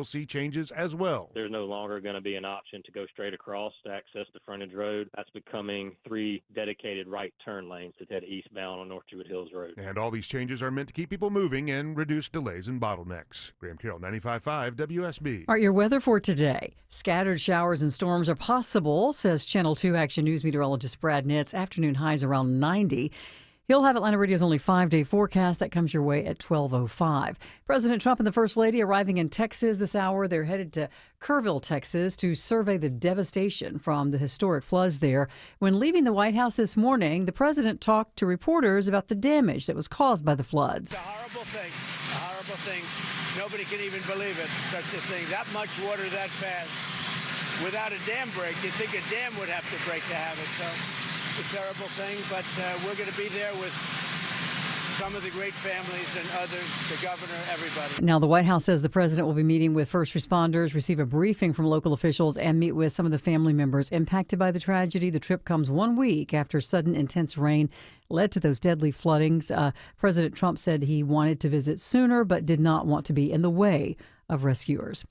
will see changes as well. There's no longer going to be an option to go straight across to access the frontage road. That's becoming 3 dedicated right turn lanes to head eastbound on North Druid Hills Road. And all these changes are meant to keep people moving and reduce delays and bottlenecks. Graham Carroll, 95.5 WSB. All right, your weather for today. Scattered showers and storms are possible, says Channel 2 Action News meteorologist Brad Nitz. Afternoon highs around 90. He'll have Atlanta Radio's only 5-day forecast that comes your way at 12:05. President Trump and the First Lady arriving in Texas this hour. They're headed to Kerrville, Texas to survey the devastation from the historic floods there. When leaving the White House this morning, the president talked to reporters about the damage that was caused by the floods. It's a horrible thing. A horrible thing. Nobody can even believe it, such a thing. That much water that fast. Without a dam break, you'd think a dam would have to break to have it. So it's a terrible thing, but we're going to be there with some of the great families and others, the governor, everybody. Now, the White House says the president will be meeting with first responders, receive a briefing from local officials, and meet with some of the family members impacted by the tragedy. The trip comes 1 week after sudden intense rain led to those deadly floodings. President Trump said he wanted to visit sooner, but did not want to be in the way of rescuers.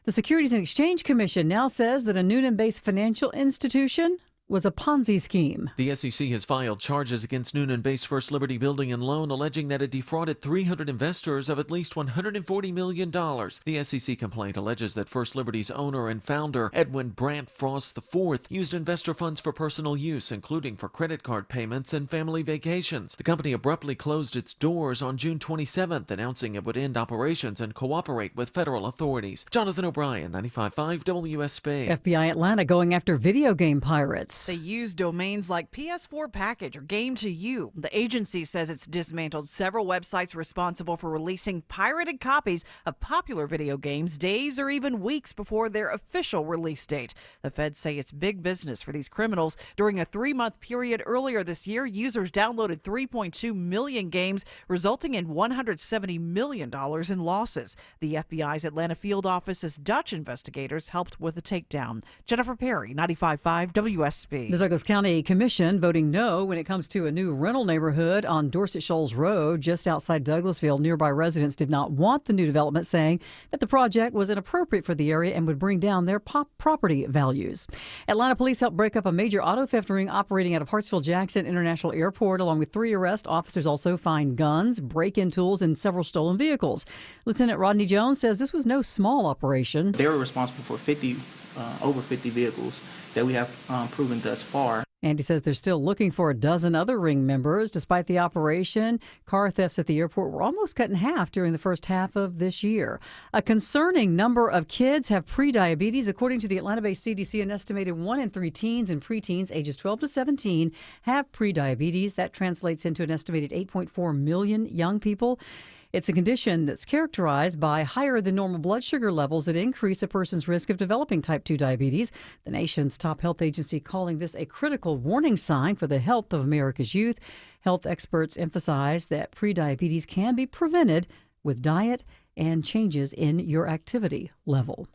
The Securities and Exchange Commission now says that a Newnan-based financial institution was a Ponzi scheme. The SEC has filed charges against Newnan-based First Liberty Building and Loan, alleging that it defrauded 300 investors of at least $140 million. The SEC complaint alleges that First Liberty's owner and founder, Edwin Brandt Frost IV, used investor funds for personal use, including for credit card payments and family vacations. The company abruptly closed its doors on June 27th, announcing it would end operations and cooperate with federal authorities. Jonathan O'Brien, 95.5 WSB. FBI Atlanta going after video game pirates. They use domains like PS4 Package or Game to You. The agency says it's dismantled several websites responsible for releasing pirated copies of popular video games days or even weeks before their official release date. The feds say it's big business for these criminals. During a 3-month period earlier this year, users downloaded 3.2 million games, resulting in $170 million in losses. The FBI's Atlanta field office's Dutch investigators helped with the takedown. Jennifer Perry, 95.5 WSB. The Douglas County Commission voting no when it comes to a new rental neighborhood on Dorset Shoals Road just outside Douglasville. Nearby residents did not want the new development, saying that the project was inappropriate for the area and would bring down their property values. Atlanta police helped break up a major auto theft ring operating out of Hartsfield-Jackson International Airport. Along with 3 arrests, officers also find guns, break-in tools, and several stolen vehicles. Lieutenant Rodney Jones says this was no small operation. They were responsible for over 50 vehicles that we have proven thus far. And he says they're still looking for a dozen other ring members. Despite the operation, car thefts at the airport were almost cut in half during the first half of this year. A concerning number of kids have prediabetes. According to the Atlanta-based CDC, an estimated 1 in 3 teens and preteens ages 12 to 17 have prediabetes. That translates into an estimated 8.4 million young people. It's a condition that's characterized by higher than normal blood sugar levels that increase a person's risk of developing type 2 diabetes. The nation's top health agency calling this a critical warning sign for the health of America's youth. Health experts emphasize that prediabetes can be prevented with diet and changes in your activity level.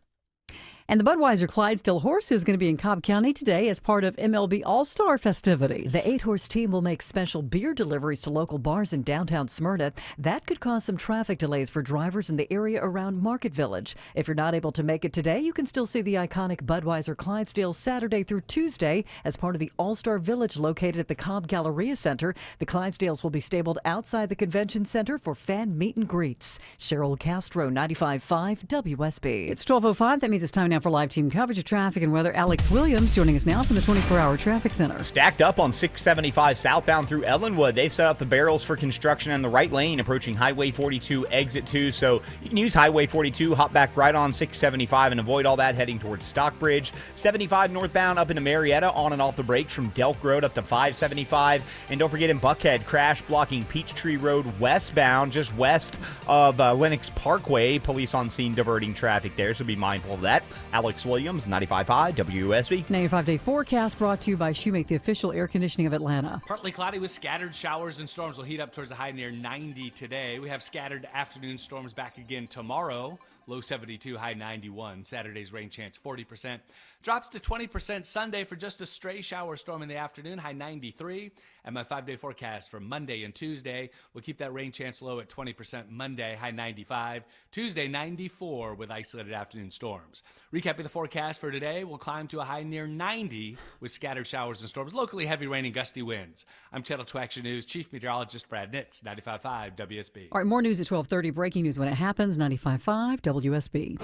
And the Budweiser Clydesdale Horse is going to be in Cobb County today as part of MLB All-Star festivities. The 8-horse team will make special beer deliveries to local bars in downtown Smyrna. That could cause some traffic delays for drivers in the area around Market Village. If you're not able to make it today, you can still see the iconic Budweiser Clydesdale Saturday through Tuesday as part of the All-Star Village located at the Cobb Galleria Center. The Clydesdales will be stabled outside the convention center for fan meet and greets. Cheryl Castro, 95.5 WSB. It's 12:05. That means it's time now for live team coverage of traffic and weather. Alex Williams joining us now from the 24-hour traffic center. Stacked up on 675 southbound through Ellenwood. They've set up the barrels for construction in the right lane approaching Highway 42 exit 2. So you can use Highway 42, hop back right on 675 and avoid all that heading towards Stockbridge. 75 northbound up into Marietta on and off the brakes from Delk Road up to 575. And don't forget in Buckhead, crash blocking Peachtree Road westbound just west of Lenox Parkway. Police on scene diverting traffic there, so be mindful of that. Alex Williams, 95.5 WSB. Now your 5-day forecast brought to you by Shoemake, the official air conditioning of Atlanta. Partly cloudy with scattered showers and storms will heat up towards a high near 90 today. We have scattered afternoon storms back again tomorrow. low 72, high 91. Saturday's rain chance 40%. Drops to 20% Sunday for just a stray shower storm in the afternoon, high 93. And my 5-day forecast for Monday and Tuesday will keep that rain chance low at 20% Monday, high 95. Tuesday, 94 with isolated afternoon storms. Recapping the forecast for today, we'll climb to a high near 90 with scattered showers and storms, locally heavy rain and gusty winds. I'm Channel 2 Action News Chief Meteorologist Brad Nitz, 95.5 WSB. All right, more news at 12:30. Breaking news when it happens, 95.5 WSB.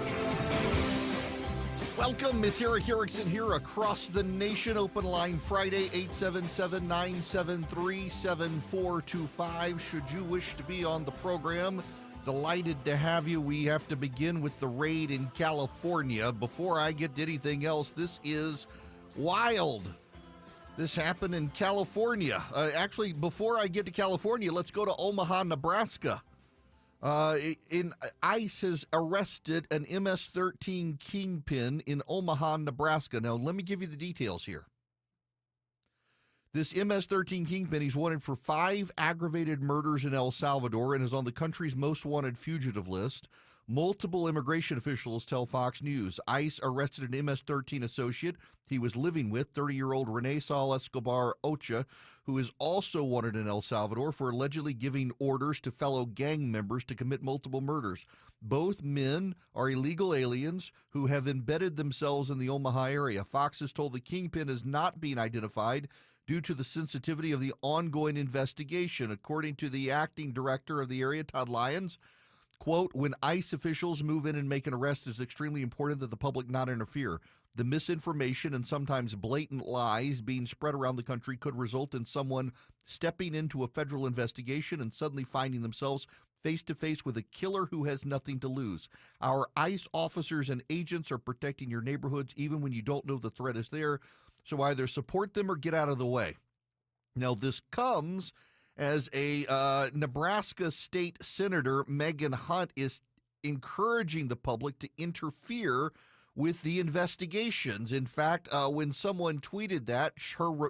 Welcome, it's Eric Erickson here across the nation. Open line Friday, 877-973-7425. Should you wish to be on the program, delighted to have you. We have to begin with the raid in California. Before I get to anything else, this is wild. This happened in California. Actually, before I get to California, let's go to Omaha, Nebraska. ICE has arrested an MS-13 kingpin in Omaha, Nebraska. Now, let me give you the details here. This MS-13 kingpin, he's wanted for 5 aggravated murders in El Salvador and is on the country's most wanted fugitive list. Multiple immigration officials tell Fox News ICE arrested an MS-13 associate he was living with, 30-year-old Rene Saul Escobar Ocha, who is also wanted in El Salvador for allegedly giving orders to fellow gang members to commit multiple murders. Both men are illegal aliens who have embedded themselves in the Omaha area. Fox has told the kingpin is not being identified due to the sensitivity of the ongoing investigation. According to the acting director of the area, Todd Lyons, quote, when ICE officials move in and make an arrest, it's extremely important that the public not interfere. The misinformation and sometimes blatant lies being spread around the country could result in someone stepping into a federal investigation and suddenly finding themselves face-to-face with a killer who has nothing to lose. Our ICE officers and agents are protecting your neighborhoods even when you don't know the threat is there, so either support them or get out of the way. Now, this comes as a Nebraska state senator, Megan Hunt, is encouraging the public to interfere with the investigations. In fact, when someone tweeted that,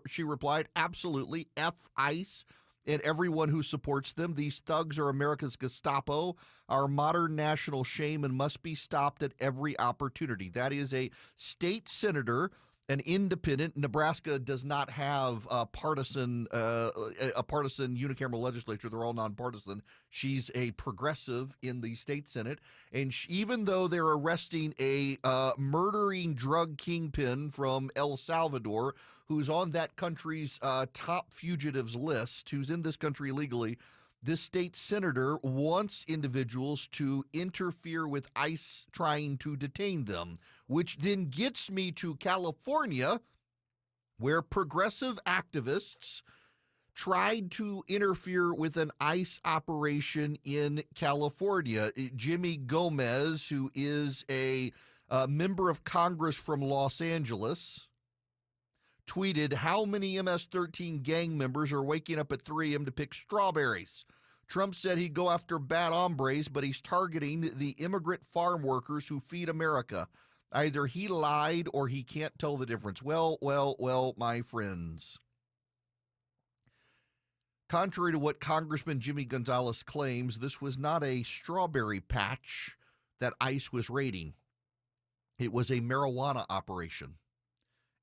she replied, absolutely, F ICE and everyone who supports them. These thugs are America's Gestapo, our modern national shame, and must be stopped at every opportunity. That is a state senator, an independent. Nebraska does not have a partisan unicameral legislature. They're all nonpartisan. She's a progressive in the state Senate. And even though they're arresting a murdering drug kingpin from El Salvador, who's on that country's top fugitives list, who's in this country illegally, this state senator wants individuals to interfere with ICE trying to detain them, which then gets me to California, where progressive activists tried to interfere with an ICE operation in California. Jimmy Gomez, who is a member of Congress from Los Angeles, tweeted, how many MS-13 gang members are waking up at 3 a.m. to pick strawberries? Trump said he'd go after bad hombres, but he's targeting the immigrant farm workers who feed America. Either he lied or he can't tell the difference. Well, my friends. Contrary to what Congressman Jimmy Gonzalez claims, this was not a strawberry patch that ICE was raiding. It was a marijuana operation.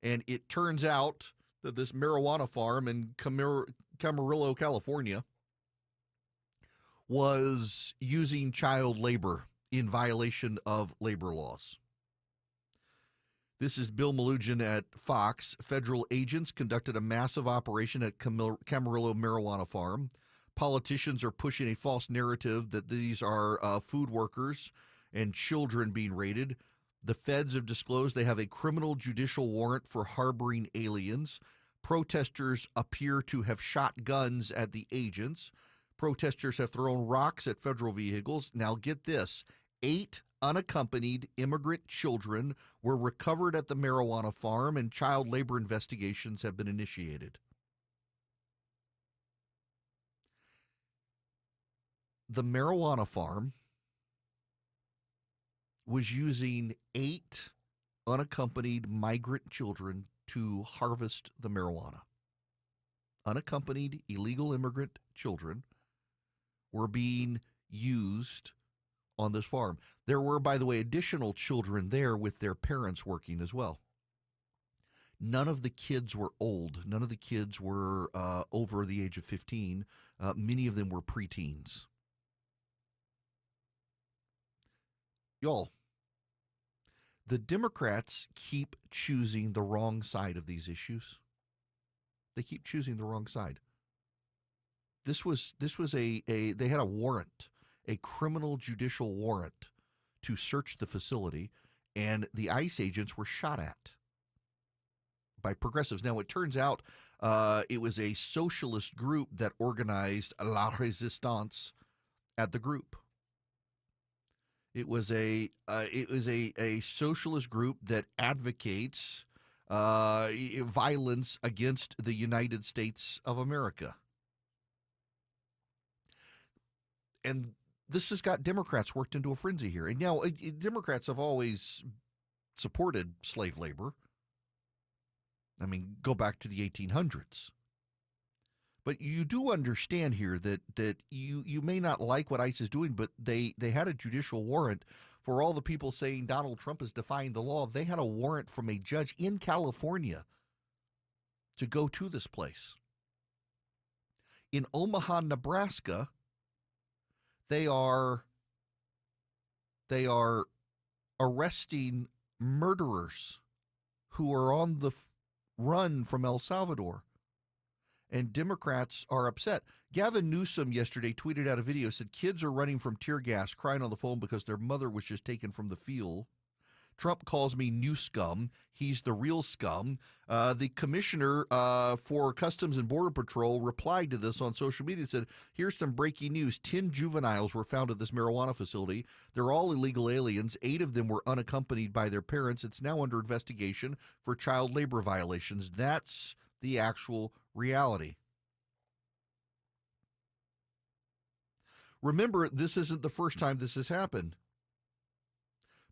And it turns out that this marijuana farm in Camarillo, California, was using child labor in violation of labor laws. This is Bill Melugin at Fox. Federal agents conducted a massive operation at Camarillo Marijuana Farm. Politicians are pushing a false narrative that these are food workers and children being raided. The feds have disclosed they have a criminal judicial warrant for harboring aliens. Protesters appear to have shot guns at the agents. Protesters have thrown rocks at federal vehicles. Now get this, 8 unaccompanied immigrant children were recovered at the marijuana farm, and child labor investigations have been initiated. The marijuana farm was using 8 unaccompanied migrant children to harvest the marijuana. Unaccompanied illegal immigrant children were being used on this farm. There were, by the way, additional children there with their parents working as well. None of the kids were old. None of the kids were over the age of 15. Many of them were preteens. Y'all, the Democrats keep choosing the wrong side of these issues. They keep choosing the wrong side. This was they had a warrant, a criminal judicial warrant to search the facility, and the ICE agents were shot at by progressives. Now, it turns out it was a socialist group that organized La Resistance at the group. It was a socialist group that advocates violence against the United States of America. And this has got Democrats worked into a frenzy here. And now Democrats have always supported slave labor. I mean, go back to the 1800s. But you do understand here that you may not like what ICE is doing, but they had a judicial warrant for all the people saying Donald Trump is defying the law. They had a warrant from a judge in California to go to this place. In Omaha, Nebraska, they are arresting murderers who are on the run from El Salvador. And Democrats are upset. Gavin Newsom yesterday tweeted out a video, said kids are running from tear gas, crying on the phone because their mother was just taken from the field. Trump calls me new scum. He's the real scum. The commissioner for Customs and Border Patrol replied to this on social media and said, here's some breaking news. 10 juveniles were found at this marijuana facility. They're all illegal aliens. 8 of them were unaccompanied by their parents. It's now under investigation for child labor violations. That's the actual reality. Remember, this isn't the first time this has happened.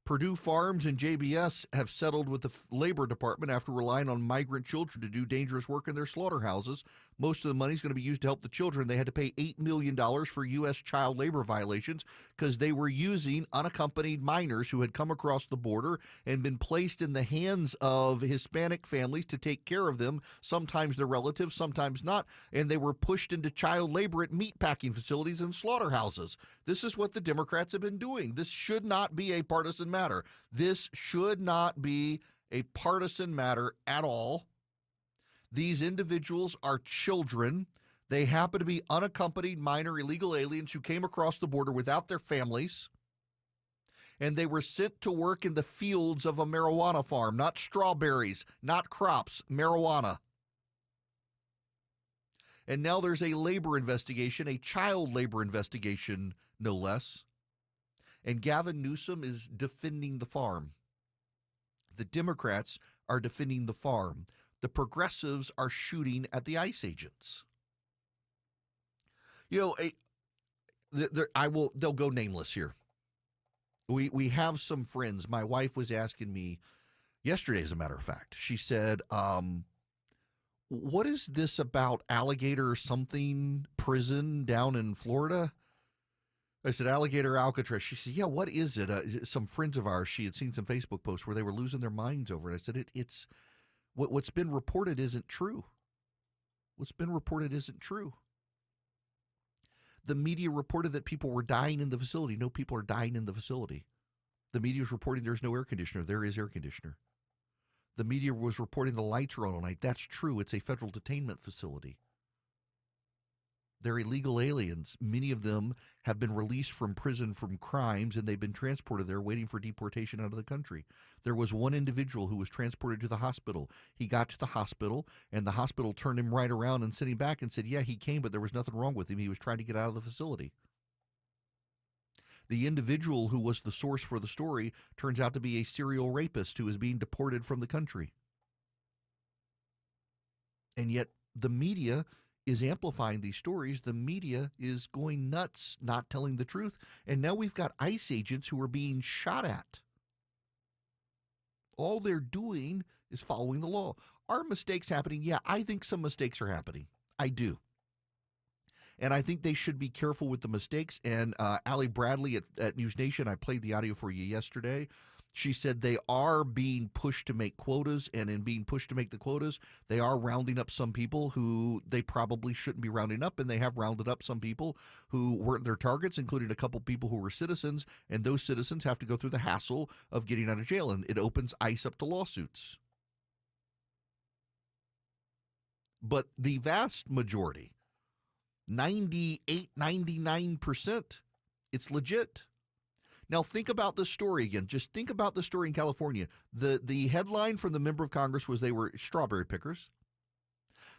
Purdue Farms and JBS have settled with the Labor Department after relying on migrant children to do dangerous work in their slaughterhouses. Most of the money is going to be used to help the children. They had to pay $8 million for U.S. child labor violations because they were using unaccompanied minors who had come across the border and been placed in the hands of Hispanic families to take care of them, sometimes their relatives, sometimes not, and they were pushed into child labor at meatpacking facilities and slaughterhouses. This is what the Democrats have been doing. This should not be a partisan matter. This should not be a partisan matter at all. These individuals are children. They happen to be unaccompanied minor illegal aliens who came across the border without their families, and they were sent to work in the fields of a marijuana farm, not strawberries, not crops, marijuana. And now there's a labor investigation, a child labor investigation, no less. And Gavin Newsom is defending the farm. The Democrats are defending the farm. The progressives are shooting at the ICE agents. You know, they'll go nameless here. We have some friends. My wife was asking me yesterday, as a matter of fact. She said, what is this about alligator something prison down in Florida? I said, Alligator Alcatraz. She said, yeah, what is it? Some friends of ours, she had seen some Facebook posts where they were losing their minds over it. I said, it's what's been reported isn't true. What's been reported isn't true. The media reported that people were dying in the facility. No, people are dying in the facility. The media is reporting there's no air conditioner. There is air conditioner. The media was reporting the lights are on all night. That's true. It's a federal detainment facility. They're illegal aliens. Many of them have been released from prison from crimes, and they've been transported there waiting for deportation out of the country. There was one individual who was transported to the hospital. He got to the hospital, and the hospital turned him right around and sent him back and said, yeah, he came, but there was nothing wrong with him. He was trying to get out of the facility. The individual who was the source for the story turns out to be a serial rapist who is being deported from the country. And yet the media is amplifying these stories. The media is going nuts, not telling the truth. And now we've got ICE agents who are being shot at. All they're doing is following the law. Are mistakes happening? Yeah, I think some mistakes are happening. I do. And I think they should be careful with the mistakes. And Allie Bradley at News Nation, I played the audio for you yesterday. She said they are being pushed to make quotas, and in being pushed to make the quotas, they are rounding up some people who they probably shouldn't be rounding up, and they have rounded up some people who weren't their targets, including a couple people who were citizens, and those citizens have to go through the hassle of getting out of jail, and it opens ICE up to lawsuits. But the vast majority, 98, 99%, it's legit. Now, think about this story again. Just think about the story in California. The headline from the member of Congress was they were strawberry pickers.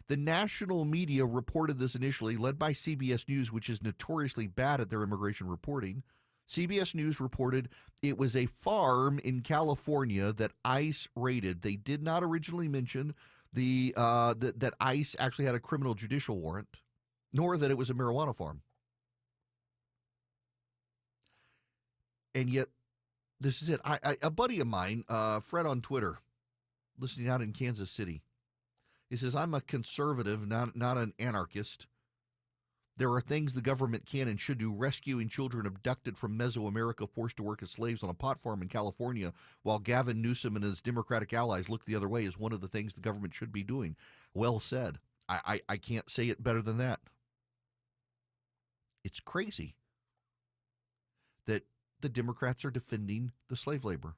The national media reported this initially, led by CBS News, which is notoriously bad at their immigration reporting. CBS News reported it was a farm in California that ICE raided. They did not originally mention that ICE actually had a criminal judicial warrant, nor that it was a marijuana farm. And yet, this is it. A buddy of mine, Fred on Twitter, listening out in Kansas City, he says, I'm a conservative, not an anarchist. There are things the government can and should do. Rescuing children abducted from Mesoamerica forced to work as slaves on a pot farm in California while Gavin Newsom and his Democratic allies look the other way is one of the things the government should be doing. Well said. I can't say it better than that. It's crazy that the Democrats are defending the slave labor.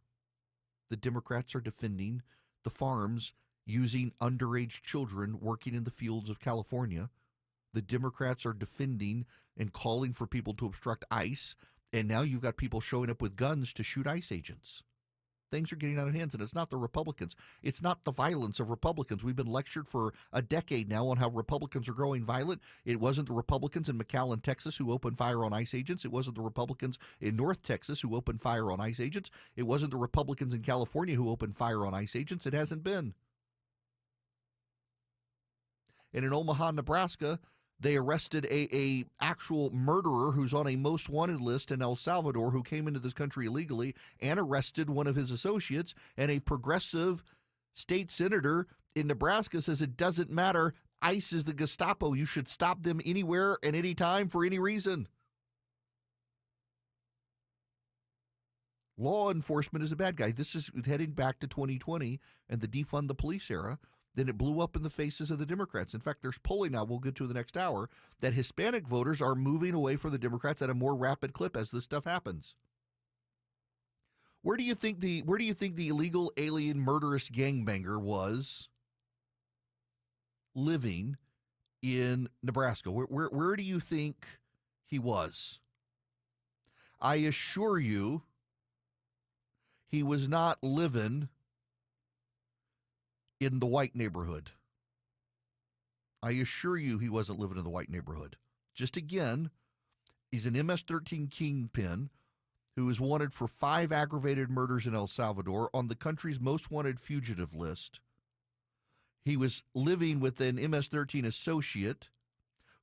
The Democrats are defending the farms using underage children working in the fields of California. The Democrats are defending and calling for people to obstruct ICE, and now you've got people showing up with guns to shoot ICE agents. Things are getting out of hand, and it's not the Republicans. It's not the violence of Republicans. We've been lectured for a decade now on how Republicans are growing violent. It wasn't the Republicans in McAllen, Texas, who opened fire on ICE agents. It wasn't the Republicans in North Texas who opened fire on ICE agents. It wasn't the Republicans in California who opened fire on ICE agents. It hasn't been. And in Omaha, Nebraska, they arrested a actual murderer who's on a most wanted list in El Salvador who came into this country illegally and arrested one of his associates. And a progressive state senator in Nebraska says it doesn't matter. ICE is the Gestapo. You should stop them anywhere and anytime for any reason. Law enforcement is a bad guy. This is heading back to 2020 and the defund the police era. Then it blew up in the faces of the Democrats. In fact, there's polling now, we'll get to in the next hour, that Hispanic voters are moving away from the Democrats at a more rapid clip as this stuff happens. Where do you think the illegal alien murderous gangbanger was living in Nebraska? Where do you think he was? I assure you, he was not living in the white neighborhood. I assure you he wasn't living in the white neighborhood. Just again, he's an MS-13 kingpin who is wanted for 5 aggravated murders in El Salvador on the country's most wanted fugitive list. He was living with an MS-13 associate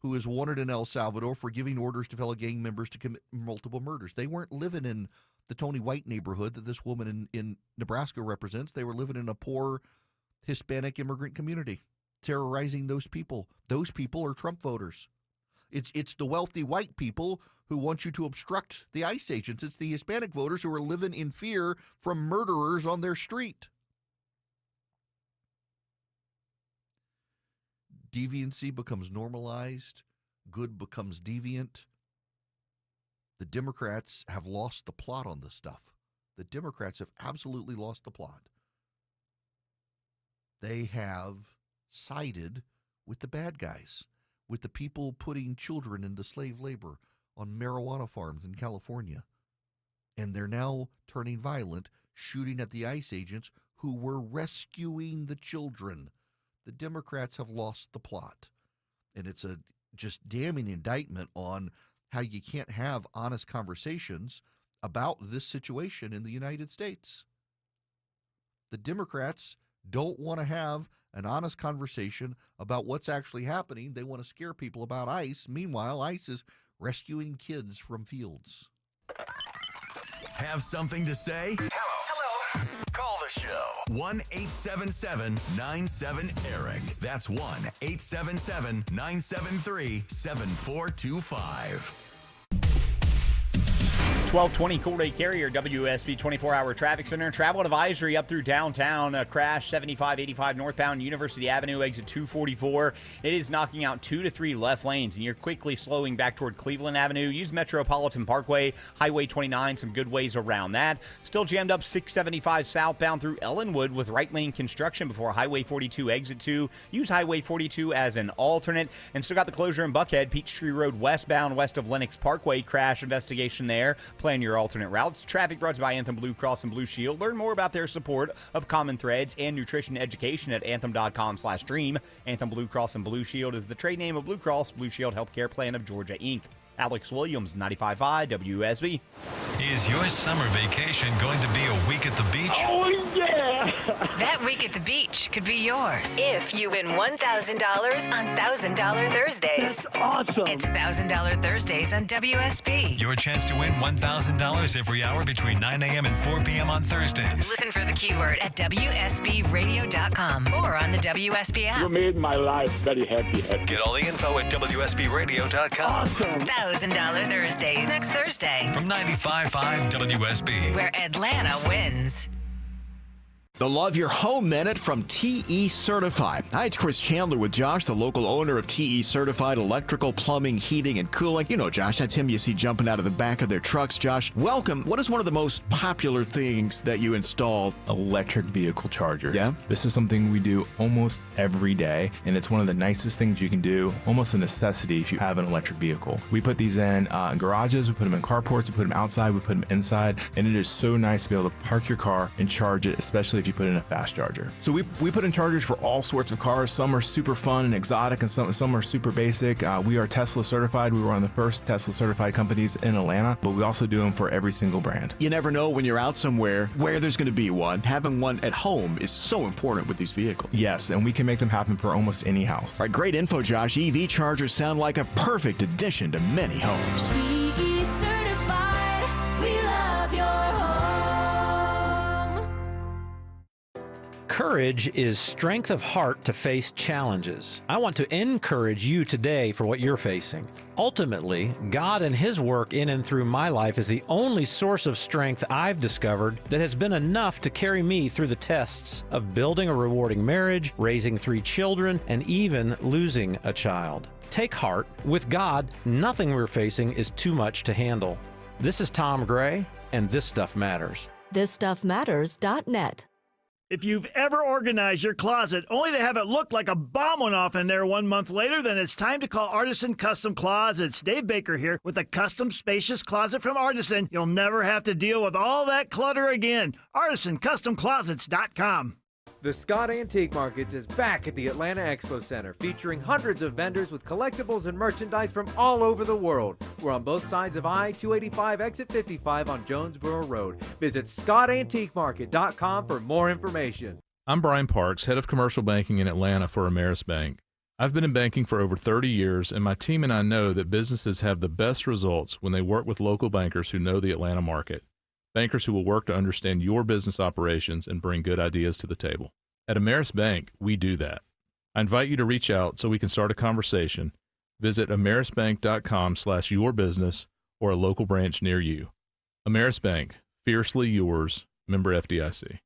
who is wanted in El Salvador for giving orders to fellow gang members to commit multiple murders. They weren't living in the Tony White neighborhood that this woman in Nebraska represents. They were living in a poor Hispanic immigrant community, terrorizing those people. Those people are Trump voters. It's the wealthy white people who want you to obstruct the ICE agents. It's the Hispanic voters who are living in fear from murderers on their street. Deviancy becomes normalized. Good becomes deviant. The Democrats have lost the plot on this stuff. The Democrats have absolutely lost the plot. They have sided with the bad guys, with the people putting children into slave labor on marijuana farms in California. And they're now turning violent, shooting at the ICE agents who were rescuing the children. The Democrats have lost the plot. And it's a just damning indictment on how you can't have honest conversations about this situation in the United States. The Democrats don't want to have an honest conversation about what's actually happening. They want to scare people about ICE. Meanwhile, ICE is rescuing kids from fields. Have something to say? Hello. Call the Show. 1-877-97-ERIC. That's 1-877-973-7425. 1220 Cool Day Carrier, WSB 24-hour traffic center. Travel advisory up through downtown. A crash 7585 northbound University Avenue, exit 244. It is knocking out 2 to 3 left lanes, and you're quickly slowing back toward Cleveland Avenue. Use Metropolitan Parkway, Highway 29, some good ways around that. Still jammed up 675 southbound through Ellenwood with right lane construction before Highway 42, exit 2. Use Highway 42 as an alternate. And still got the closure in Buckhead, Peachtree Road westbound west of Lenox Parkway. Crash investigation there. Plan your alternate routes. Traffic brought to you by Anthem Blue Cross and Blue Shield. Learn more about their support of Common Threads and nutrition education at anthem.com/dream. Anthem Blue Cross and Blue Shield is the trade name of Blue Cross Blue Shield Healthcare Plan of Georgia, Inc. Alex Williams, 95.5 WSB. Is your summer vacation going to be a week at the beach? Oh, yeah! That week at the beach could be yours if you win $1,000 on $1,000 Thursdays. That's awesome! It's $1,000 Thursdays on WSB. Your chance to win $1,000 every hour between 9 a.m. and 4 p.m. on Thursdays. Listen for the keyword at WSBradio.com or on the WSB app. You made my life very happy. Get all the info at WSBradio.com. Awesome! $1,000 Thursdays next Thursday From 95.5 WSB. where Atlanta wins. The Love Your Home Minute from TE Certified. Hi, it's Chris Chandler with Josh, the local owner of TE Certified Electrical, Plumbing, Heating, and Cooling. You know, Josh, that's him you see jumping out of the back of their trucks. Josh, welcome. What is one of the most popular things that you installed? Electric vehicle charger. Yeah? This is something we do almost every day, and it's one of the nicest things you can do, almost a necessity if you have an electric vehicle. We put these in garages, we put them in carports, we put them outside, we put them inside, and it is so nice to be able to park your car and charge it, especially if you put in a fast charger. So we put in chargers for all sorts of cars. Some are super fun and exotic, and some are super basic. We are Tesla certified. We were one of the first Tesla certified companies in Atlanta, but we also do them for every single brand. You never know when you're out somewhere where there's going to be one. Having one at home is so important with these vehicles. Yes, and we can make them happen for almost any house. All right, great info, Josh. EV chargers sound like a perfect addition to many homes. TE Certified, we love your home. Courage is strength of heart to face challenges. I want to encourage you today for what you're facing. Ultimately, God and His work in and through my life is the only source of strength I've discovered that has been enough to carry me through the tests of building a rewarding marriage, raising 3 children, and even losing a child. Take heart. With God, nothing we're facing is too much to handle. This is Tom Gray, and This Stuff Matters. ThisStuffMatters.net. If you've ever organized your closet only to have it look like a bomb went off in there 1 month later, then it's time to call Artisan Custom Closets. Dave Baker here with a custom spacious closet from Artisan. You'll never have to deal with all that clutter again. ArtisanCustomClosets.com. The Scott Antique Markets is back at the Atlanta Expo Center, featuring hundreds of vendors with collectibles and merchandise from all over the world. We're on both sides of I-285 exit 55 on Jonesboro Road. Visit ScottAntiqueMarket.com for more information. I'm Brian Parks, head of commercial banking in Atlanta for Ameris Bank. I've been in banking for over 30 years, and my team and I know that businesses have the best results when they work with local bankers who know the Atlanta market. Bankers who will work to understand your business operations and bring good ideas to the table. At Ameris Bank, we do that. I invite you to reach out so we can start a conversation. Visit amerisbank.com/yourbusiness or a local branch near you. Ameris Bank, fiercely yours, member FDIC.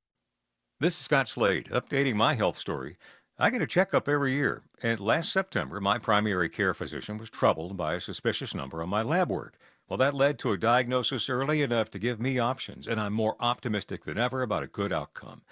This is Scott Slade, updating my health story. I get a checkup every year, and last September, my primary care physician was troubled by a suspicious number on my lab work. Well, that led to a diagnosis early enough to give me options, and I'm more optimistic than ever about a good outcome.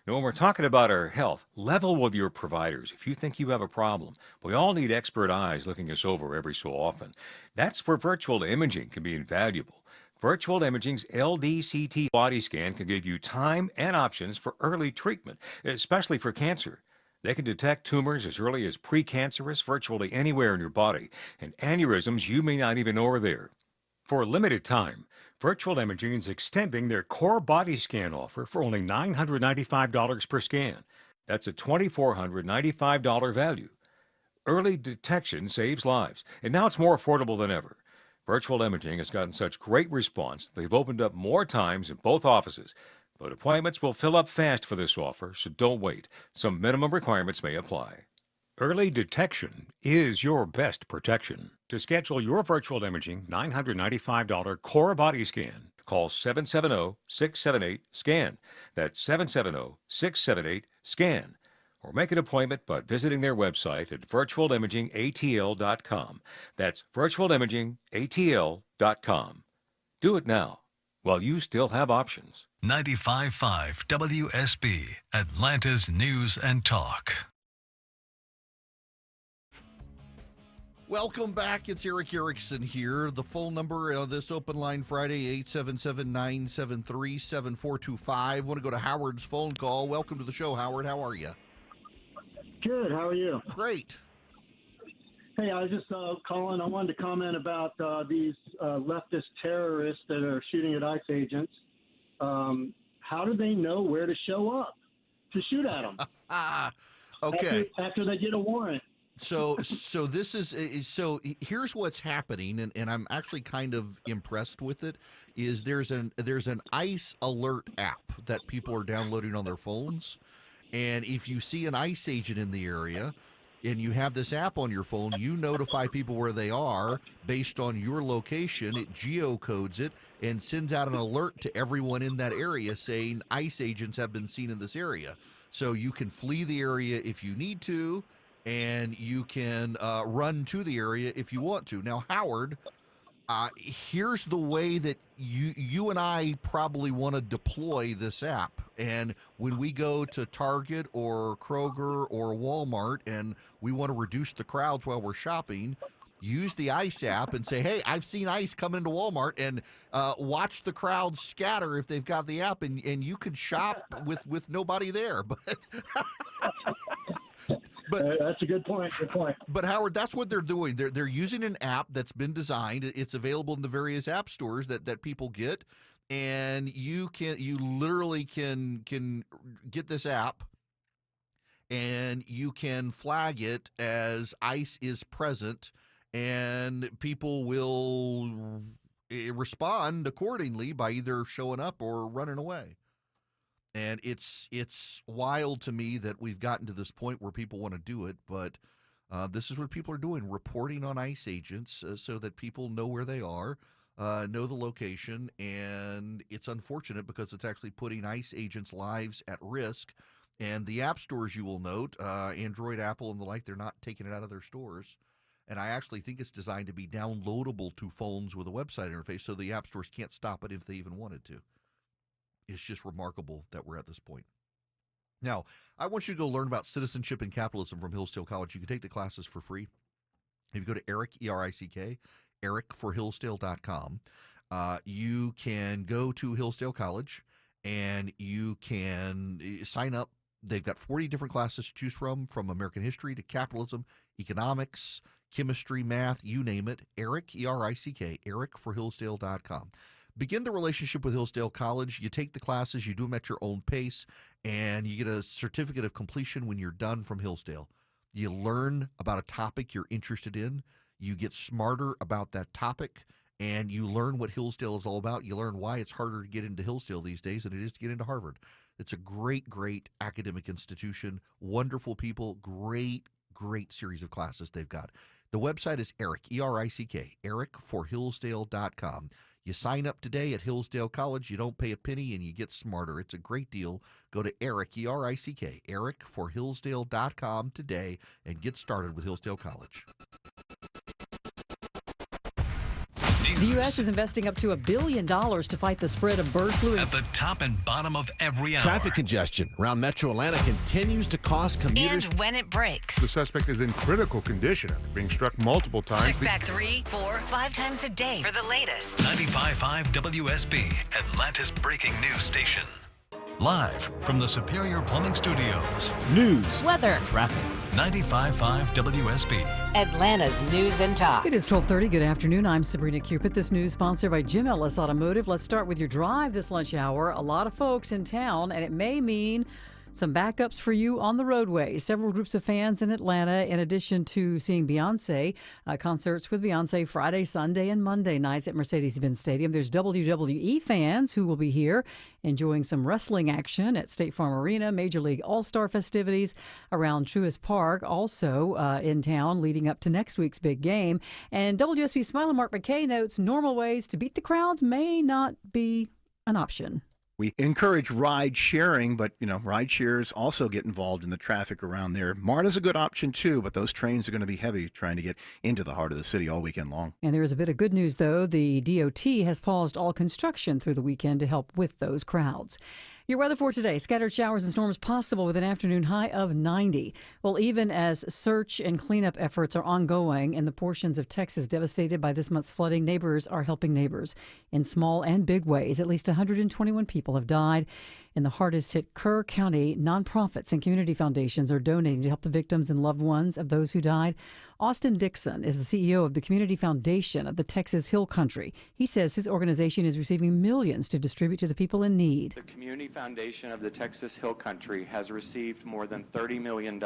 Now, when we're talking about our health, level with your providers if you think you have a problem. We all need expert eyes looking us over every so often. That's where virtual imaging can be invaluable. Virtual Imaging's LDCT body scan can give you time and options for early treatment, especially for cancer. They can detect tumors as early as precancerous virtually anywhere in your body, and aneurysms you may not even know are there. For a limited time, Virtual Imaging is extending their core body scan offer for only $995 per scan. That's a $2,495 value. Early detection saves lives, and now it's more affordable than ever. Virtual Imaging has gotten such great response, they've opened up more times in both offices. But appointments will fill up fast for this offer, so don't wait. Some minimum requirements may apply. Early detection is your best protection. To schedule your virtual imaging $995 core body scan, call 770-678-SCAN. That's 770-678-SCAN. Or make an appointment by visiting their website at virtualimagingatl.com. That's virtualimagingatl.com. Do it now while you still have options. 95.5 WSB, Atlanta's News and Talk. Welcome back. It's Eric Erickson here. The phone number on this open line Friday, 877-973-7425. Want to go to Howard's phone call. Welcome to the show, Howard. How are you? Good. How are you? Great. Hey, I was just calling. I wanted to comment about these leftist terrorists that are shooting at ICE agents. How do they know where to show up to shoot at them? Okay. After they get a warrant. So this is so here's what's happening, and I'm actually kind of impressed with it. Is there's an ICE alert app that people are downloading on their phones, and if you see an ICE agent in the area, and you have this app on your phone, you notify people where they are based on your location. It geocodes it and sends out an alert to everyone in that area saying ICE agents have been seen in this area. So you can flee the area if you need to, and you can run to the area if you want to. Now, Howard, here's the way that you and I probably want to deploy this app. And when we go to Target or Kroger or Walmart and we want to reduce the crowds while we're shopping, use the ICE app and say, hey, I've seen ICE come into Walmart, and watch the crowds scatter if they've got the app, and you can shop with nobody there. But that's a good point. Good point. But Howard, that's what they're doing. They're using an app that's been designed. It's available in the various app stores that people get, and you literally can get this app, and you can flag it as ICE is present, and people will respond accordingly by either showing up or running away. And it's wild to me that we've gotten to this point where people want to do it, but this is what people are doing, reporting on ICE agents so that people know where they are, know the location, and it's unfortunate because it's actually putting ICE agents' lives at risk. And the app stores, you will note, Android, Apple, and the like, they're not taking it out of their stores. And I actually think it's designed to be downloadable to phones with a website interface, so the app stores can't stop it if they even wanted to. It's just remarkable that we're at this point. Now, I want you to go learn about citizenship and capitalism from Hillsdale College. You can take the classes for free. If you go to Eric, E-R-I-C-K, ericforhillsdale.com, you can go to Hillsdale College and you can sign up. They've got 40 different classes to choose from American history to capitalism, economics, chemistry, math, you name it. Eric, E-R-I-C-K, ericforhillsdale.com. Begin the relationship with Hillsdale College. You take the classes, you do them at your own pace, and you get a certificate of completion when you're done from Hillsdale. You learn about a topic you're interested in. You get smarter about that topic, and you learn what Hillsdale is all about. You learn why it's harder to get into Hillsdale these days than it is to get into Harvard. It's a great, great academic institution. Wonderful people. Great, great series of classes they've got. The website is Eric, E-R-I-C-K, ericforhillsdale.com. You sign up today at Hillsdale College. You don't pay a penny, and you get smarter. It's a great deal. Go to Eric, E-R-I-C-K, ericforhillsdale.com today and get started with Hillsdale College. The U.S. is investing up to $1 billion to fight the spread of bird flu. At the top and bottom of every hour. Traffic congestion around Metro Atlanta continues to cost commuters. And when it breaks. The suspect is in critical condition after being struck multiple times. Check back 3, 4, 5 times a day for the latest. 95.5 WSB, Atlanta's breaking news station. Live from the Superior Plumbing Studios. News, weather, traffic. 95.5 WSB. Atlanta's News and Talk. It is 12:30. Good afternoon. I'm Sabrina Cupid. This news sponsored by Jim Ellis Automotive. Let's start with your drive this lunch hour. A lot of folks in town, and it may mean Some backups for you on the roadway. Several groups of fans in Atlanta, in addition to seeing Beyonce, concerts with Beyonce Friday, Sunday, and Monday nights at Mercedes-Benz Stadium. There's WWE fans who will be here enjoying some wrestling action at State Farm Arena, Major League All-Star festivities around Truist Park, also in town leading up to next week's big game. And WSB Smiler Mark McKay notes normal ways to beat the crowds may not be an option. We encourage ride sharing, but, ride shares also get involved in the traffic around there. MARTA's a good option, too, but those trains are going to be heavy trying to get into the heart of the city all weekend long. And there is a bit of good news, though. The DOT has paused all construction through the weekend to help with those crowds. Your weather for today, scattered showers and storms possible with an afternoon high of 90. Well, even as search and cleanup efforts are ongoing in the portions of Texas devastated by this month's flooding, neighbors are helping neighbors in small and big ways. At least 121 people have died. In the hardest hit Kerr County, nonprofits and community foundations are donating to help the victims and loved ones of those who died. Austin Dixon is the CEO of the Community Foundation of the Texas Hill Country. He says his organization is receiving millions to distribute to the people in need. The Community Foundation of the Texas Hill Country has received more than $30 million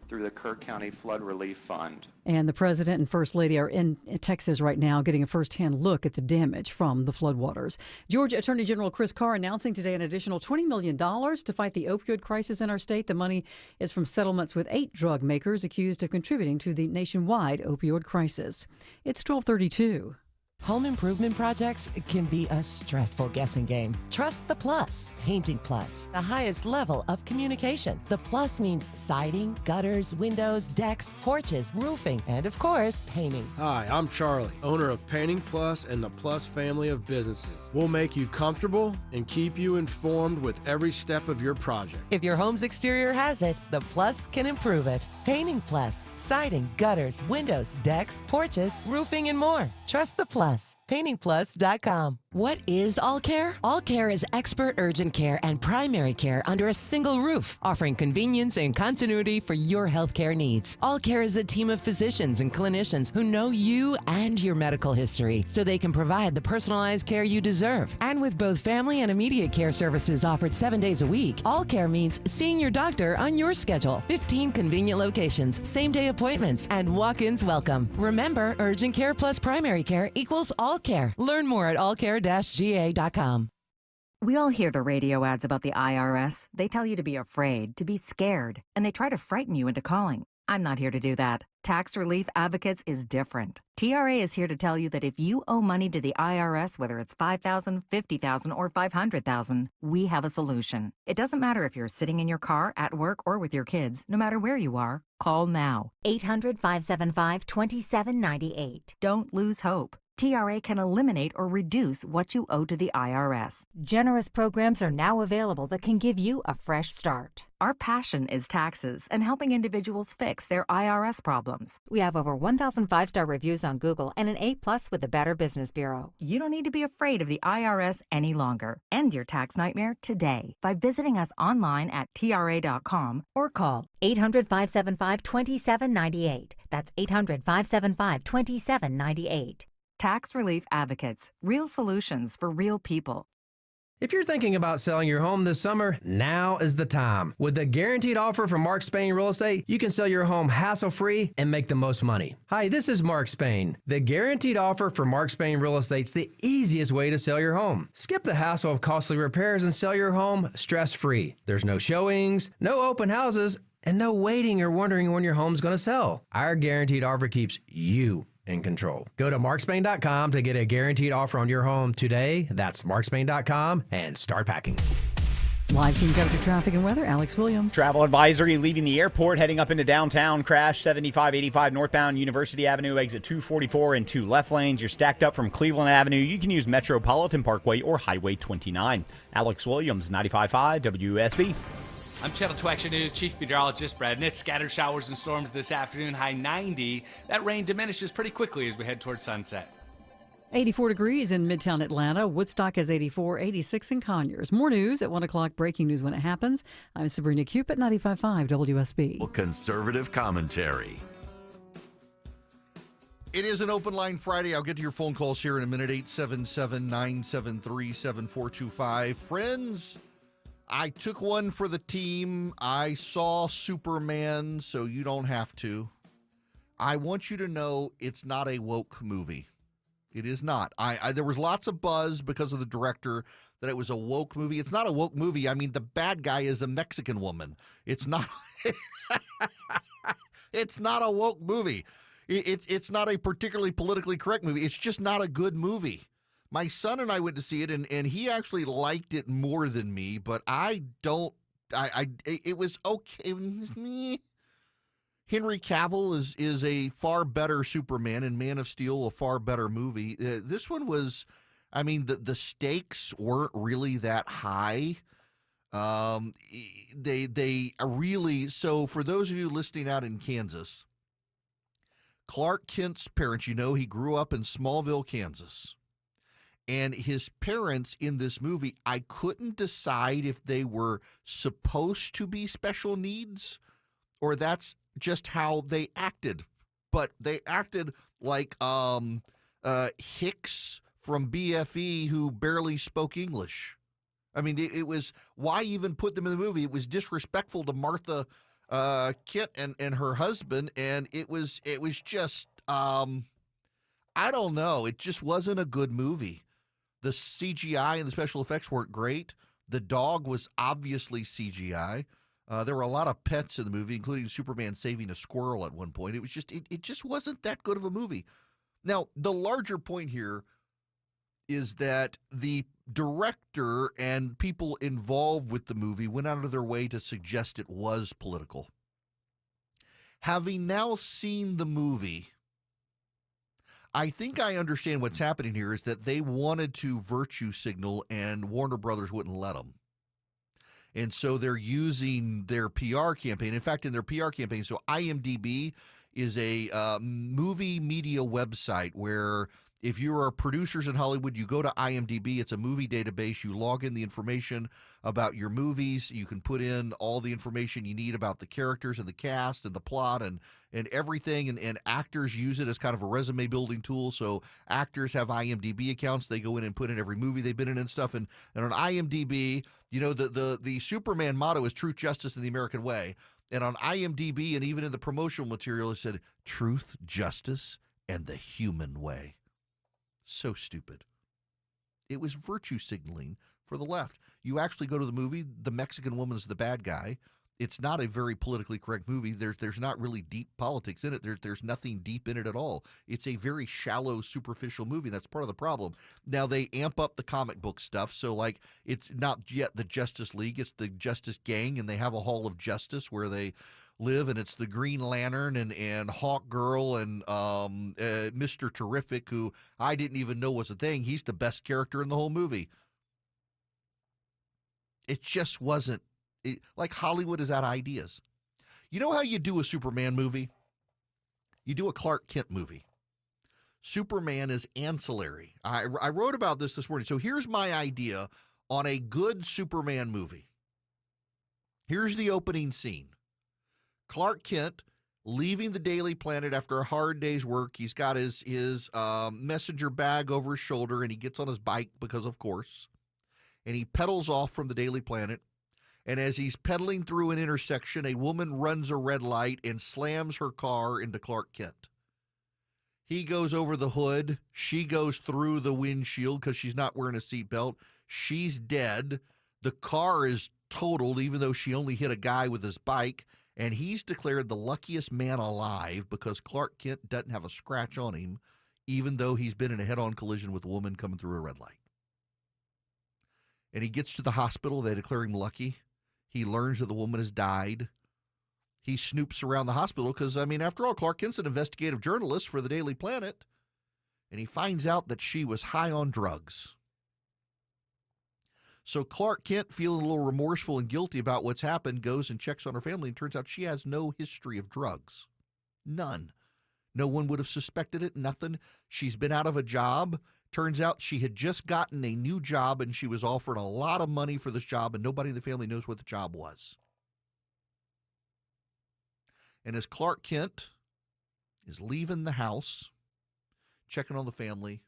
through the Kerr County Flood Relief Fund. And the president and first lady are in Texas right now getting a firsthand look at the damage from the floodwaters. Georgia Attorney General Chris Carr announcing today an additional $20 million to fight the opioid crisis in our state. The money is from settlements with 8 drug makers accused of contributing to the nationwide opioid crisis. It's 12:32. Home improvement projects can be a stressful guessing game. Trust the Plus. Painting Plus, the highest level of communication. The Plus means siding, gutters, windows, decks, porches, roofing, and of course, painting. Hi, I'm Charlie, owner of Painting Plus and the Plus family of businesses. We'll make you comfortable and keep you informed with every step of your project. If your home's exterior has it, the Plus can improve it. Painting Plus, siding, gutters, windows, decks, porches, roofing, and more. Trust the Plus. PaintingPlus.com. What is All Care? All Care is expert urgent care and primary care under a single roof, offering convenience and continuity for your healthcare needs. All Care is a team of physicians and clinicians who know you and your medical history, so they can provide the personalized care you deserve. And with both family and immediate care services offered 7 days a week, All Care means seeing your doctor on your schedule. 15 convenient locations, same-day appointments, and walk-ins welcome. Remember, urgent care plus primary care equals All Care. Learn more at allcare-ga.com. We all hear the radio ads about the IRS. They tell you to be afraid, to be scared, and they try to frighten you into calling. I'm not here to do that. Tax Relief Advocates is different. TRA is here to tell you that if you owe money to the IRS, whether it's $5,000, $50,000, or $500,000, we have a solution. It doesn't matter if you're sitting in your car, at work, or with your kids. No matter where you are, call now. 800-575-2798. Don't lose hope. TRA can eliminate or reduce what you owe to the IRS. Generous programs are now available that can give you a fresh start. Our passion is taxes and helping individuals fix their IRS problems. We have over 1,000 5-star reviews on Google and an A+ with the Better Business Bureau. You don't need to be afraid of the IRS any longer. End your tax nightmare today by visiting us online at TRA.com or call 800-575-2798. That's 800-575-2798. Tax Relief Advocates. Real solutions for real people. If you're thinking about selling your home this summer, now is the time. With a guaranteed offer from Mark Spain Real Estate, you can sell your home hassle-free and make the most money. Hi, this is Mark Spain. The guaranteed offer for Mark Spain Real Estate's the easiest way to sell your home. Skip the hassle of costly repairs and sell your home stress-free. There's no showings, no open houses, and no waiting or wondering when your home's going to sell. Our guaranteed offer keeps you in control. Go to markspain.com to get a guaranteed offer on your home today. That's markspain.com and start packing. Live team coverage of traffic and weather, Alex Williams. Travel advisory leaving the airport, heading up into downtown. Crash 7585 northbound University Avenue, exit 244 in 2 left lanes. You're stacked up from Cleveland Avenue. You can use Metropolitan Parkway or Highway 29. Alex Williams, 95.5 WSB. I'm Channel 2 Action News Chief Meteorologist Brad Nitz. Scattered showers and storms this afternoon, high 90. That rain diminishes pretty quickly as we head towards sunset. 84 degrees in Midtown Atlanta. Woodstock is 84, 86 in Conyers. More news at 1 o'clock, breaking news when it happens. I'm Sabrina Cupid, 95.5 WSB. Conservative commentary. It is an open line Friday. I'll get to your phone calls here in a minute. 877-973-7425. Friends I took one for the team. I saw Superman, so you don't have to. I want you to know it's not a woke movie. It is not. There was lots of buzz because of the director that it was a woke movie. It's not a woke movie. I mean, the bad guy is a Mexican woman. It's not. It's not a woke movie. It's not a particularly politically correct movie. It's just not a good movie. My son and I went to see it, and he actually liked it more than me, but I don't. It was okay. Henry Cavill is a far better Superman, and Man of Steel a far better movie. This one was, I mean, the stakes weren't really that high. They really, so for those of you listening out in Kansas, Clark Kent's parents, he grew up in Smallville, Kansas. And his parents in this movie, I couldn't decide if they were supposed to be special needs or that's just how they acted. But they acted like Hicks from BFE who barely spoke English. I mean, it was, why even put them in the movie? It was disrespectful to Martha Kent and her husband, and it was just, I don't know. It just wasn't a good movie. The CGI and the special effects weren't great. The dog was obviously CGI. There were a lot of pets in the movie, including Superman saving a squirrel at one point. It was just, it just wasn't that good of a movie. Now, the larger point here is that the director and people involved with the movie went out of their way to suggest it was political. Having now seen the movie, I think I understand what's happening here is that they wanted to virtue signal and Warner Brothers wouldn't let them. And so they're using their PR campaign. In fact, in their PR campaign, so IMDb is a movie media website where if you are producers in Hollywood, you go to IMDb. It's a movie database. You log in the information about your movies. You can put in all the information you need about the characters and the cast and the plot and everything. And actors use it as kind of a resume building tool. So actors have IMDb accounts. They go in and put in every movie they've been in and stuff. And on IMDb, the Superman motto is truth, justice, and the American way. And on IMDb and even in the promotional material, it said truth, justice, and the human way. So stupid. It was virtue signaling for the left. You actually go to the movie, the Mexican woman's the bad guy. It's not a very politically correct movie. There's not really deep politics in it. There's nothing deep in it at all. It's a very shallow, superficial movie. That's part of the problem. Now, they amp up the comic book stuff. So, like, it's not yet the Justice League. It's the Justice Gang, and they have a Hall of Justice where they live, and it's the Green Lantern and Hawk Girl and Mr. Terrific, who I didn't even know was a thing. He's the best character in the whole movie. It just wasn't. Like Hollywood is out of ideas. You know how you do a Superman movie? You do a Clark Kent movie. Superman is ancillary. I wrote about this morning. So here's my idea on a good Superman movie. Here's the opening scene. Clark Kent leaving the Daily Planet after a hard day's work. He's got his messenger bag over his shoulder, and he gets on his bike because, of course, and he pedals off from the Daily Planet. And as he's pedaling through an intersection, a woman runs a red light and slams her car into Clark Kent. He goes over the hood. She goes through the windshield because she's not wearing a seatbelt. She's dead. The car is totaled, even though she only hit a guy with his bike. And he's declared the luckiest man alive because Clark Kent doesn't have a scratch on him, even though he's been in a head-on collision with a woman coming through a red light. And he gets to the hospital. They declare him lucky. He learns that the woman has died. He snoops around the hospital because, I mean, after all, Clark Kent's an investigative journalist for the Daily Planet. And he finds out that she was high on drugs. So Clark Kent, feeling a little remorseful and guilty about what's happened, goes and checks on her family, and turns out she has no history of drugs. None. No one would have suspected it, nothing. She's been out of a job. Turns out she had just gotten a new job, and she was offered a lot of money for this job, and nobody in the family knows what the job was. And as Clark Kent is leaving the house, checking on the family,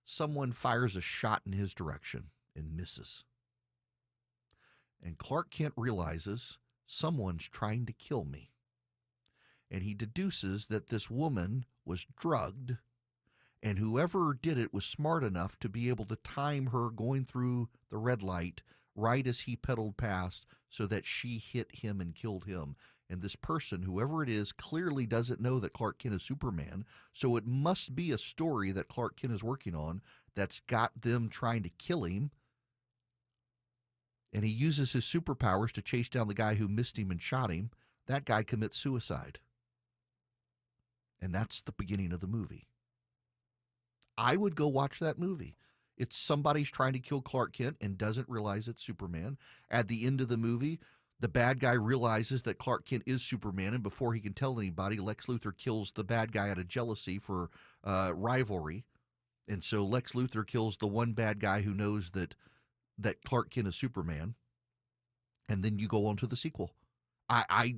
someone fires a shot in his direction and misses. And Clark Kent realizes someone's trying to kill me. And he deduces that this woman was drugged, and whoever did it was smart enough to be able to time her going through the red light right as he pedaled past so that she hit him and killed him. And this person, whoever it is, clearly doesn't know that Clark Kent is Superman, so it must be a story that Clark Kent is working on that's got them trying to kill him. And he uses his superpowers to chase down the guy who missed him and shot him. That guy commits suicide. And that's the beginning of the movie. I would go watch that movie. It's somebody's trying to kill Clark Kent and doesn't realize it's Superman. At the end of the movie, the bad guy realizes that Clark Kent is Superman, and before he can tell anybody, Lex Luthor kills the bad guy out of jealousy for rivalry. And so Lex Luthor kills the one bad guy who knows that Clark Kent is Superman. And then you go on to the sequel. There's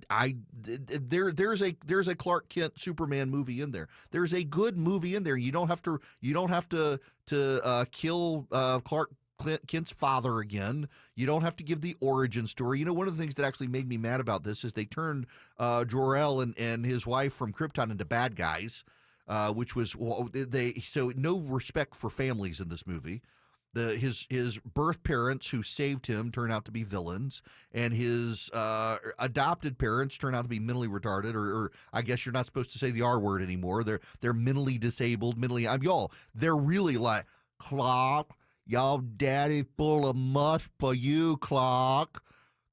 a Clark Kent Superman movie in there. There's a good movie in there. You don't have to kill Clark Kent's father again. You don't have to give the origin story. You know, one of the things that actually made me mad about this is they turned Jor-El and his wife from Krypton into bad guys, which was so no respect for families in this movie. His birth parents who saved him turn out to be villains, and his adopted parents turn out to be mentally retarded, or I guess you're not supposed to say the R word anymore. They're mentally disabled, they're really like, Clark, y'all daddy full of mush for you, Clark.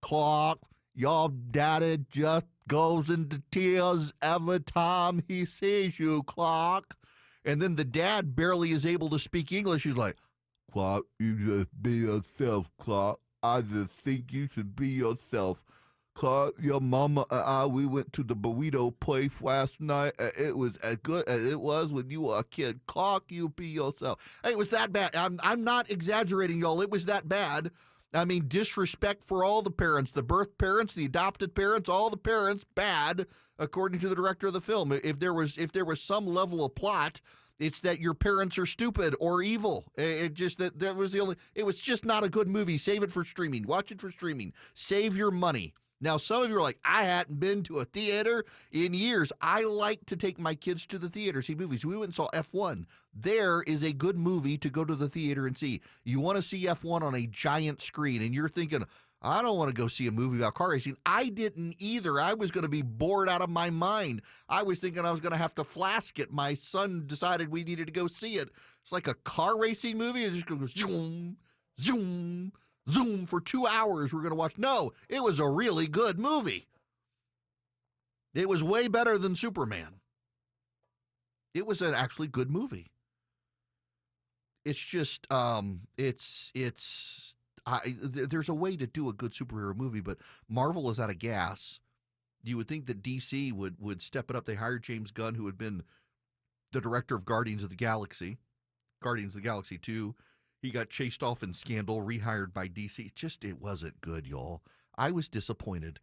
Clark, y'all daddy just goes into tears every time he sees you, Clark. And then the dad barely is able to speak English. He's like, Clark, you just be yourself, Clark. I just think you should be yourself. Clark, your mama and I, we went to the burrito place last night. It was as good as it was when you were a kid. Clark, you be yourself. Hey, it was that bad. I'm not exaggerating, y'all. It was that bad. I mean, disrespect for all the parents, the birth parents, the adopted parents, all the parents, bad, according to the director of the film. If there was some level of plot, it's that your parents are stupid or evil. It was just not a good movie. Save it for streaming. Watch it for streaming. Save your money. Now, some of you are like, I hadn't been to a theater in years. I like to take my kids to the theater, see movies. We went and saw F1. There is a good movie to go to the theater and see. You want to see F1 on a giant screen, and you're thinking, I don't want to go see a movie about car racing. I didn't either. I was going to be bored out of my mind. I was thinking I was going to have to flask it. My son decided we needed to go see it. It's like a car racing movie. It just goes zoom, zoom, zoom for 2 hours. We're going to watch. No, it was a really good movie. It was way better than Superman. It was an actually good movie. It's just, there's a way to do a good superhero movie, but Marvel is out of gas. You would think that DC would step it up. They hired James Gunn, who had been the director of Guardians of the Galaxy 2. He got chased off in Scandal, rehired by DC. It wasn't good, y'all. I was disappointed.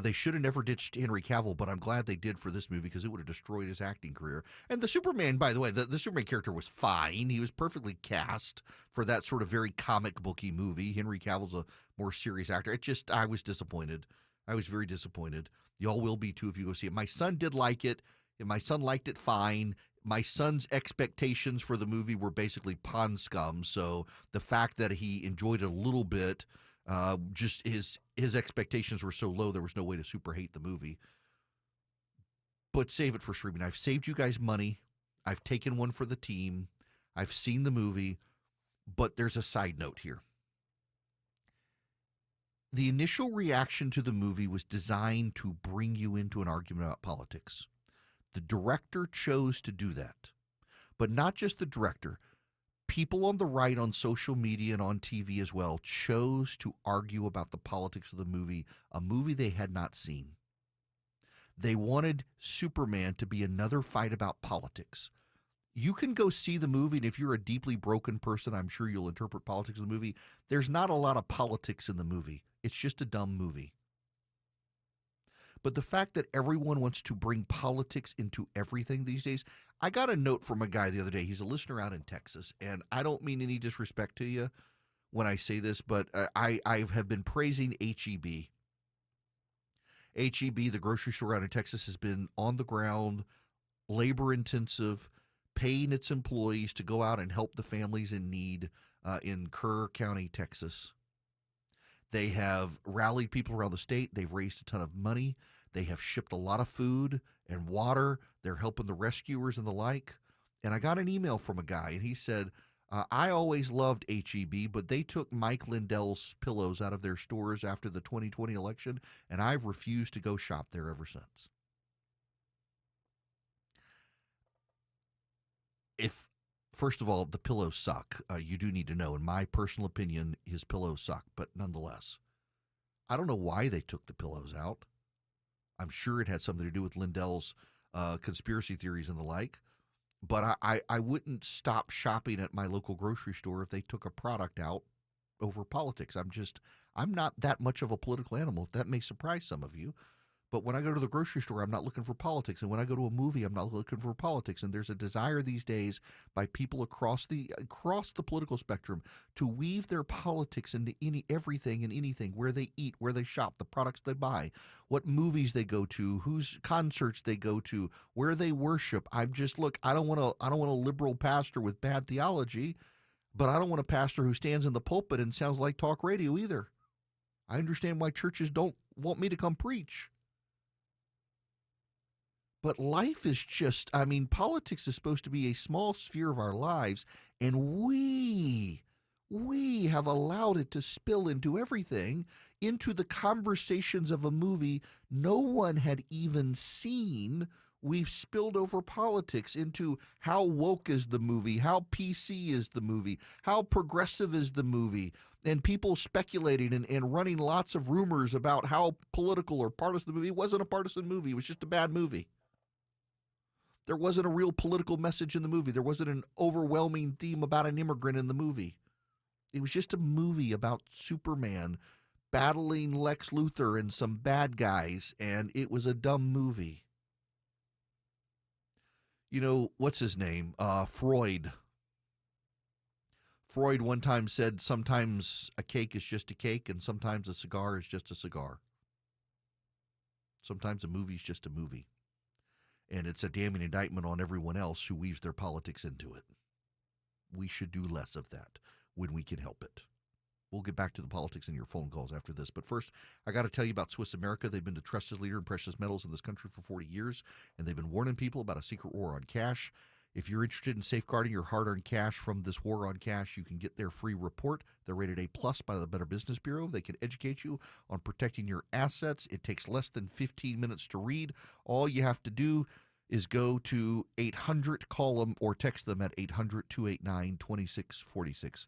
They should have never ditched Henry Cavill, but I'm glad they did for this movie because it would have destroyed his acting career. And the Superman, by the way, the Superman character was fine. He was perfectly cast for that sort of very comic booky movie. Henry Cavill's a more serious actor. I was disappointed. I was very disappointed. Y'all will be too if you go see it. My son did like it, and my son liked it fine. My son's expectations for the movie were basically pond scum, so the fact that he enjoyed it a little bit, just his expectations were so low, there was no way to super hate the movie. But save it for streaming. I've saved you guys money. I've taken one for the team. I've seen the movie, but there's a side note here. The initial reaction to the movie was designed to bring you into an argument about politics. The director chose to do that. But not just the director. People on the right on social media and on TV as well chose to argue about the politics of the movie, a movie they had not seen. They wanted Superman to be another fight about politics. You can go see the movie, and if you're a deeply broken person, I'm sure you'll interpret politics of the movie. There's not a lot of politics in the movie. It's just a dumb movie. But the fact that everyone wants to bring politics into everything these days, I got a note from a guy the other day. He's a listener out in Texas, and I don't mean any disrespect to you. when I say this, but I have been praising H-E-B. H-E-B, the grocery store out in Texas, has been on the ground, labor-intensive, paying its employees to go out and help the families in need in Kerr County, Texas. They have rallied people around the state. They've raised a ton of money. They have shipped a lot of food and water. They're helping the rescuers and the like. And I got an email from a guy, and he said, I always loved H-E-B, but they took Mike Lindell's pillows out of their stores after the 2020 election, and I've refused to go shop there ever since. First of all, the pillows suck. You do need to know. In my personal opinion, his pillows suck, but nonetheless, I don't know why they took the pillows out. I'm sure it had something to do with Lindell's conspiracy theories and the like. But I wouldn't stop shopping at my local grocery store if they took a product out over politics. I'm not that much of a political animal. That may surprise some of you. But when I go to the grocery store, I'm not looking for politics. And when I go to a movie, I'm not looking for politics. And there's a desire these days by people across the political spectrum to weave their politics into everything and anything, where they eat, where they shop, the products they buy, what movies they go to, whose concerts they go to, where they worship. I don't want a liberal pastor with bad theology, but I don't want a pastor who stands in the pulpit and sounds like talk radio either. I understand why churches don't want me to come preach. But life is politics is supposed to be a small sphere of our lives, and we have allowed it to spill into everything, into the conversations of a movie no one had even seen. We've spilled over politics into how woke is the movie, how PC is the movie, how progressive is the movie, and people speculating and running lots of rumors about how political or partisan the movie. It wasn't a partisan movie. It was just a bad movie. There wasn't a real political message in the movie. There wasn't an overwhelming theme about an immigrant in the movie. It was just a movie about Superman battling Lex Luthor and some bad guys, and it was a dumb movie. You know, what's his name? Freud. Freud one time said sometimes a cake is just a cake, and sometimes a cigar is just a cigar. Sometimes a movie is just a movie. And it's a damning indictment on everyone else who weaves their politics into it. We should do less of that when we can help it. We'll get back to the politics in your phone calls after this. But first, I got to tell you about Swiss America. They've been the trusted leader in precious metals in this country for 40 years, and they've been warning people about a secret war on cash. If you're interested in safeguarding your hard-earned cash from this war on cash, you can get their free report. They're rated A+ by the Better Business Bureau. They can educate you on protecting your assets. It takes less than 15 minutes to read. All you have to do is go to 800, call them, or text them at 800-289-2646.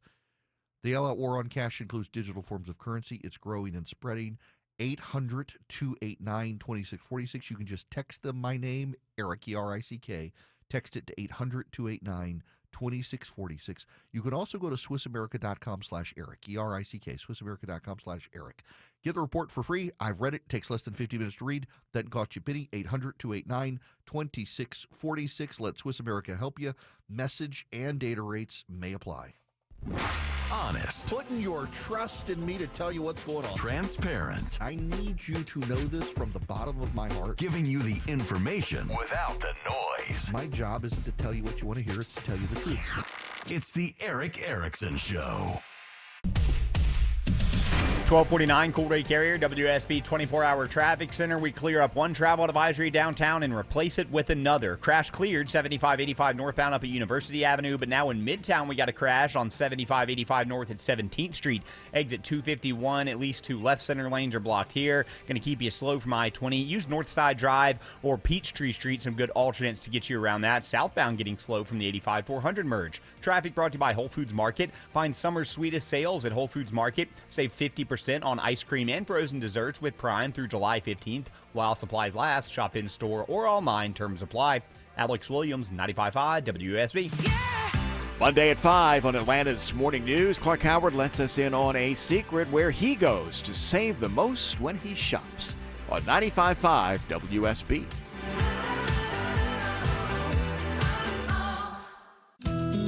The all-out war on cash includes digital forms of currency. It's growing and spreading. 800-289-2646. You can just text them my name, Eric, E-R-I-C-K. Text it to 800-289-2646. You can also go to SwissAmerica.com/Eric, E-R-I-C-K, SwissAmerica.com/Eric. Get the report for free. I've read it. It takes less than 50 minutes to read. Doesn't cost you a penny. 800-289-2646. Let Swiss America help you. Message and data rates may apply. Honest. Putting your trust in me to tell you what's going on. Transparent. I need you to know this from the bottom of my heart. Giving you the information without the noise. My job isn't to tell you what you want to hear, it's to tell you the truth. It's the Eric Erickson Show. 1249 Cool Ray Carrier, WSB 24-hour traffic center. We clear up one travel advisory downtown and replace it with another. Crash cleared 7585 northbound up at University Avenue, but now in Midtown we got a crash on 7585 north at 17th Street. Exit 251, at least two left center lanes are blocked here. Going to keep you slow from I-20. Use Northside Drive or Peachtree Street, some good alternates to get you around that. Southbound getting slow from the 85-400 merge. Traffic brought to you by Whole Foods Market. Find summer's sweetest sales at Whole Foods Market. Save 50% on ice cream and frozen desserts with Prime through July 15th. While supplies last, shop in store or online. Terms apply. Alex Williams, 95.5 WSB. Yeah! Monday at 5 on Atlanta's Morning News, Clark Howard lets us in on a secret where he goes to save the most when he shops on 95.5 WSB.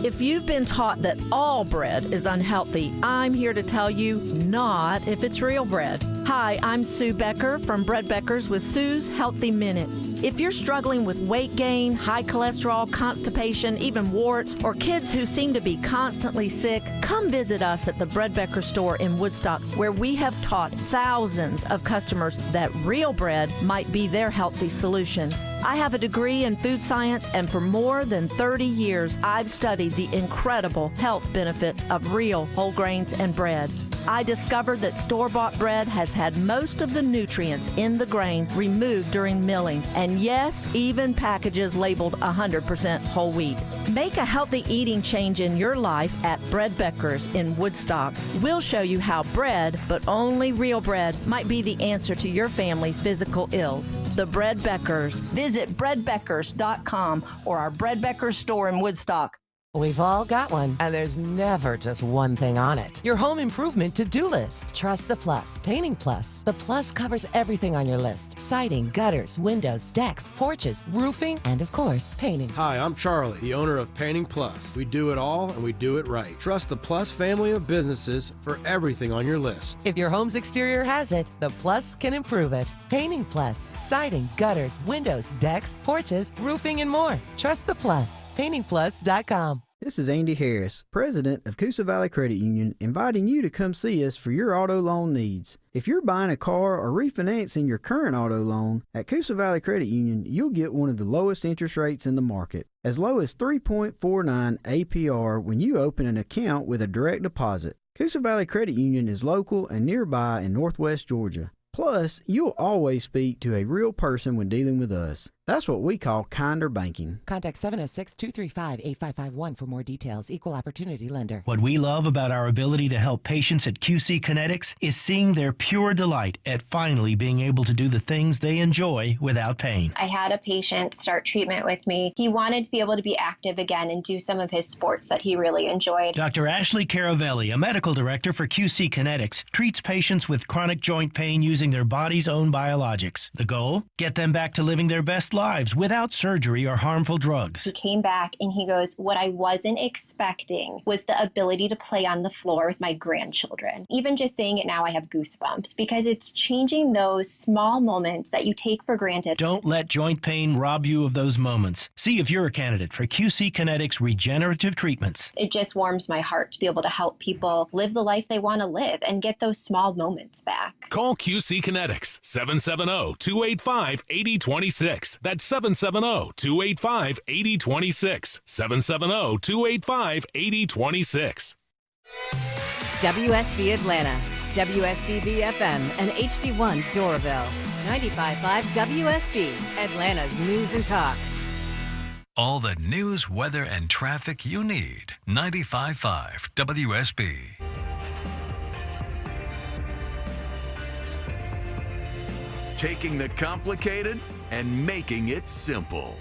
If you've been taught that all bread is unhealthy, I'm here to tell you not if it's real bread. Hi, I'm Sue Becker from Bread Beckers with Sue's Healthy Minute. If you're struggling with weight gain, high cholesterol, constipation, even warts, or kids who seem to be constantly sick, come visit us at the Bread Becker store in Woodstock, where we have taught thousands of customers that real bread might be their healthy solution. I have a degree in food science, and for more than 30 years, I've studied the incredible health benefits of real whole grains and bread. I discovered that store-bought bread has had most of the nutrients in the grain removed during milling, and yes, even packages labeled 100% whole wheat. Make a healthy eating change in your life at Bread Beckers in Woodstock. We'll show you how bread, but only real bread, might be the answer to your family's physical ills. The Bread Beckers. Visit breadbeckers.com or our Bread Beckers store in Woodstock. We've all got one, and there's never just one thing on it. Your home improvement to-do list. Trust the Plus. Painting Plus. The Plus covers everything on your list. Siding, gutters, windows, decks, porches, roofing, and of course, painting. Hi, I'm Charlie, the owner of Painting Plus. We do it all, and we do it right. Trust the Plus family of businesses for everything on your list. If your home's exterior has it, the Plus can improve it. Painting Plus. Siding, gutters, windows, decks, porches, roofing, and more. Trust the Plus. PaintingPlus.com. This is Andy Harris, president of Coosa Valley Credit Union, inviting you to come see us for your auto loan needs. If you're buying a car or refinancing your current auto loan, at Coosa Valley Credit Union, you'll get one of the lowest interest rates in the market, as low as 3.49 APR when you open an account with a direct deposit. Coosa Valley Credit Union is local and nearby in Northwest Georgia. Plus, you'll always speak to a real person when dealing with us. That's what we call kinder banking. Contact 706-235-8551 for more details. Equal opportunity lender. What we love about our ability to help patients at QC Kinetics is seeing their pure delight at finally being able to do the things they enjoy without pain. I had a patient start treatment with me. He wanted to be able to be active again and do some of his sports that he really enjoyed. Dr. Ashley Caravelli, a medical director for QC Kinetics, treats patients with chronic joint pain using their body's own biologics. The goal? Get them back to living their best lives without surgery or harmful drugs. He came back and he goes, what I wasn't expecting was the ability to play on the floor with my grandchildren. Even just saying it now, I have goosebumps because it's changing those small moments that you take for granted. Don't let joint pain rob you of those moments. See if you're a candidate for QC Kinetics regenerative treatments. It just warms my heart to be able to help people live the life they want to live and get those small moments back. Call QC Kinetics, 770-285-8026. That's 770-285-8026. 770-285-8026. WSB Atlanta, WSBB FM, and HD1 Doraville. 95.5 WSB, Atlanta's news and talk. All the news, weather, and traffic you need. 95.5 WSB. Taking the complicated and making it simple.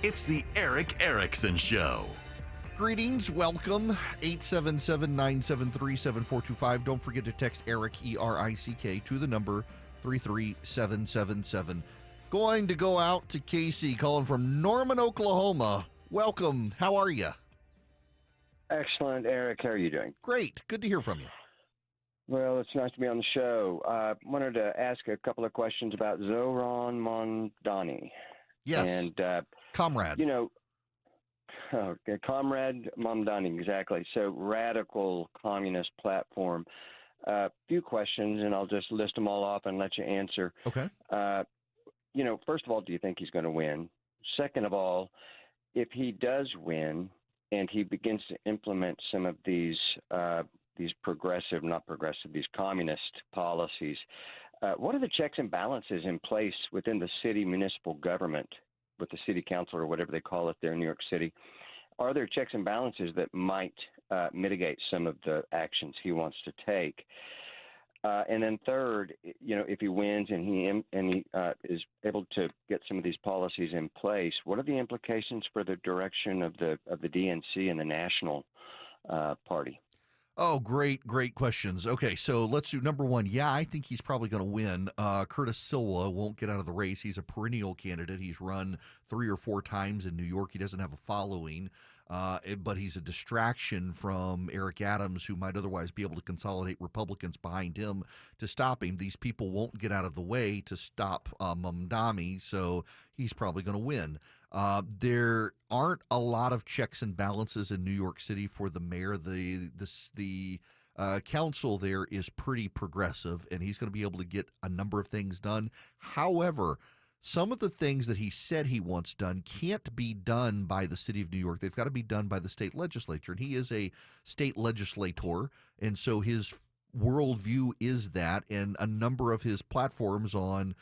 It's the Eric Erickson Show. Greetings, welcome. 877-973-7425. Don't forget to text Eric, E-R-I-C-K, to the number 33777. Going to go out to Casey, calling from Norman, Oklahoma. Welcome. How are you? Excellent, Eric. How are you doing? Great. Good to hear from you. Well, it's nice to be on the show. I wanted to ask a couple of questions about Zohran Mamdani. Yes. And, Comrade. You know, Comrade Mamdani, exactly. So, radical communist platform. Few questions, and I'll just list them all off and let you answer. Okay. You know, first of all, do you think he's going to win? Second of all, if he does win and he begins to implement some of these progressive, not progressive, these communist policies, what are the checks and balances in place within the city municipal government, with the city council or whatever they call it there in New York City? Are there checks and balances that might mitigate some of the actions he wants to take? And then third, you know, if he wins and he is able to get some of these policies in place, what are the implications for the direction of the DNC and the National Party? Oh, great questions. Okay, so let's do number one. Yeah, I think he's probably going to win. Curtis Silva won't get out of the race. He's a perennial candidate. He's run 3 or 4 times in New York. He doesn't have a following. But he's a distraction from Eric Adams, who might otherwise be able to consolidate Republicans behind him to stop him. These people won't get out of the way to stop Mamdani, so he's probably going to win. There aren't a lot of checks and balances in New York City for the mayor. The council there is pretty progressive, and he's going to be able to get a number of things done. However, some of the things that he said he wants done can't be done by the city of New York. They've got to be done by the state legislature. And he is a state legislator, and so his worldview is that, and a number of his platforms on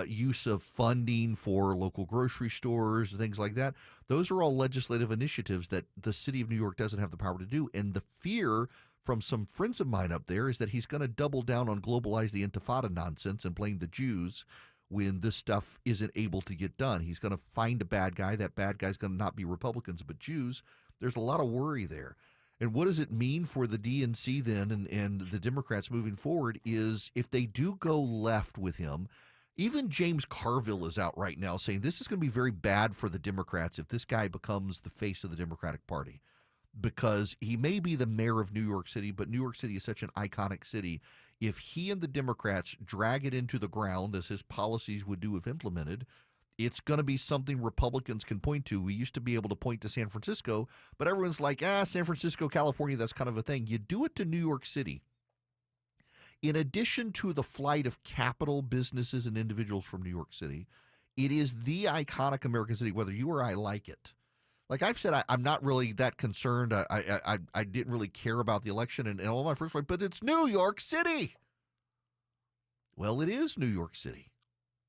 use of funding for local grocery stores, things like that, those are all legislative initiatives that the city of New York doesn't have the power to do. And the fear from some friends of mine up there is that he's going to double down on globalize the Intifada nonsense and blame the Jews when this stuff isn't able to get done. He's going to find a bad guy. That bad guy's going to not be Republicans but Jews. There's a lot of worry there. And what does it mean for the DNC then and the Democrats moving forward is if they do go left with him, even James Carville is out right now saying this is going to be very bad for the Democrats if this guy becomes the face of the Democratic Party, because he may be the mayor of New York City, but New York City is such an iconic city. If he and the Democrats drag it into the ground, as his policies would do if implemented, it's going to be something Republicans can point to. We used to be able to point to San Francisco, but everyone's like, San Francisco, California, that's kind of a thing. You do it to New York City. In addition to the flight of capital, businesses, and individuals from New York City, it is the iconic American city, whether you or I like it. Like I've said, I'm not really that concerned. I didn't really care about the election and all my first fight, but it's New York City. Well, it is New York City.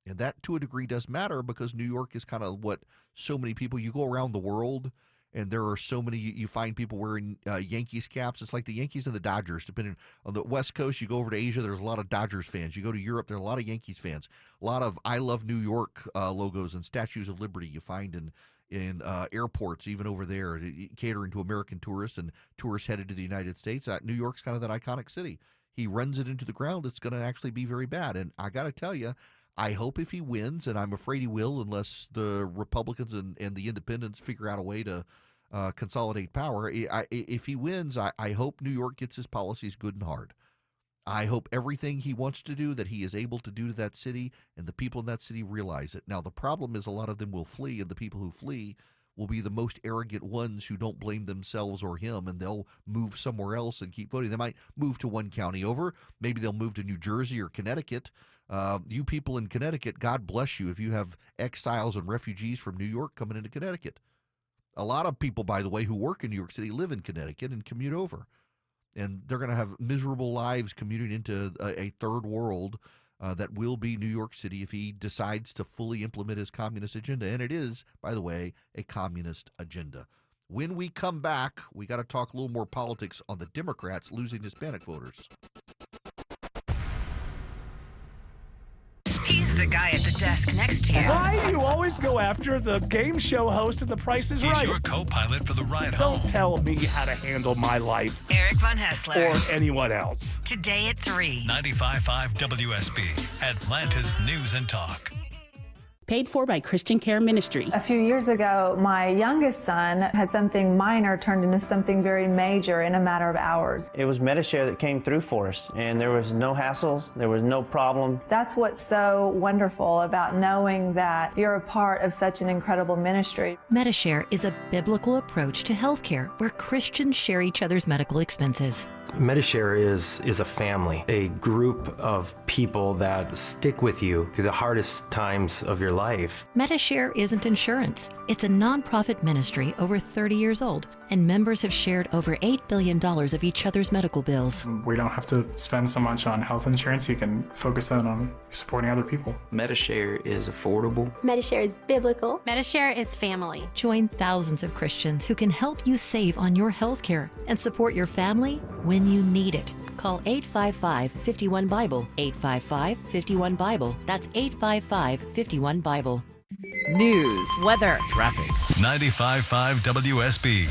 And that, to a degree, does matter because New York is kind of what so many people, you go around the world and there are so many, you find people wearing Yankees caps. It's like the Yankees and the Dodgers. Depending on the West Coast, you go over to Asia, there's a lot of Dodgers fans. You go to Europe, there are a lot of Yankees fans. A lot of I Love New York logos and statues of liberty you find in airports, even over there, catering to American tourists and tourists headed to the United States. New York's kind of that iconic city. He runs it into the ground, it's going to actually be very bad. And I got to tell you, I hope if he wins, and I'm afraid he will unless the Republicans and the independents figure out a way to consolidate power. If he wins, I hope New York gets his policies good and hard. I hope everything he wants to do that he is able to do to that city, and the people in that city realize it. Now, the problem is a lot of them will flee, and the people who flee will be the most arrogant ones who don't blame themselves or him, and they'll move somewhere else and keep voting. They might move to one county over. Maybe they'll move to New Jersey or Connecticut. You people in Connecticut, God bless you if you have exiles and refugees from New York coming into Connecticut. A lot of people, by the way, who work in New York City live in Connecticut and commute over. And they're going to have miserable lives commuting into a third world that will be New York City if he decides to fully implement his communist agenda. And it is, by the way, a communist agenda. When we come back, we got to talk a little more politics on the Democrats losing Hispanic voters. He's the guy at the desk next to you. Why do you always go after the game show host of The Price is Right? He's your co-pilot for the ride Don't home. tell me how to handle my life. Eric Von Hessler. Or anyone else. Today at 3. 95.5 WSB, Atlanta's News and Talk. Paid for by Christian Care Ministry. A few years ago, my youngest son had something minor turned into something very major in a matter of hours. It was Medi-Share that came through for us, and there was no hassles, there was no problem. That's what's so wonderful about knowing that you're a part of such an incredible ministry. Medi-Share is a biblical approach to healthcare where Christians share each other's medical expenses. Medi-Share is a family, a group of people that stick with you through the hardest times of your life. Medi-Share isn't insurance. It's a nonprofit ministry over 30 years old, and members have shared over $8 billion of each other's medical bills. We don't have to spend so much on health insurance. You can focus that on supporting other people. Medi-Share is affordable. Medi-Share is biblical. Medi-Share is family. Join thousands of Christians who can help you save on your health care and support your family when you need it. Call 855-51-BIBLE, 855-51-BIBLE. That's 855-51-BIBLE. News, weather, traffic. 95.5 WSB,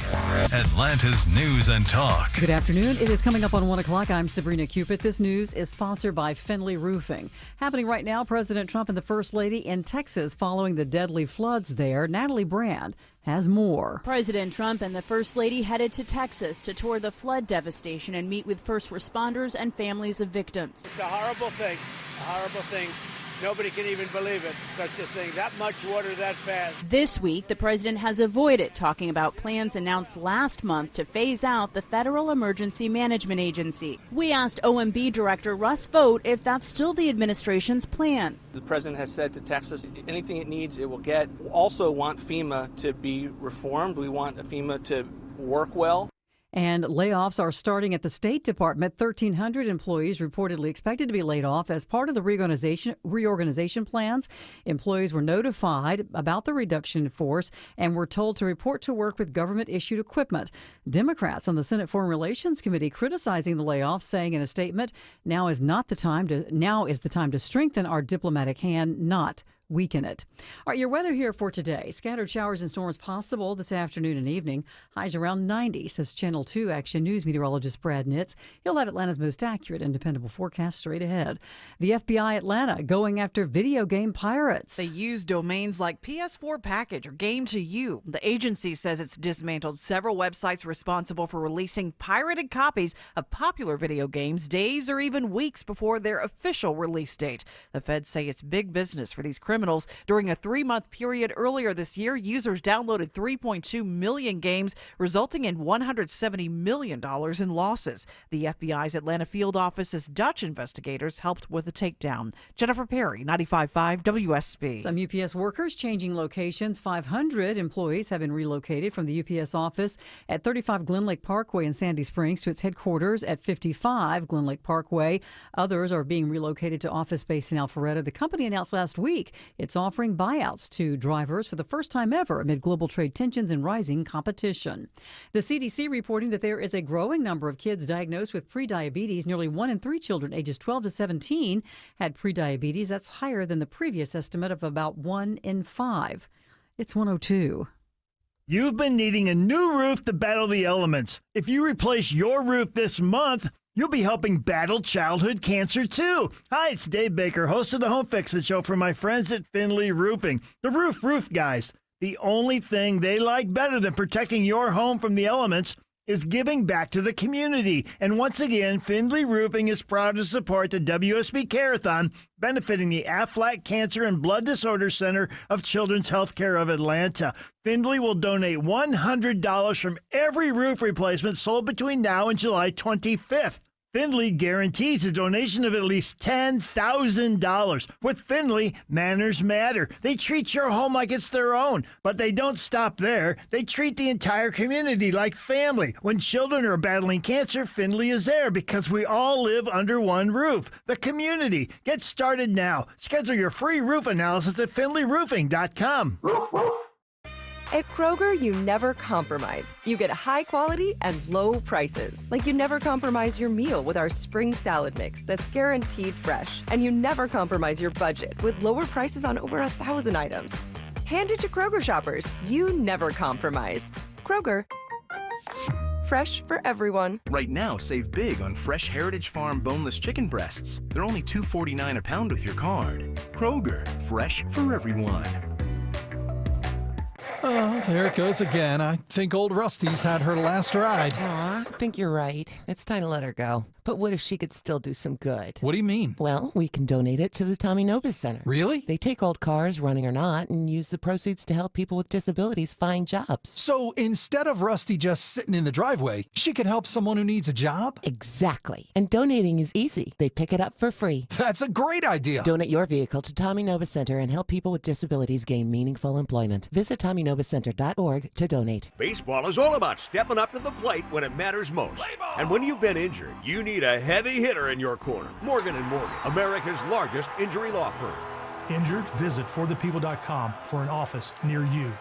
Atlanta's News and Talk. Good afternoon. It is coming up on 1 o'clock. I'm Sabrina Cupid. This news is sponsored by Finley Roofing. Happening right now, President Trump and the First Lady in Texas following the deadly floods there. Natalie Brand has more. President Trump and the First Lady headed to Texas to tour the flood devastation and meet with first responders and families of victims. It's a horrible thing, Nobody can even believe it, such a thing. That much water that fast. This week, the president has avoided talking about plans announced last month to phase out the Federal Emergency Management Agency. We asked OMB Director Russ Vought if that's still the administration's plan. The president has said to Texas, anything it needs, it will get. We also want FEMA to be reformed. We want FEMA to work well. And layoffs are starting at the State Department. 1,300 employees reportedly expected to be laid off as part of the reorganization plans. Employees were notified about the reduction in force and were told to report to work with government-issued equipment. Democrats on the Senate Foreign Relations Committee criticizing the layoffs, saying in a statement, now is the time to strengthen our diplomatic hand, not weaken it. All right, your weather here for today. Scattered showers and storms possible this afternoon and evening. Highs around 90, says Channel 2 Action News meteorologist Brad Nitz. He'll have Atlanta's most accurate and dependable forecast straight ahead. The FBI Atlanta going after video game pirates. They use domains like PS4 Package or Game to You. The agency says it's dismantled several websites responsible for releasing pirated copies of popular video games days or even weeks before their official release date. The feds say it's big business for these criminals. During a 3-month period earlier this year, users downloaded 3.2 million games, resulting in $170 million in losses. The FBI's Atlanta field office says Dutch investigators helped with the takedown. Jennifer Perry, 95.5 WSB. Some UPS workers changing locations. 500 employees have been relocated from the UPS office at 35 Glen Lake Parkway in Sandy Springs to its headquarters at 55 Glen Lake Parkway. Others are being relocated to office space in Alpharetta. The company announced last week it's offering buyouts to drivers for the first time ever amid global trade tensions and rising competition. The CDC reporting that there is a growing number of kids diagnosed with prediabetes. Nearly 1 in 3 children ages 12 to 17 had prediabetes. That's higher than the previous estimate of about 1 in 5. It's 102. You've been needing a new roof to battle the elements. If you replace your roof this month, you'll be helping battle childhood cancer, too. Hi, it's Dave Baker, host of the Home Fix-It Show for my friends at Findlay Roofing. The roof guys. The only thing they like better than protecting your home from the elements is giving back to the community. And once again, Findlay Roofing is proud to support the WSB Care-a-thon, benefiting the Aflac Cancer and Blood Disorder Center of Children's Healthcare of Atlanta. Findlay will donate $100 from every roof replacement sold between now and July 25th. Findlay guarantees a donation of at least $10,000. With Findlay, manners matter. They treat your home like it's their own, but they don't stop there. They treat the entire community like family. When children are battling cancer, Findlay is there because we all live under one roof. The community. Get started now. Schedule your free roof analysis at FindlayRoofing.com. Roof, roof. At Kroger, you never compromise. You get high quality and low prices. Like you never compromise your meal with our spring salad mix that's guaranteed fresh. And you never compromise your budget with lower prices on over 1,000 items. Hand it to Kroger shoppers. You never compromise. Kroger. Fresh for everyone. Right now, save big on fresh Heritage Farm boneless chicken breasts. They're only $2.49 a pound with your card. Kroger, fresh for everyone. Oh, there it goes again. I think old Rusty's had her last ride. Aw, I think you're right. It's time to let her go. But what if she could still do some good? What do you mean? Well, we can donate it to the Tommy Novus Center. Really? They take old cars, running or not, and use the proceeds to help people with disabilities find jobs. So instead of Rusty just sitting in the driveway, she could help someone who needs a job? Exactly. And donating is easy. They pick it up for free. That's a great idea. Donate your vehicle to Tommy Novus Center and help people with disabilities gain meaningful employment. Visit TommyNovusCenter.org to donate. Baseball is all about stepping up to the plate when it matters most. And when you've been injured, you need a heavy hitter in your corner. Morgan & Morgan, America's largest injury law firm. Injured? Visit forthepeople.com for an office near you.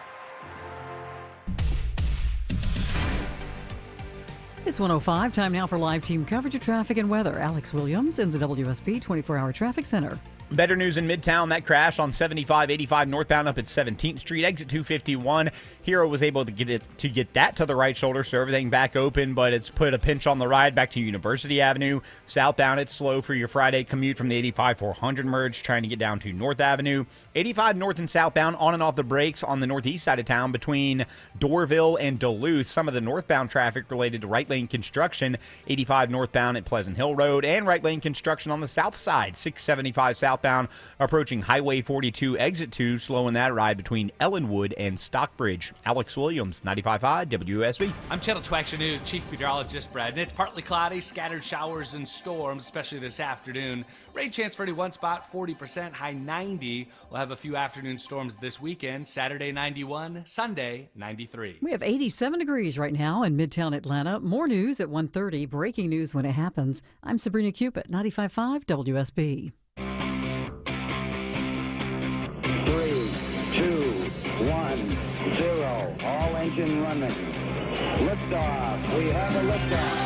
It's 1:05. Time now for live team coverage of traffic and weather. Alex Williams in the WSB 24-hour traffic center. Better news in Midtown. That crash on 75-85 northbound up at 17th Street, exit 251. Hero was able to get that to the right shoulder, so everything back open, but it's put a pinch on the ride back to University Avenue. Southbound, it's slow for your Friday commute from the 85-400 merge, trying to get down to North Avenue. 85 north and southbound, on and off the brakes on the northeast side of town between Dorville and Duluth. Some of the northbound traffic related to right lane construction. 85 northbound at Pleasant Hill Road, and right lane construction on the south side. 675 southbound approaching Highway 42 exit 2, slowing that ride between Ellenwood and Stockbridge. Alex Williams, 95.5 WSB. I'm Channel 2 Action News Chief Meteorologist Brad, and it's partly cloudy, scattered showers and storms, especially this afternoon. Rain chance for any one spot, 40%, high 90. We'll have a few afternoon storms this weekend. Saturday 91, Sunday 93. We have 87 degrees right now in Midtown Atlanta. More news at 1:30. Breaking news when it happens. I'm Sabrina Cupid, 95.5 WSB. 3, 2, 1, 0. All engine running. Liftoff. We have a liftoff.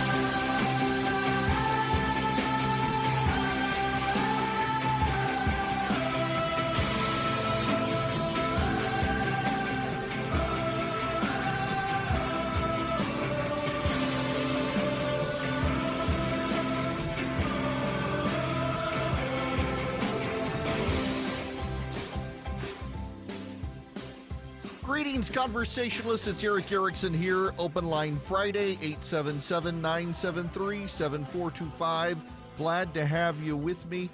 Greetings, conversationalists. It's Eric Erickson here. Open line Friday, 877-973-7425. Glad to have you with me.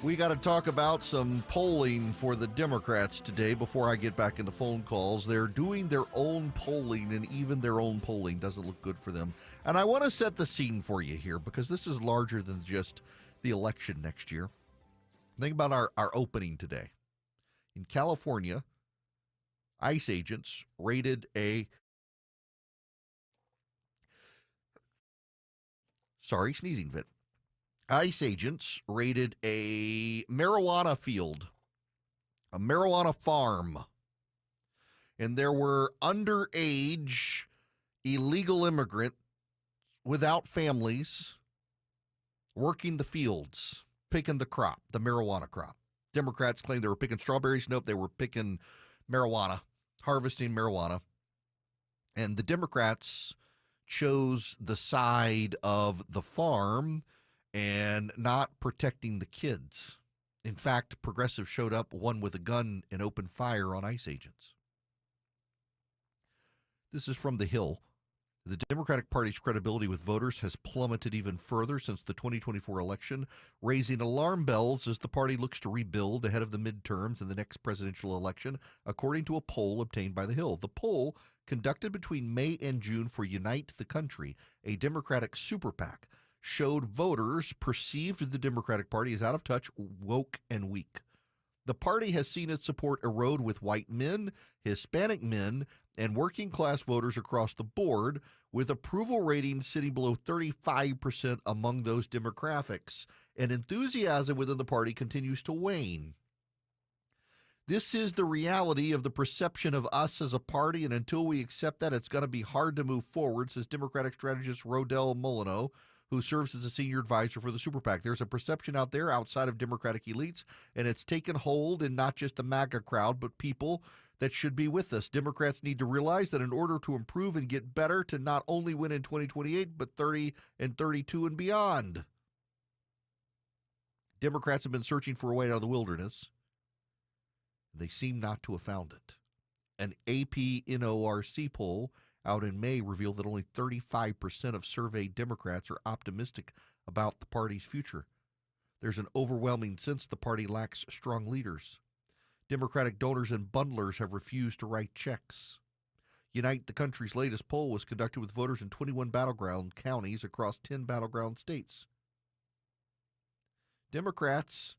We got to talk about some polling for the Democrats today before I get back into phone calls. They're doing their own polling, and even their own polling doesn't look good for them. And I want to set the scene for you here because this is larger than just the election next year. Think about our opening today. In California, ICE agents raided a sneezing fit. ICE agents raided a marijuana field, a marijuana farm, and there were underage illegal immigrants without families working the fields, picking the crop, the marijuana crop. Democrats claimed they were picking strawberries. Nope, they were picking marijuana, harvesting marijuana. And the Democrats chose the side of the farm and not protecting the kids. In fact, progressives showed up, one with a gun, and opened fire on ICE agents. This is from The Hill. The Democratic Party's credibility with voters has plummeted even further since the 2024 election, raising alarm bells as the party looks to rebuild ahead of the midterms and the next presidential election, according to a poll obtained by The Hill. The poll, conducted between May and June for Unite the Country, a Democratic super PAC, showed voters perceived the Democratic Party as out of touch, woke, and weak. The party has seen its support erode with white men, Hispanic men, and working-class voters across the board, with approval ratings sitting below 35% among those demographics, and enthusiasm within the party continues to wane. This is the reality of the perception of us as a party, and until we accept that, it's going to be hard to move forward, says Democratic strategist Rodell Molino, who serves as a senior advisor for the Super PAC. There's a perception out there outside of Democratic elites, and it's taken hold in not just the MAGA crowd, but people that should be with us. Democrats need to realize that in order to improve and get better, to not only win in 2028, but 30 and 32 and beyond. Democrats have been searching for a way out of the wilderness. They seem not to have found it. An AP NORC poll out in May revealed that only 35% of surveyed Democrats are optimistic about the party's future. There's an overwhelming sense the party lacks strong leaders. Democratic donors and bundlers have refused to write checks. Unite the Country's latest poll was conducted with voters in 21 battleground counties across 10 battleground states. Democrats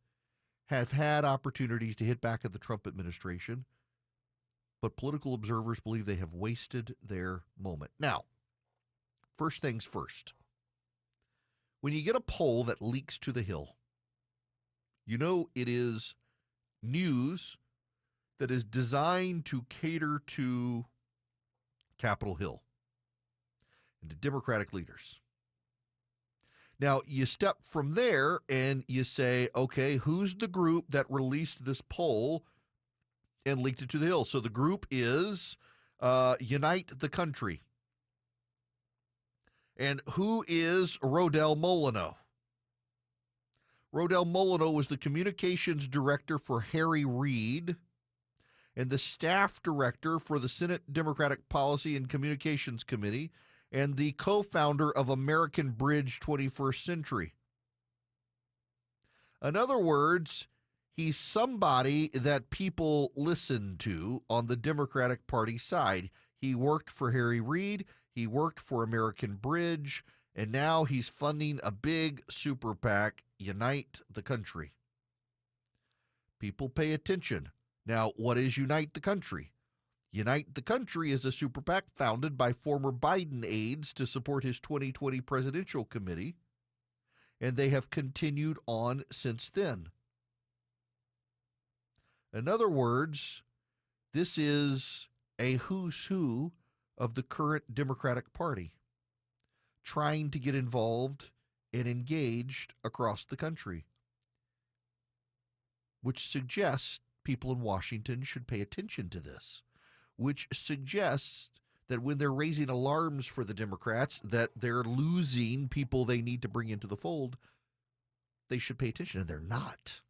have had opportunities to hit back at the Trump administration, but political observers believe they have wasted their moment. Now, first things first. When you get a poll that leaks to The Hill, you know it is news that is designed to cater to Capitol Hill and to Democratic leaders. Now, you step from there and you say, okay, who's the group that released this poll and leaked it to the Hill? So the group is Unite the Country. And who is Rodell Molyneux? Rodell Molyneux was the communications director for Harry Reid and the staff director for the Senate Democratic Policy and Communications Committee and the co-founder of American Bridge 21st Century. In other words, he's somebody that people listen to on the Democratic Party side. He worked for Harry Reid, he worked for American Bridge, and now he's funding a big super PAC, Unite the Country. People pay attention. Now, what is Unite the Country? Unite the Country is a super PAC founded by former Biden aides to support his 2020 presidential committee, and they have continued on since then. In other words, this is a who's who of the current Democratic Party trying to get involved and engaged across the country, which suggests people in Washington should pay attention to this, which suggests that when they're raising alarms for the Democrats that they're losing people they need to bring into the fold, they should pay attention, and they're not.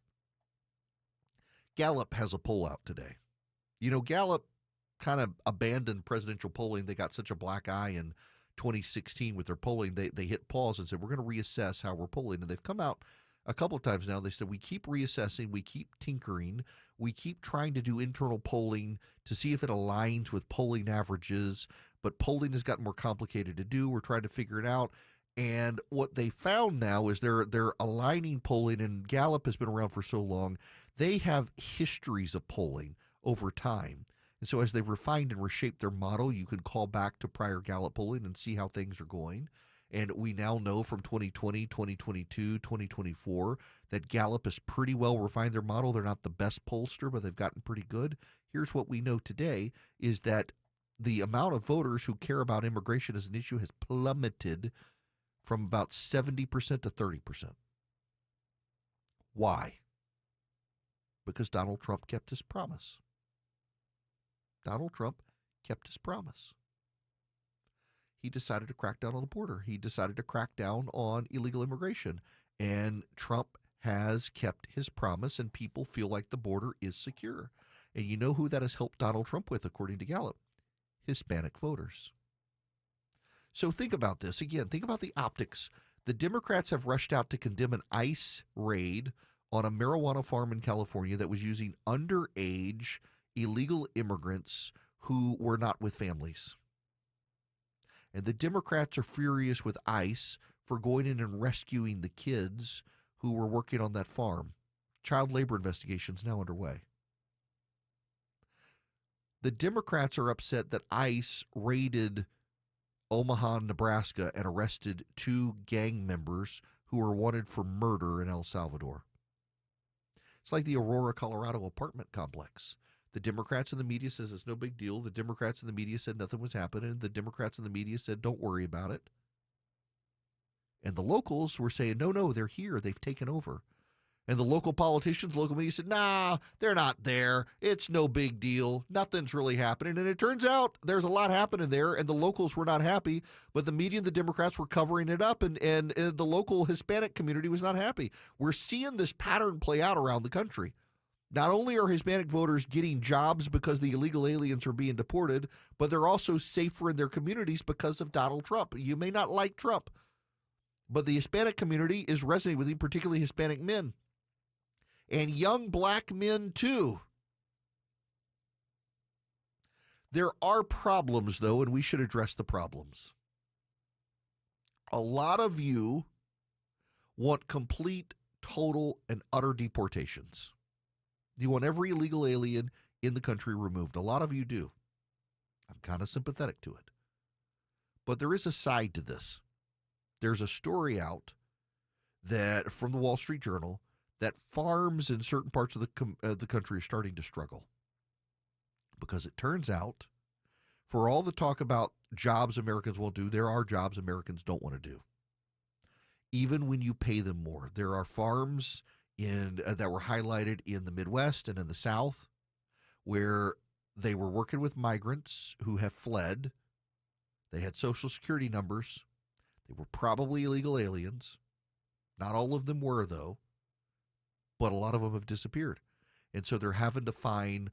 Gallup has a poll out today. You know, Gallup kind of abandoned presidential polling. They got such a black eye in 2016 with their polling. They hit pause and said, we're going to reassess how we're polling. And they've come out a couple of times now. They said, we keep reassessing, we keep tinkering, we keep trying to do internal polling to see if it aligns with polling averages, but polling has gotten more complicated to do. We're trying to figure it out. And what they found now is they're aligning polling, and Gallup has been around for so long. They have histories of polling over time. And so as they've refined and reshaped their model, you can call back to prior Gallup polling and see how things are going. And we now know from 2020, 2022, 2024 that Gallup has pretty well refined their model. They're not the best pollster, but they've gotten pretty good. Here's what we know today is that the amount of voters who care about immigration as an issue has plummeted from about 70% to 30%. Why? Because Donald Trump kept his promise. Donald Trump kept his promise. He decided to crack down on the border. He decided to crack down on illegal immigration. And Trump has kept his promise, and people feel like the border is secure. And you know who that has helped Donald Trump with, according to Gallup? Hispanic voters. So think about this. Again, think about the optics. The Democrats have rushed out to condemn an ICE raid on a marijuana farm in California that was using underage illegal immigrants who were not with families. And the Democrats are furious with ICE for going in and rescuing the kids who were working on that farm. Child labor investigations now underway. The Democrats are upset that ICE raided Omaha, Nebraska, and arrested 2 gang members who were wanted for murder in El Salvador. It's like the Aurora, Colorado apartment complex. The Democrats in the media says it's no big deal. The Democrats in the media said nothing was happening. The Democrats in the media said don't worry about it. And the locals were saying, no, they're here. They've taken over. And the local politicians, local media said, nah, they're not there. It's no big deal. Nothing's really happening. And it turns out there's a lot happening there, and the locals were not happy, but the media and the Democrats were covering it up, and the local Hispanic community was not happy. We're seeing this pattern play out around the country. Not only are Hispanic voters getting jobs because the illegal aliens are being deported, but they're also safer in their communities because of Donald Trump. You may not like Trump, but the Hispanic community is resonating with him, particularly Hispanic men. And young black men, too. There are problems, though, and we should address the problems. A lot of you want complete, total, and utter deportations. You want every illegal alien in the country removed. A lot of you do. I'm kind of sympathetic to it. But there is a side to this. There's a story out that from the Wall Street Journal that farms in certain parts of the country are starting to struggle. Because it turns out, for all the talk about jobs Americans won't do, there are jobs Americans don't want to do. even when you pay them more. There are farms that were highlighted in the Midwest and in the South where they were working with migrants who have fled. They had Social Security numbers. They were probably illegal aliens. Not all of them were, though, but a lot of them have disappeared. And so they're having to find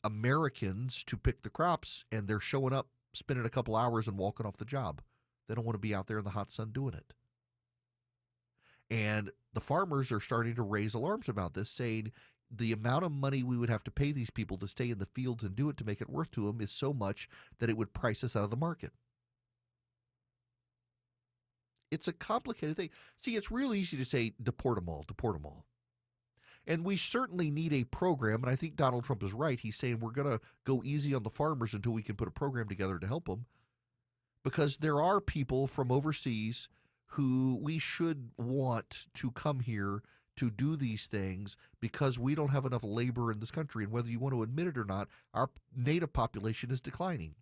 Americans to pick the crops, and they're showing up, spending a couple hours, and walking off the job. They don't want to be out there in the hot sun doing it. And the farmers are starting to raise alarms about this, saying the amount of money we would have to pay these people to stay in the fields and do it to make it worth to them is so much that it would price us out of the market. It's a complicated thing. See, it's real easy to say, deport them all, deport them all. And we certainly need a program, and I think Donald Trump is right. He's saying we're going to go easy on the farmers until we can put a program together to help them, because there are people from overseas who we should want to come here to do these things because we don't have enough labor in this country. And whether you want to admit it or not, our native population is declining.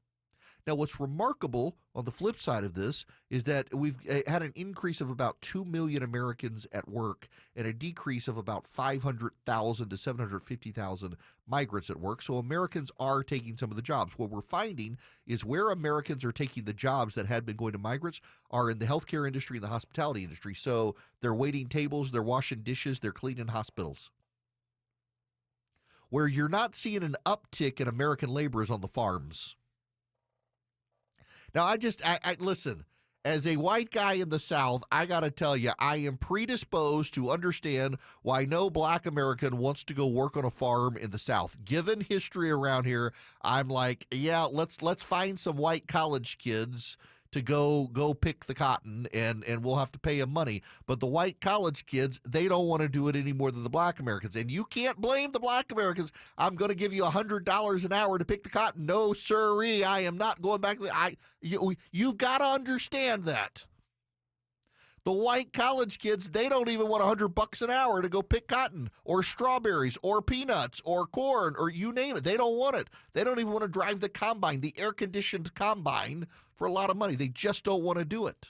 Now, what's remarkable on the flip side of this is that we've had an increase of about 2 million Americans at work and a decrease of about 500,000 to 750,000 migrants at work. So Americans are taking some of the jobs. What we're finding is where Americans are taking the jobs that had been going to migrants are in the healthcare industry and the hospitality industry. So they're waiting tables, they're washing dishes, they're cleaning hospitals. Where you're not seeing an uptick in American labor is on the farms. Now, I listen, as a white guy in the South, I got to tell you, I am predisposed to understand why no black American wants to go work on a farm in the South. Given history around here, I'm like, yeah, let's find some white college kids to go pick the cotton, and we'll have to pay them money. But the white college kids, they don't want to do it any more than the black Americans. And you can't blame the black Americans. I'm going to give you $100 an hour to pick the cotton. No, sirree, I am not going back. You've got to understand that. The white college kids, they don't even want $100 an hour to go pick cotton or strawberries or peanuts or corn or you name it. They don't want it. They don't even want to drive the combine, the air-conditioned combine, for a lot of money. They just don't want to do it.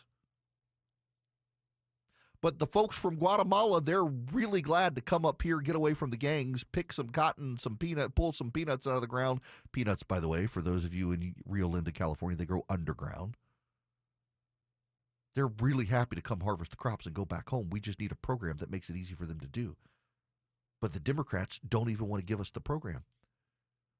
But the folks from Guatemala, they're really glad to come up here, get away from the gangs, pick some cotton, pull some peanuts out of the ground. Peanuts, by the way, for those of you in Rio Linda, California, they grow underground. They're really happy to come harvest the crops and go back home. We just need a program that makes it easy for them to do. But the Democrats don't even want to give us the program.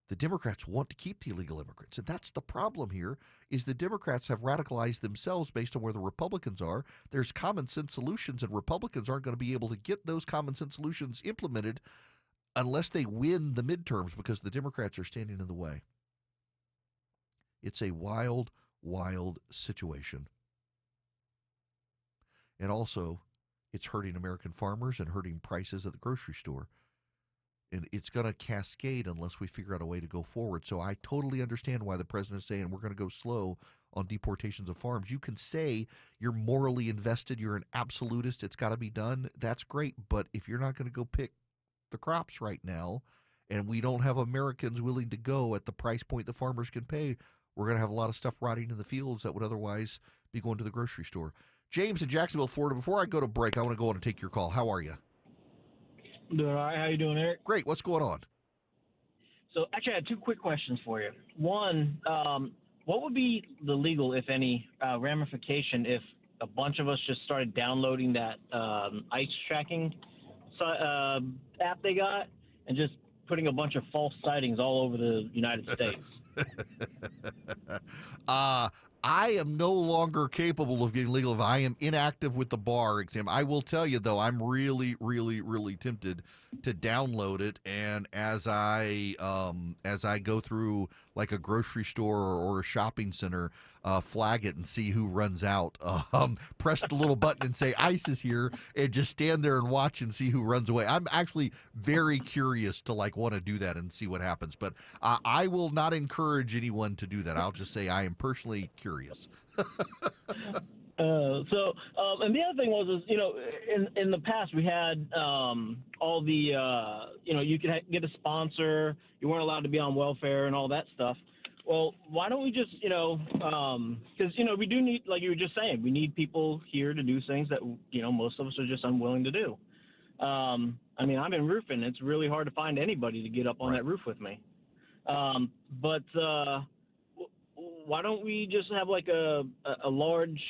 The Democrats want to keep the illegal immigrants. And that's the problem here, is the Democrats have radicalized themselves based on where the Republicans are. There's common sense solutions, and Republicans aren't going to be able to get those common sense solutions implemented unless they win the midterms, because the Democrats are standing in the way. It's a wild, wild situation. And also, it's hurting American farmers and hurting prices at the grocery store. And it's going to cascade unless we figure out a way to go forward. So I totally understand why the president is saying we're going to go slow on deportations of farms. You can say you're morally invested, you're an absolutist, it's got to be done. That's great. But if you're not going to go pick the crops right now, and we don't have Americans willing to go at the price point the farmers can pay, we're going to have a lot of stuff rotting in the fields that would otherwise be going to the grocery store. James in Jacksonville, Florida. Before I go to break, I want to go on and take your call. How are you? Doing all right. How you doing, Eric? Great. What's going on? So actually, I had two quick questions for you. One, what would be the legal, if any, ramification if a bunch of us just started downloading that ICE tracking app they got and just putting a bunch of false sightings all over the United States? I am no longer capable of getting legal. I am inactive with the bar exam. I will tell you, though, I'm really, really, really tempted to download it. And as I go through like a grocery store or a shopping center, flag it and see who runs out. Press the little button and say ICE is here, and just stand there and watch and see who runs away. I'm actually very curious to want to do that and see what happens. But I will not encourage anyone to do that. I'll just say I am personally curious. And the other thing was, in the past we had all the, you could get a sponsor. You weren't allowed to be on welfare and all that stuff. Well, why don't we just, because, we do need, like you were just saying, we need people here to do things that, most of us are just unwilling to do. I'm in roofing. It's really hard to find anybody to get up on that roof with me. But why don't we just have like a large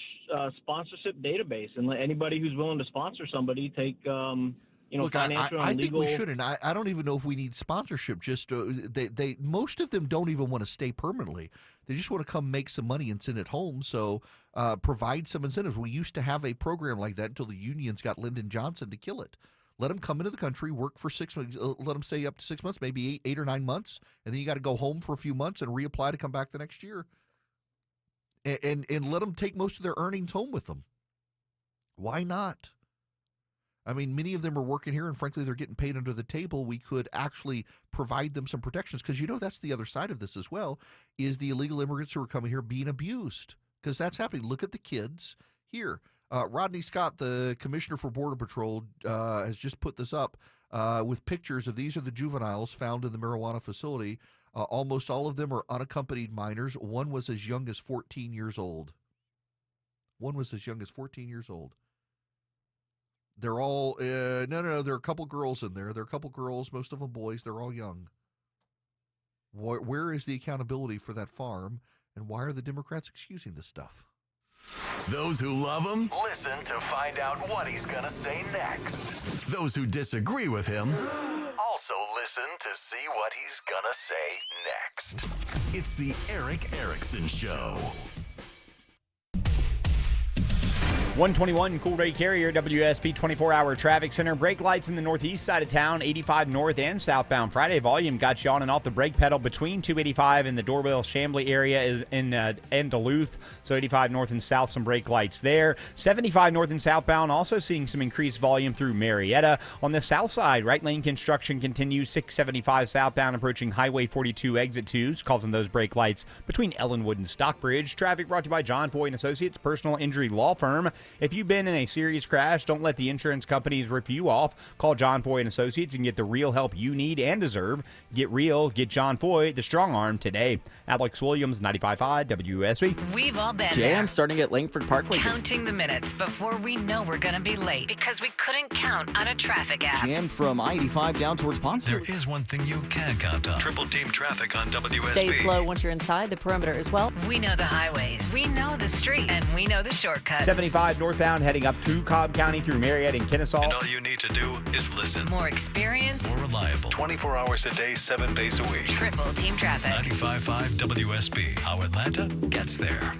sponsorship database and let anybody who's willing to sponsor somebody take, Look, financial I and think legal. we shouldn't. I don't even know if we need sponsorship. Just they most of them don't even want to stay permanently. They just want to come make some money and send it home. So provide some incentives. We used to have a program like that until the unions got Lyndon Johnson to kill it. Let them come into the country, work for 6 months, let them stay up to 6 months, maybe eight or 9 months, and then you got to go home for a few months and reapply to come back the next year. And let them take most of their earnings home with them. Why not? I mean, many of them are working here, and frankly, they're getting paid under the table. We could actually provide them some protections because, that's the other side of this as well, is the illegal immigrants who are coming here being abused because that's happening. Look at the kids here. Rodney Scott, the commissioner for Border Patrol, has just put this up with pictures of these are the juveniles found in the marijuana facility. Almost all of them are unaccompanied minors. One was as young as 14 years old. They're all, no, there are a couple girls in there. There are a couple girls, most of them boys. They're all young. Where is the accountability for that farm, and why are the Democrats excusing this stuff? Those who love him, listen to find out what he's going to say next. Those who disagree with him, also listen to see what he's going to say next. It's the Erick Erickson Show. 121 Cool Ray Carrier, WSB 24-hour traffic center. Brake lights in the northeast side of town, 85 north and southbound. Friday volume got you on and off the brake pedal between 285 and the Dorwell Chambly area is in Duluth. So 85 north and south, some brake lights there. 75 north and southbound, also seeing some increased volume through Marietta. On the south side, right lane construction continues. 675 southbound approaching Highway 42 exit 2s, causing those brake lights between Ellenwood and Stockbridge. Traffic brought to you by John Foy & Associates, personal injury law firm. If you've been in a serious crash, don't let the insurance companies rip you off. Call John Foy & Associates and get the real help you need and deserve. Get real. Get John Foy, the strong arm, today. Alex Williams, 95.5 WSB. We've all been Jam there. starting at Langford Parkway. Counting the minutes before we know we're going to be late because we couldn't count on a traffic app. Jammed from I-85 down towards Ponce. There is one thing you can count on. Triple team traffic on WSB. Stay slow once you're inside the perimeter as well. We know the highways. We know the streets. And we know the shortcuts. 75 northbound heading up to Cobb County through Marietta and Kennesaw. And all you need to do is listen. More experience. More reliable. 24 hours a day, 7 days a week. Triple team traffic. 95.5 WSB. How Atlanta gets there.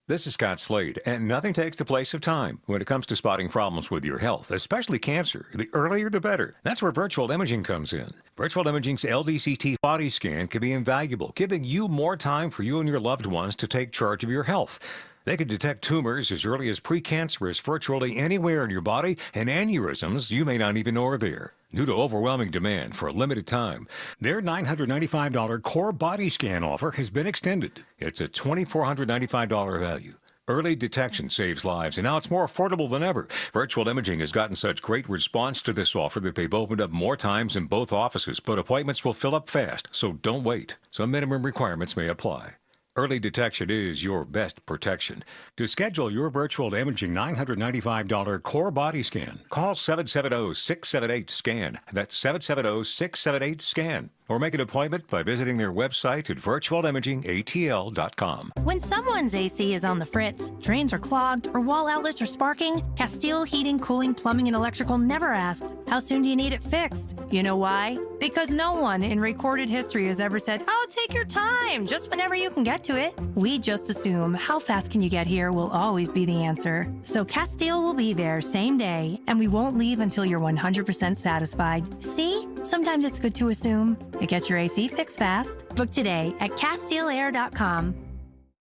This is Scott Slade, and nothing takes the place of time when it comes to spotting problems with your health, especially cancer. The earlier the better. That's where virtual imaging comes in. Virtual imaging's LDCT body scan can be invaluable, giving you more time for you and your loved ones to take charge of your health. They can detect tumors as early as precancerous virtually anywhere in your body, and aneurysms you may not even know are there. Due to overwhelming demand for a limited time, their $995 core body scan offer has been extended. It's a $2,495 value. Early detection saves lives, and now it's more affordable than ever. Virtual Imaging has gotten such great response to this offer that they've opened up more times in both offices, but appointments will fill up fast, so don't wait. Some minimum requirements may apply. Early detection is your best protection. To schedule your virtual imaging $995 core body scan, call 770-678-SCAN. That's 770-678-SCAN. Or make an appointment by visiting their website at virtualimagingatl.com. When someone's AC is on the fritz, drains are clogged, or wall outlets are sparking, Castile Heating, Cooling, Plumbing, and Electrical never asks, how soon do you need it fixed? You know why? Because no one in recorded history has ever said, oh, take your time, just whenever you can get to it. We just assume how fast can you get here will always be the answer. So Castile will be there same day, and we won't leave until you're 100% satisfied. See? Sometimes it's good to assume. It gets your AC fixed fast. Book today at CastileAir.com.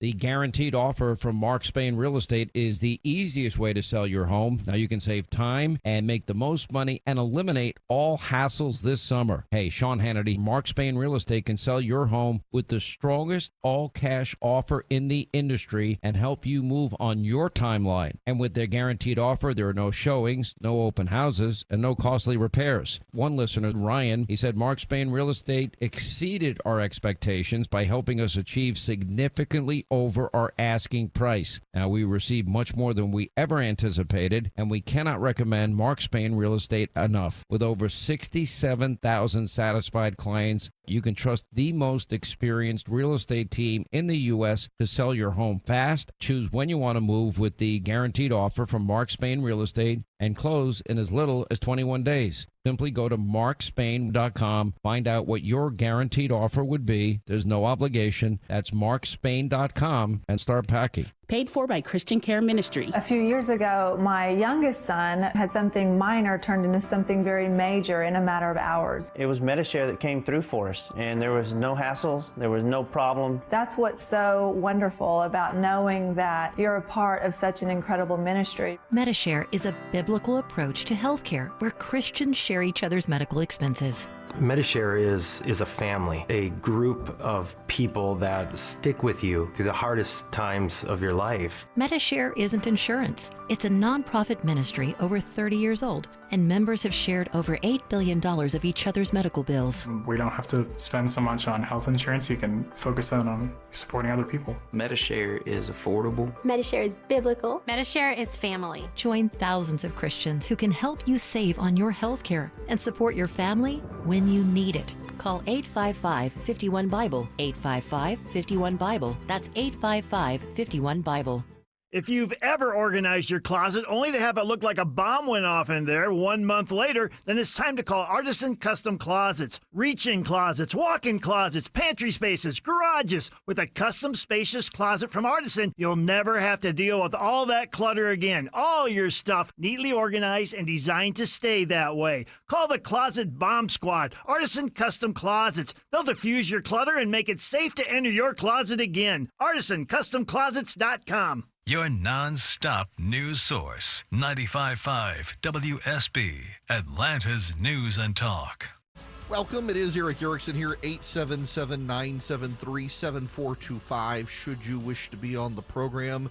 The guaranteed offer from Mark Spain Real Estate is the easiest way to sell your home. Now you can save time and make the most money and eliminate all hassles this summer. Hey, Sean Hannity, Mark Spain Real Estate can sell your home with the strongest all-cash offer in the industry and help you move on your timeline. And with their guaranteed offer, there are no showings, no open houses, and no costly repairs. One listener, Ryan, he said Mark Spain Real Estate exceeded our expectations by helping us achieve significantly over our asking price. Now, we received much more than we ever anticipated, and we cannot recommend Mark Spain Real Estate enough. With over 67,000 satisfied clients, you can trust the most experienced real estate team in the U.S. to sell your home fast. Choose when you want to move with the guaranteed offer from Mark Spain Real Estate and close in as little as 21 days. Simply go to markspain.com, find out what your guaranteed offer would be. There's no obligation. That's markspain.com and start packing. Paid for by Christian Care Ministry. A few years ago, my youngest son had something minor turned into something very major in a matter of hours. It was Medi-Share that came through for us, and there was no hassles, there was no problem. That's what's so wonderful about knowing that you're a part of such an incredible ministry. Medi-Share is a biblical approach to healthcare where Christians share each other's medical expenses. Medi-Share is a family, a group of people that stick with you through the hardest times of your life. Medi-Share isn't insurance. It's a nonprofit ministry over 30 years old, and members have shared over $8 billion of each other's medical bills. We don't have to spend so much on health insurance. You can focus on supporting other people. Medi-Share is affordable. Medi-Share is biblical. Medi-Share is family. Join thousands of Christians who can help you save on your health care and support your family when you need it. Call 855-51-BIBLE, 855-51-BIBLE. That's 855-51-BIBLE. If you've ever organized your closet only to have it look like a bomb went off in there 1 month later, then it's time to call Artisan Custom Closets. Reach-in closets, walk-in closets, pantry spaces, garages. With a custom spacious closet from Artisan, you'll never have to deal with all that clutter again. All your stuff neatly organized and designed to stay that way. Call the Closet Bomb Squad, Artisan Custom Closets. They'll diffuse your clutter and make it safe to enter your closet again. ArtisanCustomClosets.com. Your non-stop news source, 95.5 WSB, Atlanta's News and Talk. Welcome. It is Eric Erickson here, 877-973-7425, should you wish to be on the program.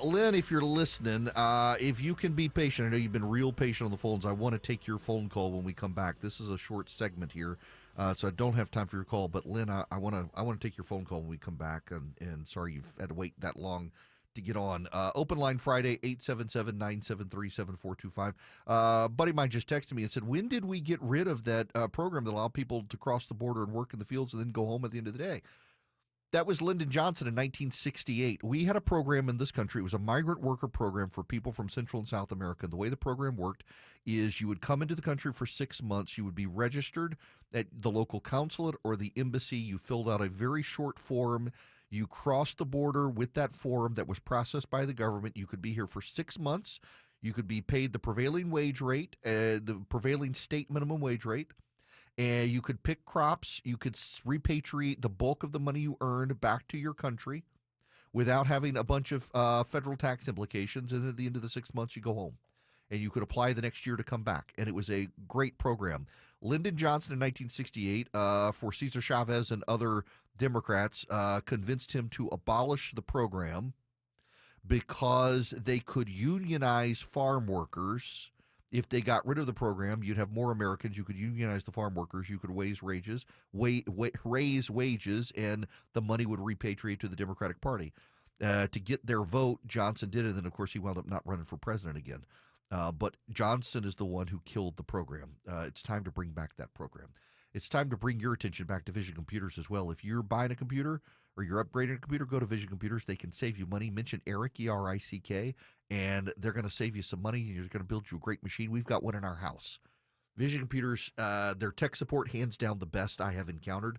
Lynn, if you're listening, if you can be patient, I know you've been real patient on the phones. I want to take your phone call when we come back. This is a short segment here, so I don't have time for your call. But Lynn, I want to take your phone call when we come back, and sorry you've had to wait that long to get on. Open line Friday, 877-973-7425. Buddy of mine just texted me and said, when did we get rid of that program that allowed people to cross the border and work in the fields and then go home at the end of the day? That was Lyndon Johnson in 1968. We had a program in this country. It was a migrant worker program for people from Central and South America. And the way the program worked is you would come into the country for 6 months. You would be registered at the local consulate or the embassy. You filled out a very short form. You crossed the border with that form that was processed by the government. You could be here for 6 months. You could be paid the prevailing wage rate, the prevailing state minimum wage rate. And you could pick crops. You could repatriate the bulk of the money you earned back to your country without having a bunch of federal tax implications. And at the end of the 6 months, you go home. And you could apply the next year to come back. And it was a great program. Lyndon Johnson in 1968, for Cesar Chavez and other Democrats, convinced him to abolish the program because they could unionize farm workers. If they got rid of the program, you'd have more Americans. You could unionize the farm workers. You could raise wages, and the money would repatriate to the Democratic Party. To get their vote, Johnson did it, and then, of course, he wound up not running for president again. But Johnson is the one who killed the program. It's time to bring back that program. It's time to bring your attention back to Vision Computers as well. If you're buying a computer or you're upgrading a computer, go to Vision Computers. They can save you money. Mention Eric, E-R-I-C-K, and they're going to save you some money, and you're going to build you a great machine. We've got one in our house. Vision Computers, their tech support, hands down the best I have encountered.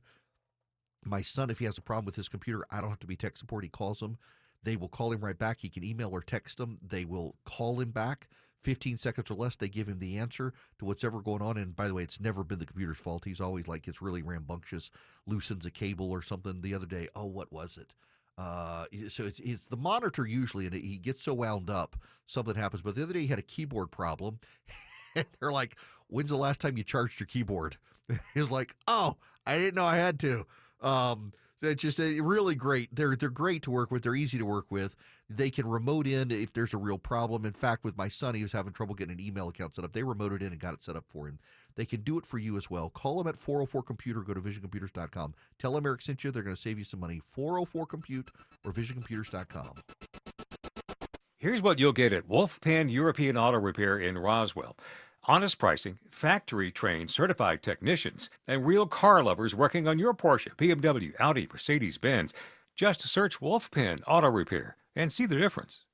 My son, if he has a problem with his computer, I don't have to be tech support. He calls them. They will call him right back. He can email or text them. They will call him back. 15 seconds or less, they give him the answer to what's ever going on. And by the way, it's never been the computer's fault. He's always like, gets really rambunctious, loosens a cable or something. The other day, what was it? So it's the monitor usually, and he gets so wound up, something happens. But the other day he had a keyboard problem. And they're like, when's the last time you charged your keyboard? He's like, oh, I didn't know I had to. So it's just really great. They're great to work with. They're easy to work with. They can remote in if there's a real problem. In fact, with my son, he was having trouble getting an email account set up. They remoted in and got it set up for him. They can do it for you as well. Call them at 404-COMPUTER. Go to visioncomputers.com. Tell them Eric sent you. They're going to save you some money. 404-COMPUTE or visioncomputers.com. Here's what you'll get at Wolf Pen European Auto Repair in Roswell. Honest pricing, factory-trained certified technicians, and real car lovers working on your Porsche, BMW, Audi, Mercedes-Benz. Just search Wolf Pen Auto Repair and see the difference.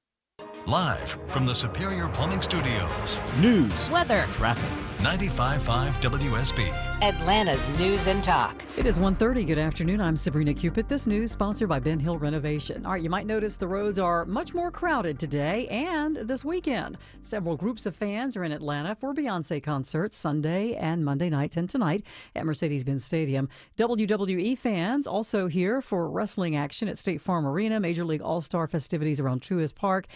Live from the Superior Plumbing Studios. News, weather, traffic. 95.5 WSB. Atlanta's News and Talk. It is 1:30. Good afternoon. I'm Sabrina Cupid. This news sponsored by Ben Hill Renovation. All right, you might notice the roads are much more crowded today and this weekend. Several groups of fans are in Atlanta for Beyonce concerts Sunday and Monday nights and tonight at Mercedes-Benz Stadium. WWE fans also here for wrestling action at State Farm Arena, Major League All-Star festivities around Truist Park.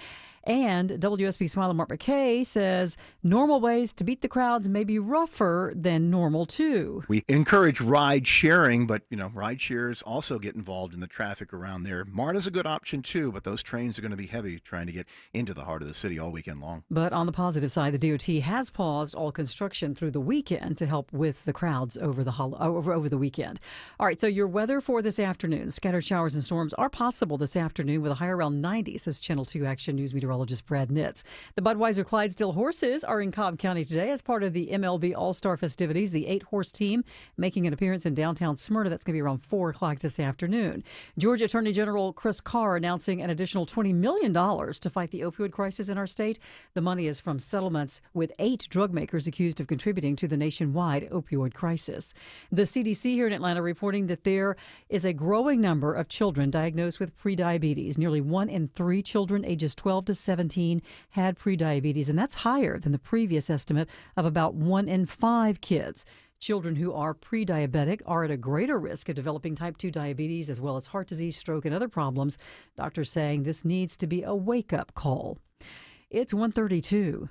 And WSB Smiler Mark McKay says normal ways to beat the crowds may be rougher than normal, too. We encourage ride sharing, but, ride shares also get involved in the traffic around there. MARTA's a good option, too, but those trains are going to be heavy trying to get into the heart of the city all weekend long. But on the positive side, the DOT has paused all construction through the weekend to help with the crowds over the weekend. All right, so your weather for this afternoon. Scattered showers and storms are possible this afternoon with a high around 90, says Channel 2 Action News meteorologist Brad Nitz. The Budweiser Clydesdale Horses are in Cobb County today as part of the MLB All-Star festivities. The 8-horse team making an appearance in downtown Smyrna. That's going to be around 4 o'clock this afternoon. Georgia Attorney General Chris Carr announcing an additional $20 million to fight the opioid crisis in our state. The money is from settlements with 8 drug makers accused of contributing to the nationwide opioid crisis. The CDC here in Atlanta reporting that there is a growing number of children diagnosed with prediabetes. Nearly 1 in 3 children ages 12 to 17 had prediabetes, and that's higher than the previous estimate of about 1 in 5 kids. Children who are pre-diabetic are at a greater risk of developing type 2 diabetes as well as heart disease, stroke, and other problems. Doctors saying this needs to be a wake-up call. It's 1:32.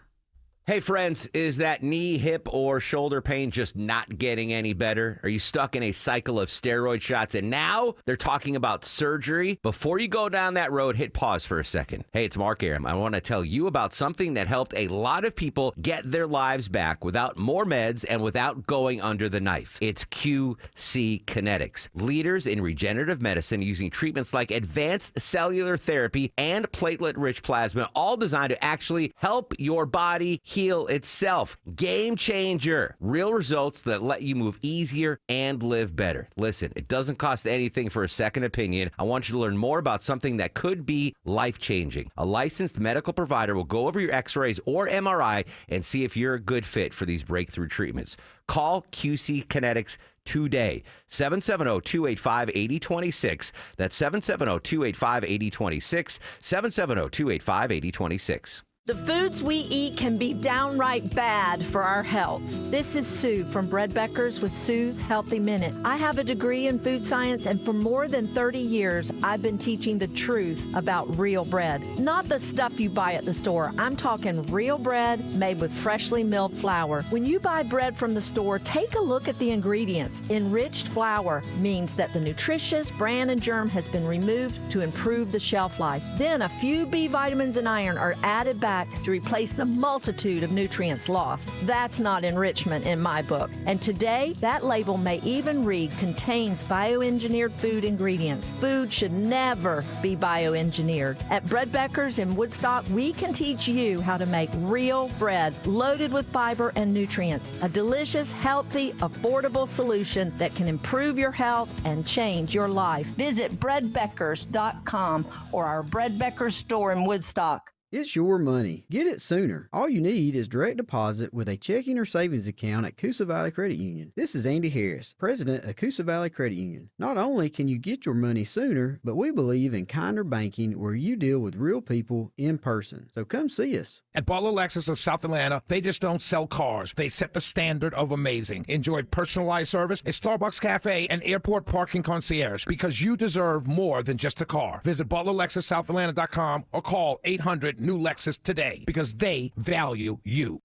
Hey friends, is that knee, hip, or shoulder pain just not getting any better? Are you stuck in a cycle of steroid shots and now they're talking about surgery? Before you go down that road, hit pause for a second. Hey, it's Mark Aram. I want to tell you about something that helped a lot of people get their lives back without more meds and without going under the knife. It's QC Kinetics, leaders in regenerative medicine using treatments like advanced cellular therapy and platelet-rich plasma, all designed to actually help your body heal itself. Game changer. Real results that let you move easier and live better. Listen, it doesn't cost anything for a second opinion. I want you to learn more about something that could be life-changing. A licensed medical provider will go over your x-rays or MRI and see if you're a good fit for these breakthrough treatments. Call QC Kinetics today. 770-285-8026. That's 770-285-8026. 770-285-8026. The foods we eat can be downright bad for our health. This is Sue from Bread Beckers with Sue's Healthy Minute. I have a degree in food science, and for more than 30 years, I've been teaching the truth about real bread. Not the stuff you buy at the store. I'm talking real bread made with freshly milled flour. When you buy bread from the store, take a look at the ingredients. Enriched flour means that the nutritious bran and germ has been removed to improve the shelf life. Then a few B vitamins and iron are added back to replace the multitude of nutrients lost. That's not enrichment in my book. And today, that label may even read contains bioengineered food ingredients. Food should never be bioengineered. At Bread Beckers in Woodstock, we can teach you how to make real bread loaded with fiber and nutrients. A delicious, healthy, affordable solution that can improve your health and change your life. Visit breadbeckers.com or our Bread Beckers store in Woodstock. It's your money. Get it sooner. All you need is direct deposit with a checking or savings account at Coosa Valley Credit Union. This is Andy Harris, president of Coosa Valley Credit Union. Not only can you get your money sooner, but we believe in kinder banking where you deal with real people in person. So come see us. At Barlow Lexus of South Atlanta, they just don't sell cars. They set the standard of amazing. Enjoy personalized service, a Starbucks cafe, and airport parking concierge because you deserve more than just a car. Visit BarlowLexusSouthAtlanta.com or call 800-NEW-LEXUS today because they value you.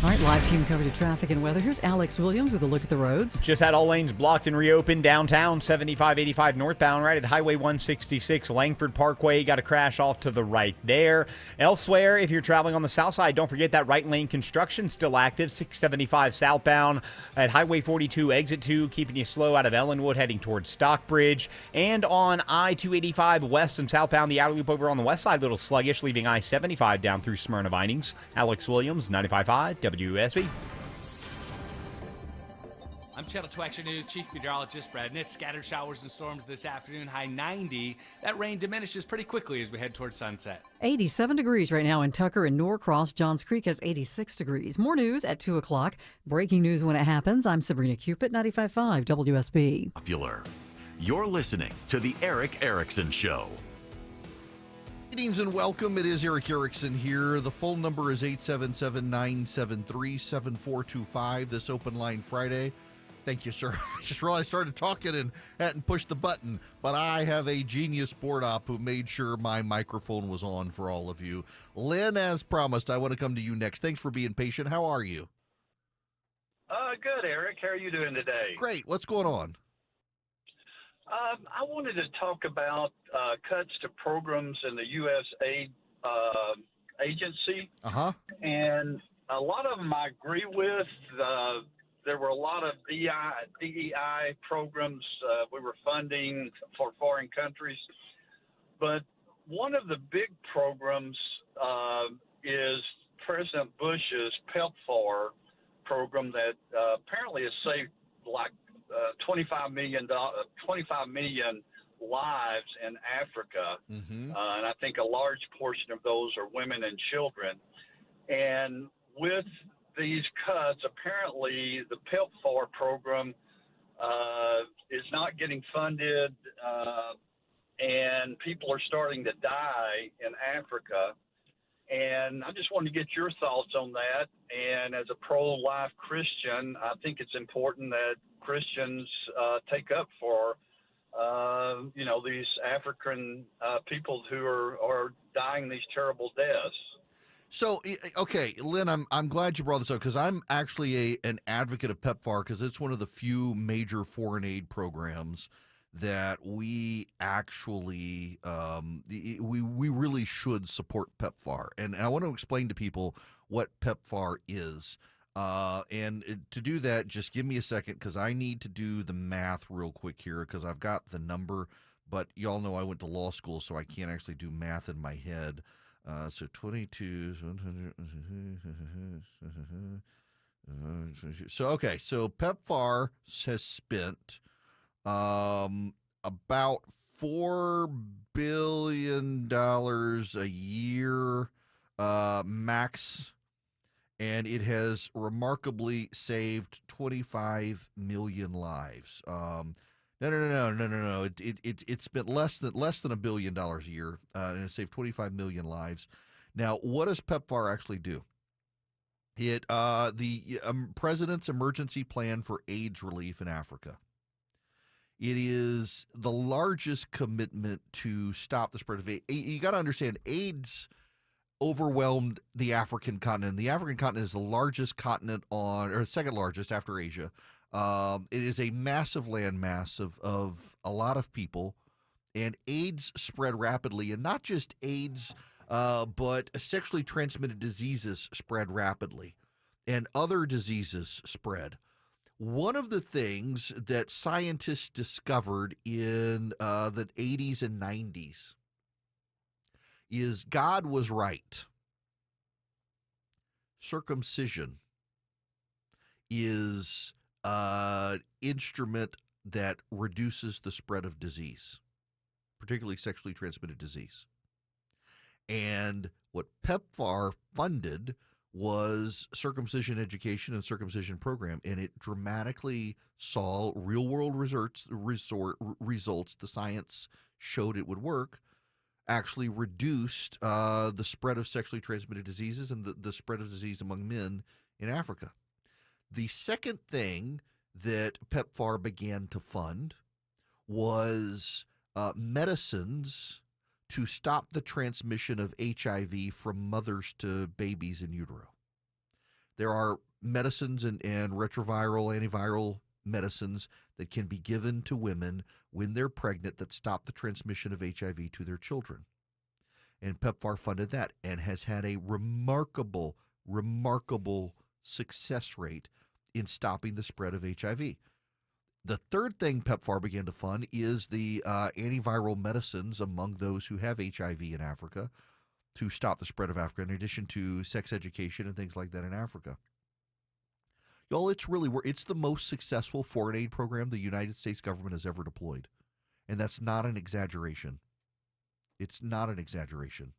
All right, live team coverage of traffic and weather. Here's Alex Williams with a look at the roads. Just had all lanes blocked and reopened downtown, 7585 northbound, right at Highway 166, Langford Parkway. Got a crash off to the right there. Elsewhere, if you're traveling on the south side, don't forget that right lane construction still active, 675 southbound at Highway 42, exit 2, keeping you slow out of Ellenwood heading towards Stockbridge. And on I-285 west and southbound, the outer loop over on the west side, a little sluggish, leaving I-75 down through Smyrna Vinings. Alex Williams, 95.5 WSB. I'm Channel 2 Action News Chief Meteorologist Brad Nitz. Scattered showers and storms this afternoon, high 90. That rain diminishes pretty quickly as we head towards sunset. 87 degrees right now in Tucker and Norcross. Johns Creek has 86 degrees. More news at 2 o'clock. Breaking news when it happens. I'm Sabrina Cupid, 95.5 WSB. Popular. You're listening to The Eric Erickson Show. Greetings and welcome. It is Eric Erickson here. The phone number is 877-973-7425. This open line Friday. Thank you, sir. I just realized I started talking and hadn't pushed the button, but I have a genius board op who made sure my microphone was on for all of you. Lynn, as promised, I want to come to you next. Thanks for being patient. How are you? Good, Eric. How are you doing today? Great. What's going on? I wanted to talk about cuts to programs in the U.S. aid agency. And a lot of them I agree with. There were a lot of DEI programs we were funding for foreign countries. But one of the big programs is President Bush's PEPFAR program that apparently has saved like 25 million lives in Africa, and I think a large portion of those are women and children. And with these cuts, apparently the PEPFAR program is not getting funded, and people are starting to die in Africa. And I just wanted to get your thoughts on that. And as a pro-life Christian, I think it's important that Christians take up for, these African people who are dying these terrible deaths. So, okay, Lynn, I'm glad you brought this up because I'm actually an advocate of PEPFAR because it's one of the few major foreign aid programs that we actually we really should support PEPFAR. And I want to explain to people what PEPFAR is. And to do that, just give me a second because I need to do the math real quick here because I've got the number, but y'all know I went to law school, so I can't actually do math in my head. So 22, 100. So, okay, so PEPFAR has spent about $4 billion a year max, and it has remarkably saved 25 million lives. No. It spent less than $1 billion a year, and it saved 25 million lives. Now, what does PEPFAR actually do? It the President's Emergency Plan for AIDS Relief in Africa. It is the largest commitment to stop the spread of AIDS. You got to understand, AIDS overwhelmed the African continent. The African continent is the largest continent or second largest after Asia. It is a massive landmass of a lot of people, and AIDS spread rapidly, and not just AIDS, but sexually transmitted diseases spread rapidly, and other diseases spread. One of the things that scientists discovered in the 80s and 90s is God was right. Circumcision is an instrument that reduces the spread of disease, particularly sexually transmitted disease. And what PEPFAR funded was circumcision education and circumcision program, and it dramatically saw real-world results. The science showed it would work, actually reduced the spread of sexually transmitted diseases and the spread of disease among men in Africa. The second thing that PEPFAR began to fund was medicines to stop the transmission of HIV from mothers to babies in utero. There are medicines and retroviral, antiviral medicines that can be given to women when they're pregnant that stop the transmission of HIV to their children. And PEPFAR funded that and has had a remarkable success rate in stopping the spread of HIV. The third thing PEPFAR began to fund is the antiviral medicines among those who have HIV in Africa to stop the spread of Africa, in addition to sex education and things like that in Africa. Y'all, it's the most successful foreign aid program the United States government has ever deployed. And that's not an exaggeration. It's not an exaggeration.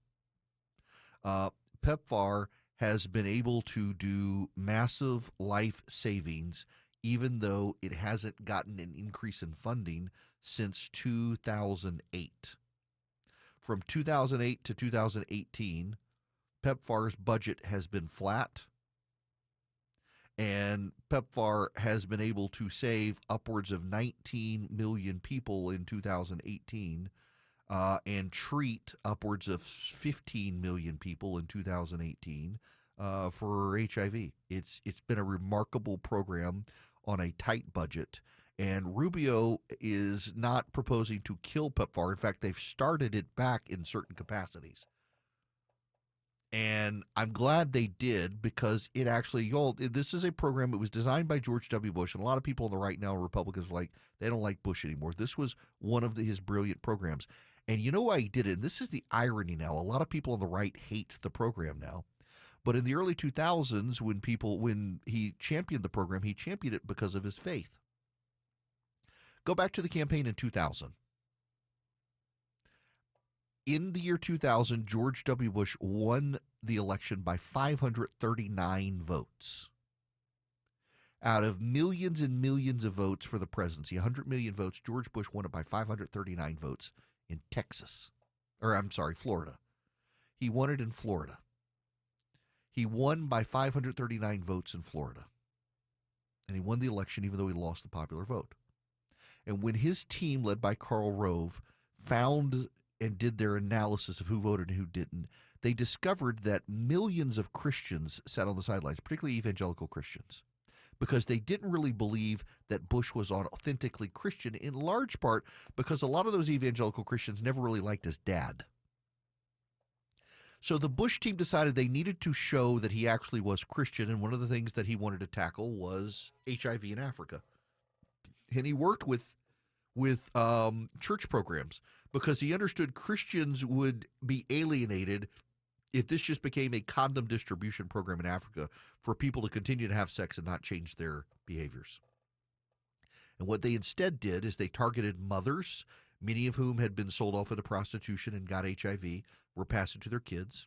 PEPFAR has been able to do massive life savings even though it hasn't gotten an increase in funding since 2008. From 2008 to 2018, PEPFAR's budget has been flat, and PEPFAR has been able to save upwards of 19 million people in 2018 and treat upwards of 15 million people in 2018 for HIV. It's been a remarkable program on a tight budget, and Rubio is not proposing to kill PEPFAR. In fact, they've started it back in certain capacities. And I'm glad they did, because it actually, this is a program that was designed by George W. Bush, and a lot of people on the right now, Republicans, they don't like Bush anymore. This was one of his brilliant programs. And you know why he did it? And this is the irony now. A lot of people on the right hate the program now. But in the early 2000s, when he championed the program, he championed it because of his faith. Go back to the campaign in 2000. In the year 2000, George W. Bush won the election by 539 votes. Out of millions and millions of votes for the presidency, 100 million votes, George Bush won it by 539 votes in Florida. He won it in Florida. He won by 539 votes in Florida. And he won the election even though he lost the popular vote. And when his team, led by Karl Rove, found and did their analysis of who voted and who didn't, they discovered that millions of Christians sat on the sidelines, particularly evangelical Christians, because they didn't really believe that Bush was authentically Christian, in large part because a lot of those evangelical Christians never really liked his dad. So the Bush team decided they needed to show that he actually was Christian, and one of the things that he wanted to tackle was HIV in Africa. And he worked with church programs because he understood Christians would be alienated if this just became a condom distribution program in Africa for people to continue to have sex and not change their behaviors. And what they instead did is they targeted mothers, many of whom had been sold off into prostitution and got HIV, were passing to their kids.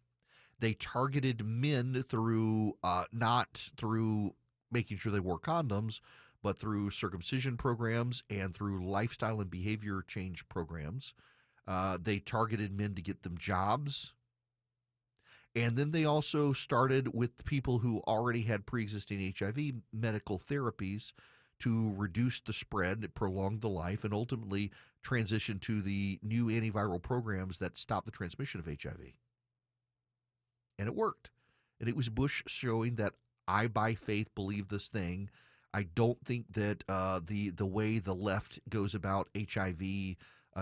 They targeted men through not through making sure they wore condoms, but through circumcision programs and through lifestyle and behavior change programs. They targeted men to get them jobs. And then they also started with people who already had pre-existing HIV medical therapies to reduce the spread, prolong the life, and ultimately transition to the new antiviral programs that stop the transmission of HIV. And it worked. And it was Bush showing that I, by faith, believe this thing. I don't think that the way the left goes about HIV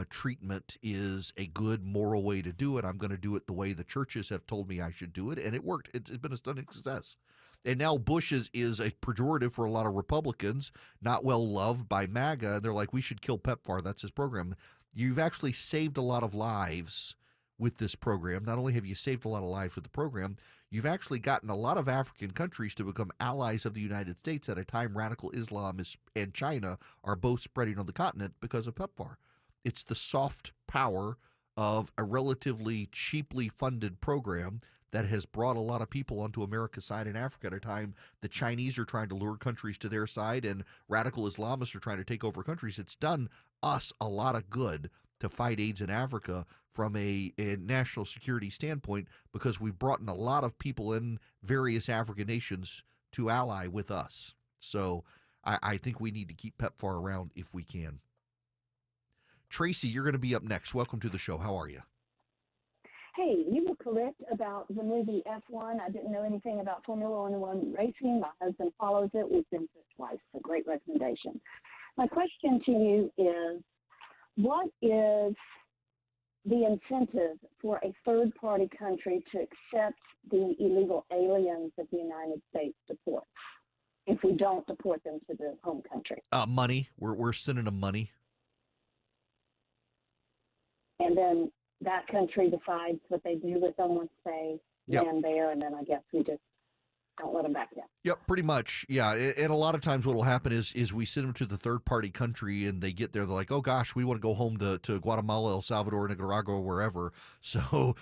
treatment is a good moral way to do it. I'm going to do it the way the churches have told me I should do it, and it worked. It's been a stunning success. And now Bush is a pejorative for a lot of Republicans, not well loved by MAGA. They're like, we should kill PEPFAR. That's his program. You've actually saved a lot of lives with this program. Not only have you saved a lot of lives with the program, you've actually gotten a lot of African countries to become allies of the United States at a time radical Islam and China are both spreading on the continent because of PEPFAR. It's the soft power of a relatively cheaply funded program that has brought a lot of people onto America's side in Africa at a time the Chinese are trying to lure countries to their side and radical Islamists are trying to take over countries. It's done us a lot of good to fight AIDS in Africa from a national security standpoint because we've brought in a lot of people in various African nations to ally with us. So I think we need to keep PEPFAR around if we can. Tracy, you're going to be up next. Welcome to the show. How are you? Hey, you were correct about the movie F1. I didn't know anything about Formula One racing. My husband follows it. We've been to it twice. A great recommendation. My question to you is, what is the incentive for a third-party country to accept the illegal aliens that the United States deports if we don't deport them to the home country? Money. We're sending them money. And then that country decides what they do with them once they land there, and then I guess we just don't let them back in. Yep, pretty much. Yeah, and a lot of times what will happen is we send them to the third-party country, and they get there, they're like, oh, gosh, we want to go home to Guatemala, El Salvador, Nicaragua, wherever. So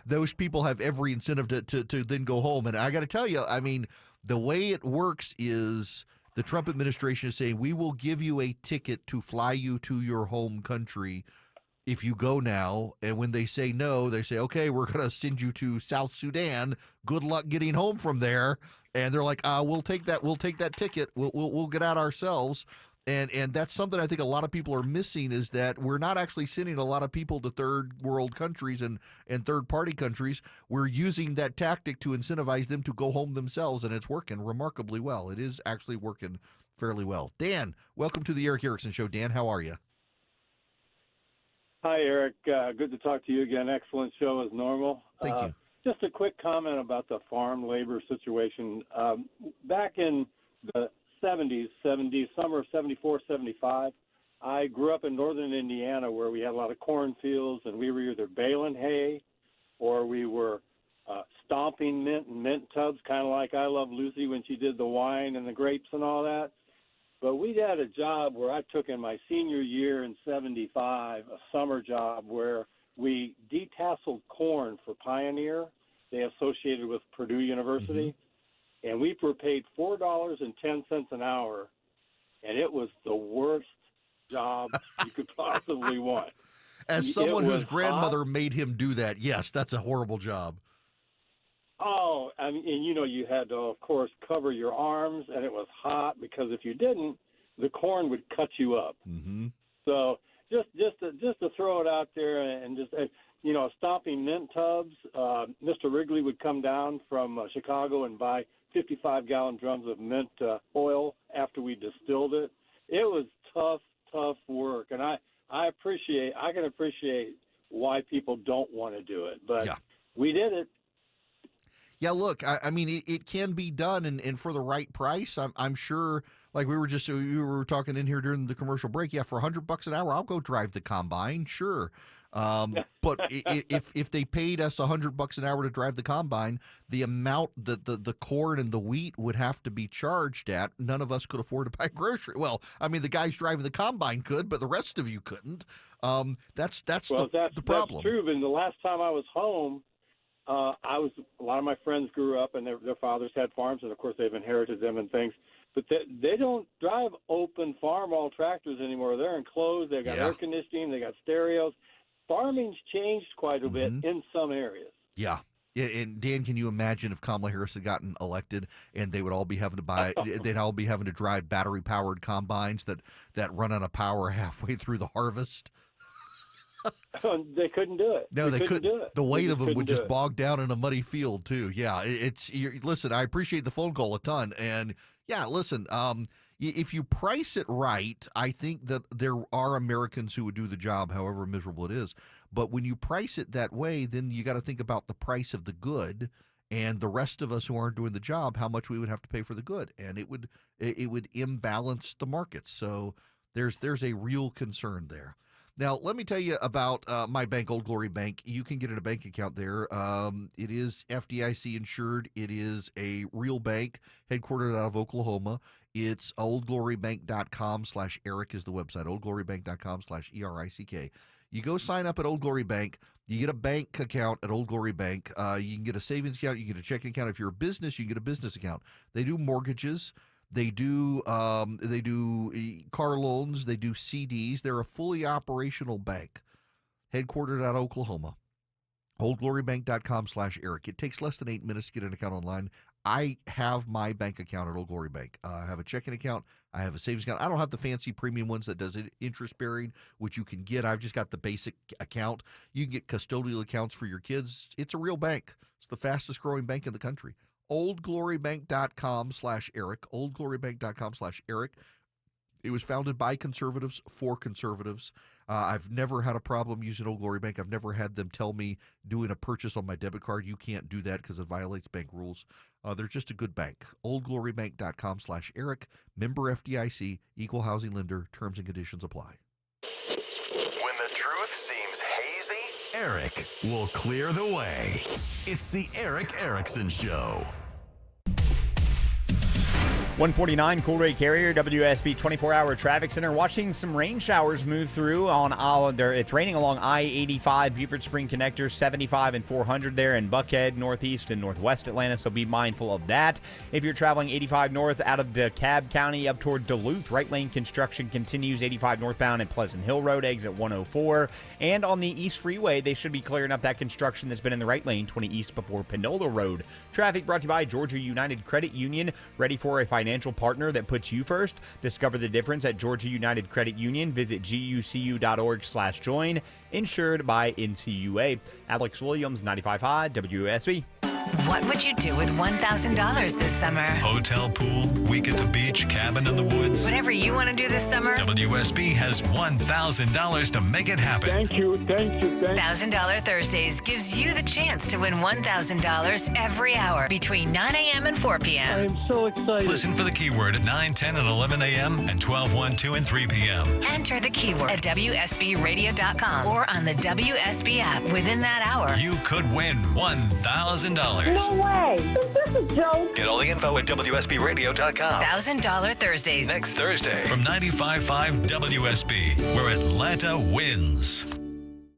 those people have every incentive to then go home. And I got to tell you, I mean, the way it works is the Trump administration is saying, we will give you a ticket to fly you to your home country if you go now. And when they say no, they say, okay, we're going to send you to South Sudan. Good luck getting home from there. And they're like, we'll take that ticket. We'll get out ourselves. And that's something I think a lot of people are missing, is that we're not actually sending a lot of people to third world countries and third party countries. We're using that tactic to incentivize them to go home themselves. And it's working remarkably well. It is actually working fairly well. Dan, welcome to the Eric Erickson Show. Dan, how are you? Hi, Eric. Good to talk to you again. Excellent show as normal. Thank you. Just a quick comment about the farm labor situation. Back in the 70s, summer of 74, 75, I grew up in northern Indiana where we had a lot of cornfields, and we were either baling hay or we were stomping mint and mint tubs, kind of like I Love Lucy when she did the wine and the grapes and all that. But we had a job where I took in my senior year in 75, a summer job where we detasseled corn for Pioneer. They associated with Purdue University. And we were paid $4.10 an hour, and it was the worst job you could possibly want. As someone whose grandmother made him do that, yes, that's a horrible job. Oh, I mean, and you had to, of course, cover your arms, and it was hot because if you didn't, the corn would cut you up. Mm-hmm. So just to throw it out there, and just stomping mint tubs. Mr. Wrigley would come down from Chicago and buy 55-gallon drums of mint oil after we distilled it. It was tough work, and I can appreciate why people don't want to do it, but we did it. Yeah, look, I mean, it can be done, and for the right price, I'm sure. Like we were talking in here during the commercial break. Yeah, for $100 an hour, I'll go drive the combine, sure. But if they paid us $100 an hour to drive the combine, the amount that the corn and the wheat would have to be charged at, none of us could afford to buy grocery. Well, I mean, the guys driving the combine could, but the rest of you couldn't. That's the problem. That's true. But the last time I was home, a lot of my friends grew up and their fathers had farms, and of course they've inherited them and things. But they don't drive open farm-all tractors anymore. They're enclosed. They've got air conditioning. They got stereos. Farming's changed quite a bit in some areas. Yeah. And Dan, can you imagine if Kamala Harris had gotten elected and they would all be having to they'd all be having to drive battery-powered combines that run on a power halfway through the harvest? They couldn't do it. No, they couldn't do it. The weight of them would just it. bog down in a muddy field too. Yeah, listen, I appreciate the phone call a ton, and yeah, listen, if you price it right, I think that there are Americans who would do the job, however miserable it is. But when you price it that way, then you got to think about the price of the good, and the rest of us who aren't doing the job, how much we would have to pay for the good, and it would imbalance the markets. So there's a real concern there. Now, let me tell you about my bank, Old Glory Bank. You can get a bank account there. It is FDIC insured. It is a real bank headquartered out of Oklahoma. It's oldglorybank.com/Eric is the website, oldglorybank.com/ERICK. You go sign up at Old Glory Bank. You get a bank account at Old Glory Bank. You can get a savings account. You can get a checking account. If you're a business, you can get a business account. They do mortgages. They do car loans. They do CDs. They're a fully operational bank, headquartered out of Oklahoma. OldGloryBank.com/Eric. It takes less than 8 minutes to get an account online. I have my bank account at Old Glory Bank. I have a checking account. I have a savings account. I don't have the fancy premium ones that does interest bearing, which you can get. I've just got the basic account. You can get custodial accounts for your kids. It's a real bank. It's the fastest growing bank in the country. OldGloryBank.com/Eric. OldGloryBank.com/Eric. It was founded by conservatives for conservatives. I've never had a problem using Old Glory Bank. I've never had them tell me doing a purchase on my debit card, you can't do that because it violates bank rules. They're just a good bank. OldGloryBank.com/Eric. Member FDIC. Equal housing lender. Terms and conditions apply. When the truth seems hazy, Eric will clear the way. It's the Eric Erickson Show. 149 Coolray Carrier, WSB 24-hour traffic center. Watching some rain showers move through on it's raining along I-85, Beaufort Spring Connector, 75 and 400 there in Buckhead, northeast and northwest Atlanta, so be mindful of that. If you're traveling 85 north out of DeKalb County up toward Duluth, right lane construction continues 85 northbound at Pleasant Hill Road, exit 104. And on the East Freeway, they should be clearing up that construction that's been in the right lane, 20 east before Panola Road. Traffic brought to you by Georgia United Credit Union. Ready for a financial partner that puts you first? Discover the difference at Georgia United Credit Union. Visit gucu.org/join. Insured by NCUA. Alex Williams, 95.5 WSB. What would you do with $1,000 this summer? Hotel, pool, week at the beach, cabin in the woods. Whatever you want to do this summer. WSB has $1,000 to make it happen. Thank you. $1,000 Thursdays gives you the chance to win $1,000 every hour between 9 a.m. and 4 p.m. I am so excited. Listen for the keyword at 9, 10, and 11 a.m. and 12, 1, 2, and 3 p.m. Enter the keyword at WSBradio.com or on the WSB app. Within that hour, You could win $1,000. No way. Is this a joke? Get all the info at WSBradio.com. $1,000 Thursdays. Next Thursday from 95.5 WSB, where Atlanta wins.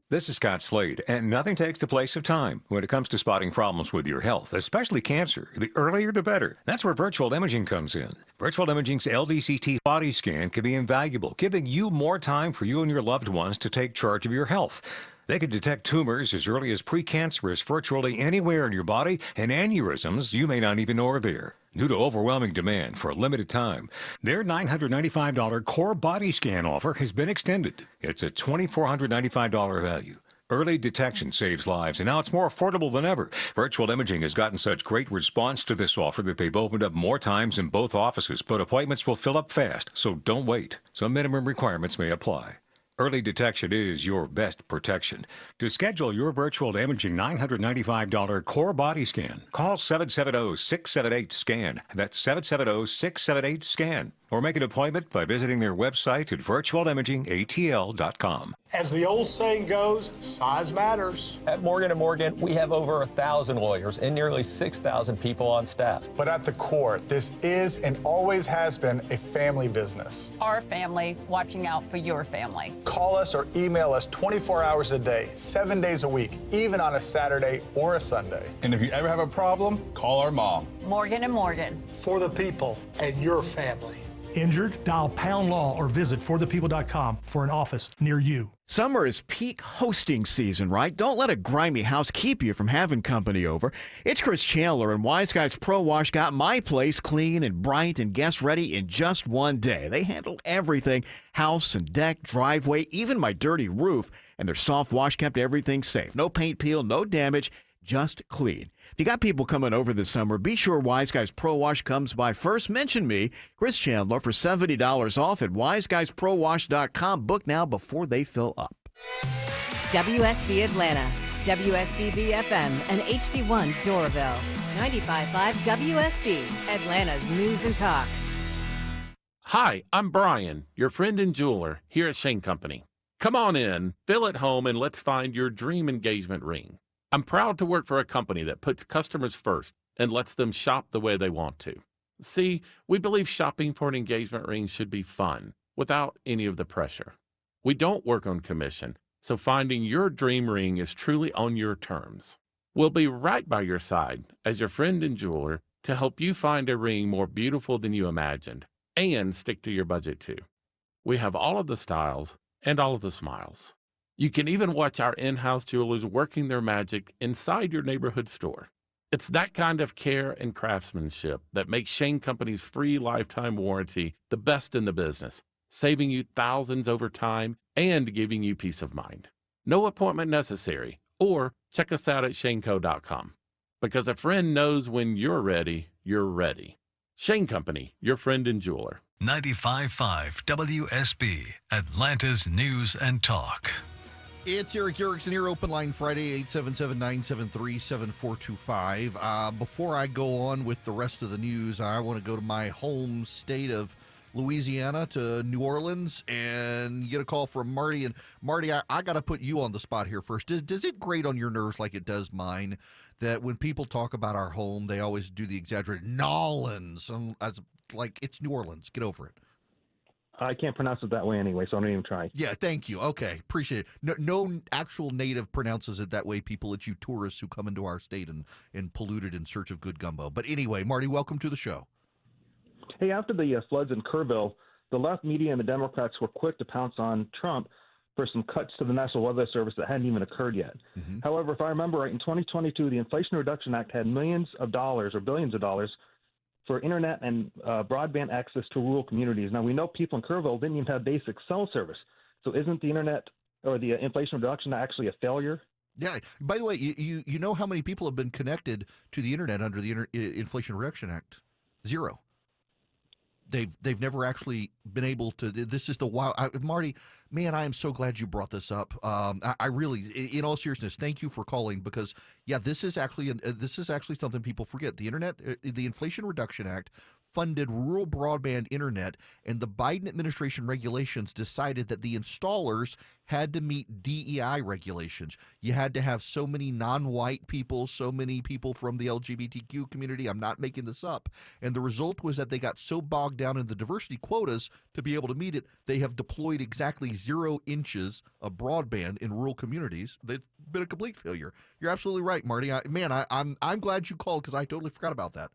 This is Scott Slade, and nothing takes the place of time when it comes to spotting problems with your health, especially cancer. The earlier, the better. That's where virtual imaging comes in. Virtual Imaging's LDCT body scan can be invaluable, giving you more time for you and your loved ones to take charge of your health. They can detect tumors as early as precancerous virtually anywhere in your body, and aneurysms you may not even know are there. Due to overwhelming demand for a limited time, their $995 core body scan offer has been extended. It's a $2,495 value. Early detection saves lives, and now it's more affordable than ever. Virtual Imaging has gotten such great response to this offer that they've opened up more times in both offices, but appointments will fill up fast, so don't wait. Some minimum requirements may apply. Early detection is your best protection. To schedule your virtual imaging $995 core body scan, call 770-678-SCAN. That's 770-678-SCAN. Or make an appointment by visiting their website at virtualimagingatl.com. As the old saying goes, size matters. At Morgan & Morgan, we have over 1,000 lawyers and nearly 6,000 people on staff. But at the core, this is and always has been a family business. Our family watching out for your family. Call us or email us 24 hours a day, 7 days a week, even on a Saturday or a Sunday. And if you ever have a problem, call our mom. Morgan & Morgan. For the people and your family. Injured? Dial Pound Law or visit forthepeople.com for an office near you. Summer is peak hosting season, right? Don't let a grimy house keep you from having company over. It's Chris Chandler, and Wise Guys Pro Wash got my place clean and bright and guest ready in just one day. They handled everything, house and deck, driveway, even my dirty roof, and their soft wash kept everything safe. No paint peel, no damage, just clean. If you got people coming over this summer, be sure Wise Guys Pro Wash comes by first. Mention me, Chris Chandler, for $70 off at wiseguysprowash.com. Book now before they fill up. WSB Atlanta, WSBB FM, and HD1 Doraville. 95.5 WSB, Atlanta's News and Talk. Hi, I'm Brian, your friend and jeweler here at Shane Company. Come on in, feel at home, and let's find your dream engagement ring. I'm proud to work for a company that puts customers first and lets them shop the way they want to. See, we believe shopping for an engagement ring should be fun, without any of the pressure. We don't work on commission, So finding your dream ring is truly on your terms. We'll be right by your side as your friend and jeweler to help you find a ring more beautiful than you imagined and stick to your budget too. We have all of the styles and all of the smiles. You can even watch our in-house jewelers working their magic inside your neighborhood store. It's that kind of care and craftsmanship that makes Shane Company's free lifetime warranty the best in the business, saving you thousands over time and giving you peace of mind. No appointment necessary, or check us out at shaneco.com. Because a friend knows when you're ready, you're ready. Shane Company, your friend and jeweler. 95.5 WSB, Atlanta's News and Talk. It's Eric Erickson here, Open Line Friday, 877-973-7425. Before I go on with the rest of the news, I want to go to my home state of Louisiana, to New Orleans, and get a call from Marty. And Marty, I got to put you on the spot here first. Does it grate on your nerves like it does mine that when people talk about our home, they always do the exaggerated Nolans, as like it's New Orleans? Get over it. I can't pronounce it that way anyway, so I don't even try. Yeah, thank you. Okay, appreciate it. No actual native pronounces it that way, people. It's you tourists who come into our state and pollute it in search of good gumbo. But anyway, Marty, welcome to the show. Hey, after the floods in Kerrville, the left media and the Democrats were quick to pounce on Trump for some cuts to the National Weather Service that hadn't even occurred yet. Mm-hmm. However, if I remember right, in 2022, the Inflation Reduction Act had millions of dollars or billions of dollars for internet and broadband access to rural communities. Now, we know people in Kerrville didn't even have basic cell service. So isn't the internet or the Inflation Reduction actually a failure? Yeah. By the way, you know how many people have been connected to the internet under the Inflation Reduction Act? Zero. They've never actually been able to. This is the wild. Marty, man, I am so glad you brought this up. I really, in all seriousness, thank you for calling, because yeah, this is actually something people forget. The internet, the Inflation Reduction Act funded rural broadband internet, and the Biden administration regulations decided that the installers had to meet DEI regulations. You had to have so many non-white people, so many people from the LGBTQ community. I'm not making this up. And the result was that they got so bogged down in the diversity quotas to be able to meet it, they have deployed exactly 0 inches of broadband in rural communities. They've been a complete failure. You're absolutely right, Marty. I'm glad you called, because I totally forgot about that.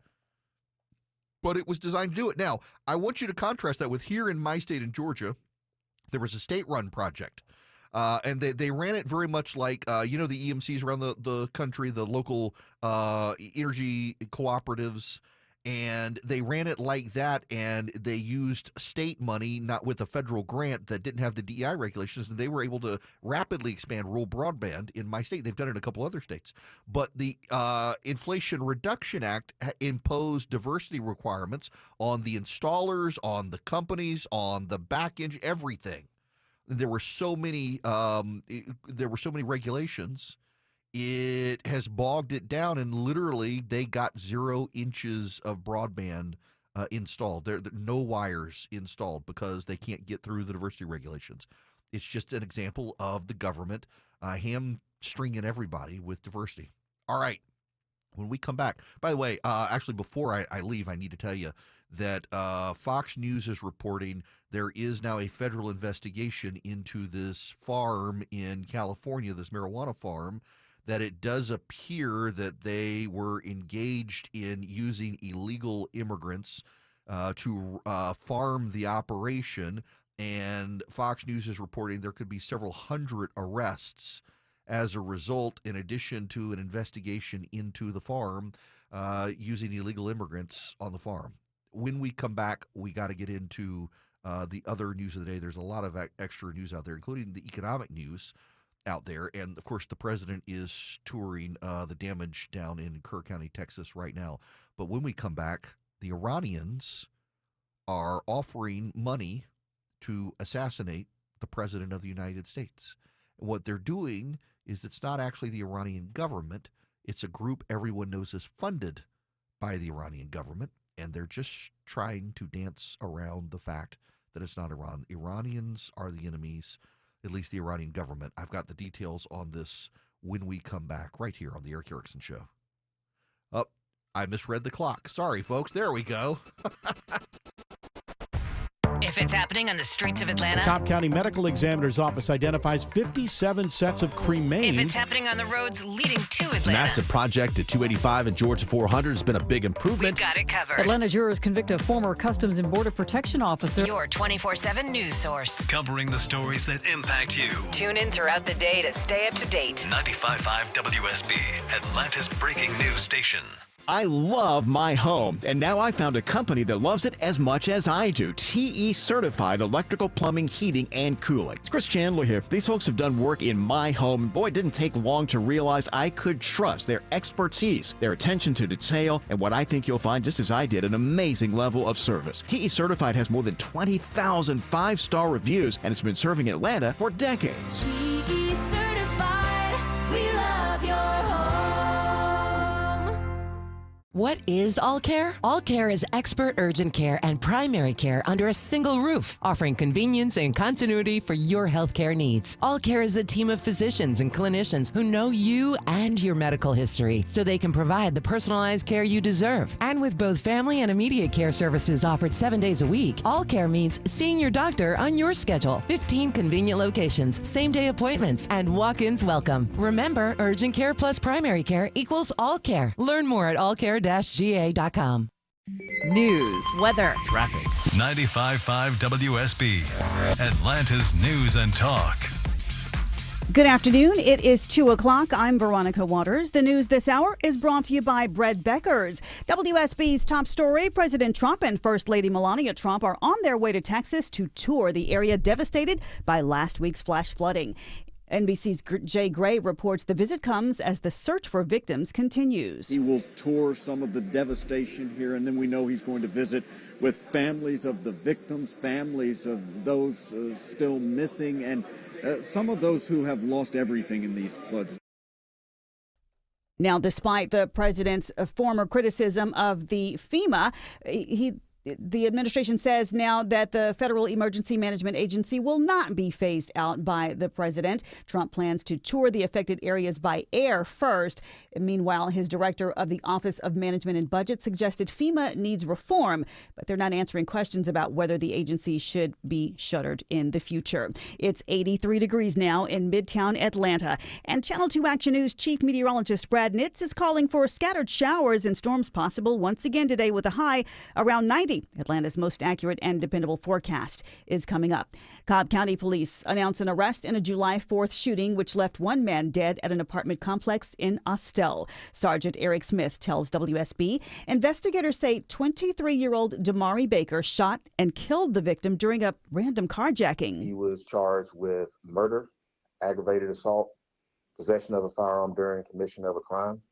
But it was designed to do it. Now, I want you to contrast that with here in my state in Georgia, there was a state-run project. And they ran it very much like, the EMCs around the country, the local energy cooperatives, and they ran it like that, and they used state money, not with a federal grant that didn't have the DEI regulations, and they were able to rapidly expand rural broadband in my state. They've done it in a couple other states. But the Inflation Reduction Act imposed diversity requirements on the installers, on the companies, on the back end, everything. There were so many regulations. It has bogged it down, and literally they got 0 inches of broadband installed. There no wires installed because they can't get through the diversity regulations. It's just an example of the government hamstringing everybody with diversity. All right. When we come back, by the way, actually before I leave, I need to tell you that Fox News is reporting there is now a federal investigation into this farm in California, this marijuana farm, that it does appear that they were engaged in using illegal immigrants to farm the operation. And Fox News is reporting there could be several hundred arrests as a result, in addition to an investigation into the farm using illegal immigrants on the farm. When we come back, we got to get into the other news of the day. There's a lot of extra news out there, including the economic news out there. And of course, the president is touring the damage down in Kerr County, Texas right now. But when we come back, the Iranians are offering money to assassinate the president of the United States. And what they're doing is it's not actually the Iranian government. It's a group everyone knows is funded by the Iranian government. And they're just trying to dance around the fact that it's not Iran. Iranians are the enemies, at least the Iranian government. I've got the details on this when we come back right here on the Eric Erickson Show. Oh, I misread the clock. Sorry, folks. There we go. If If it's happening on the streets of Atlanta. Cobb County Medical Examiner's Office identifies 57 sets of cremains. If it's happening on the roads leading to Atlanta. Massive project at 285 and Georgia 400 has been a big improvement. We've got it covered. Atlanta jurors convict a former Customs and Border Protection officer. Your 24/7 news source. Covering the stories that impact you. Tune in throughout the day to stay up to date. 95.5 WSB, Atlanta's breaking news station. I love my home, and now I found a company that loves it as much as I do. TE Certified Electrical Plumbing, Heating, and Cooling. It's Chris Chandler here. These folks have done work in my home, and boy, it didn't take long to realize I could trust their expertise, their attention to detail, and what I think you'll find, just as I did, an amazing level of service. TE Certified has more than 20,000 five-star reviews, and it's been serving Atlanta for decades. TE Certified, we love your home. What is All Care? All Care is expert urgent care and primary care under a single roof, offering convenience and continuity for your healthcare needs. All Care is a team of physicians and clinicians who know you and your medical history, so they can provide the personalized care you deserve. And with both family and immediate care services offered 7 days a week, All Care means seeing your doctor on your schedule. 15 convenient locations, same-day appointments, and walk-ins welcome. Remember, urgent care plus primary care equals All Care. Learn more at allcare-ga.com. News, weather, traffic. 95.5 WSB, Atlanta's news and talk. Good afternoon. It is 2 o'clock. I'm Veronica Waters. The news this hour is brought to you by Bread Beckers. WSB's top story, President Trump and First Lady Melania Trump are on their way to Texas to tour the area devastated by last week's flash flooding. NBC's Jay Gray reports the visit comes as the search for victims continues. He will tour some of the devastation here, and then we know he's going to visit with families of the victims, families of those still missing, and some of those who have lost everything in these floods. Now, despite the president's former criticism of the FEMA, the administration says now that the Federal Emergency Management Agency will not be phased out by the president. Trump plans to tour the affected areas by air first. Meanwhile, his director of the Office of Management and Budget suggested FEMA needs reform, but they're not answering questions about whether the agency should be shuttered in the future. It's 83 degrees now in Midtown Atlanta. And Channel 2 Action News Chief Meteorologist Brad Nitz is calling for scattered showers and storms possible once again today with a high around 90. Atlanta's most accurate and dependable forecast is coming up. Cobb County Police announced an arrest in a July 4th shooting, which left one man dead at an apartment complex in Austell. Sergeant Eric Smith tells WSB investigators say 23-year-old Damari Baker shot and killed the victim during a random carjacking. He was charged with murder, aggravated assault, possession of a firearm during commission of a crime,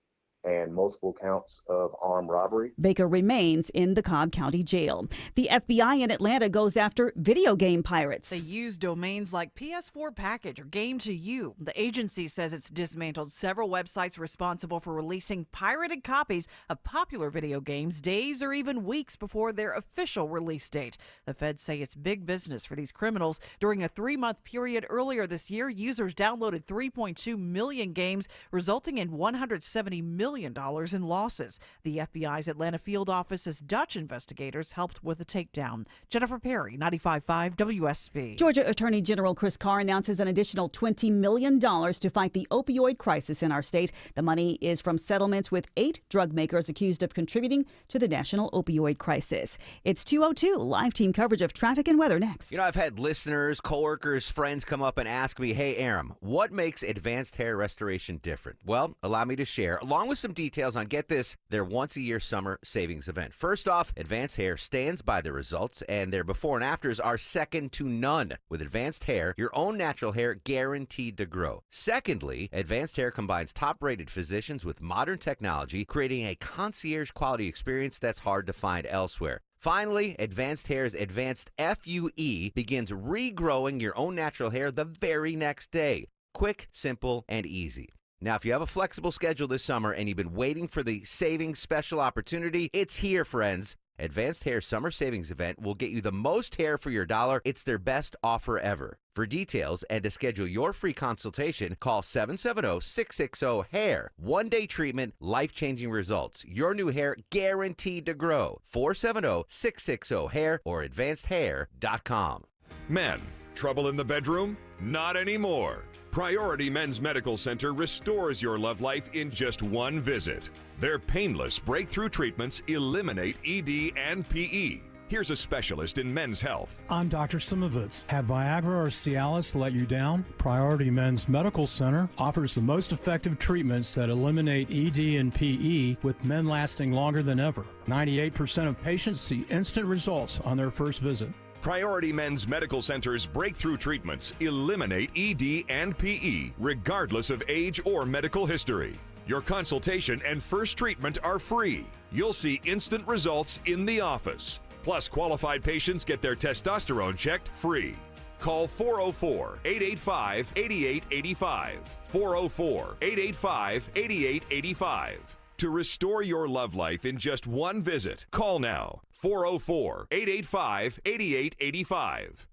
and multiple counts of armed robbery. Baker remains in the Cobb County Jail. The FBI in Atlanta goes after video game pirates. They use domains like PS4 Package or Game to You. The agency says it's dismantled several websites responsible for releasing pirated copies of popular video games days or even weeks before their official release date. The feds say it's big business for these criminals. During a 3-month period earlier this year, users downloaded 3.2 million games, resulting in $170 million in losses. The FBI's Atlanta field office says Dutch investigators helped with the takedown. Jennifer Perry, 95.5 WSB. Georgia Attorney General Chris Carr announces an additional $20 million to fight the opioid crisis in our state. The money is from settlements with 8 drug makers accused of contributing to the national opioid crisis. It's 2:02. Live team coverage of traffic and weather next. You know, I've had listeners, coworkers, friends come up and ask me, hey, Aram, what makes advanced hair restoration different? Well, allow me to share, along with some details on, get this, their once-a-year summer savings event. First off, Advanced Hair stands by the results, and their before and afters are second to none. With Advanced Hair, your own natural hair guaranteed to grow. Secondly, Advanced Hair combines top-rated physicians with modern technology, creating a concierge-quality experience that's hard to find elsewhere. Finally, Advanced Hair's Advanced FUE begins regrowing your own natural hair the very next day. Quick, simple, and easy. Now, if you have a flexible schedule this summer and you've been waiting for the savings special opportunity, it's here, friends. Advanced Hair Summer Savings Event will get you the most hair for your dollar. It's their best offer ever. For details and to schedule your free consultation, call 770-660-HAIR. One-day treatment, life-changing results. Your new hair guaranteed to grow. 470-660-HAIR or advancedhair.com. Men, trouble in the bedroom? Not anymore. Priority Men's Medical Center restores your love life in just one visit. Their painless breakthrough treatments eliminate ED and PE. Here's a specialist in men's health. I'm Dr. Simovitz. Have Viagra or Cialis let you down? Priority Men's Medical Center offers the most effective treatments that eliminate ED and PE, with men lasting longer than ever. 98% of patients see instant results on their first visit. Priority Men's Medical Center's breakthrough treatments eliminate ED and PE, regardless of age or medical history. Your consultation and first treatment are free. You'll see instant results in the office. Plus, qualified patients get their testosterone checked free. Call 404-885-8885. 404-885-8885. To restore your love life in just one visit, call now. 404-885-8885.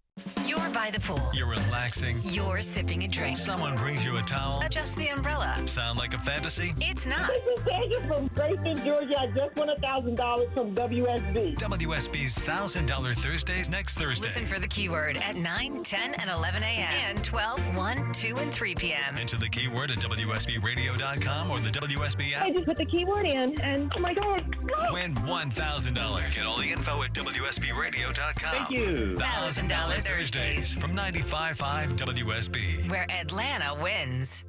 You're by the pool. You're relaxing. You're sipping a drink. Someone brings you a towel. Adjust the umbrella. Sound like a fantasy? It's not. This is Daniel from Grayson, Georgia. I just won $1,000 from WSB. WSB's $1,000 Thursdays next Thursday. Listen for the keyword at 9, 10, and 11 a.m. and 12, 1, 2, and 3 p.m. Enter the keyword at WSBRadio.com or the WSB app. I just put the keyword in, and oh my God. Win $1,000. Get all the info at WSBRadio.com. Thank you. $1,000 Thursdays from 95.5 WSB. Where Atlanta wins.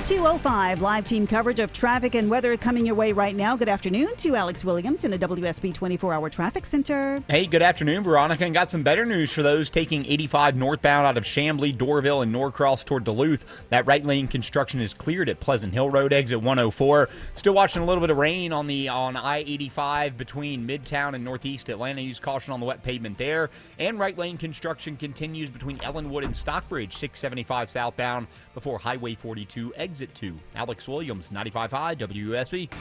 2:05 live team coverage of traffic and weather coming your way right now. Good afternoon to Alex Williams in the WSB 24-hour traffic center. Hey, good afternoon, Veronica, and got some better news for those taking 85 northbound out of Chamblee, Dorville, and Norcross toward Duluth. That right lane construction is cleared at Pleasant Hill Road, exit 104. Still watching a little bit of rain on I-85 between Midtown and Northeast Atlanta. Use caution on the wet pavement there. And right lane construction continues between Ellenwood and Stockbridge, 675 southbound before Highway 42, exit 2. Alex Williams, 95.5 WSB.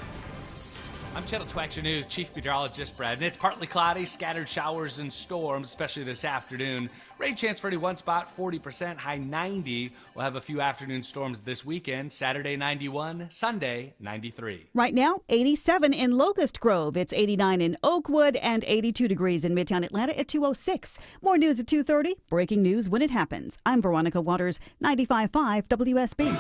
I'm Channel 2 Action News Chief Meteorologist Brad, and it's partly cloudy, scattered showers and storms, especially this afternoon. Rain chance for any one spot, 40%, high 90. We'll have a few afternoon storms this weekend. Saturday 91, Sunday 93. Right now, 87 in Locust Grove. It's 89 in Oakwood and 82 degrees in Midtown Atlanta at 2:06. More news at 2:30. Breaking news when it happens. I'm Veronica Waters, 95.5 WSB.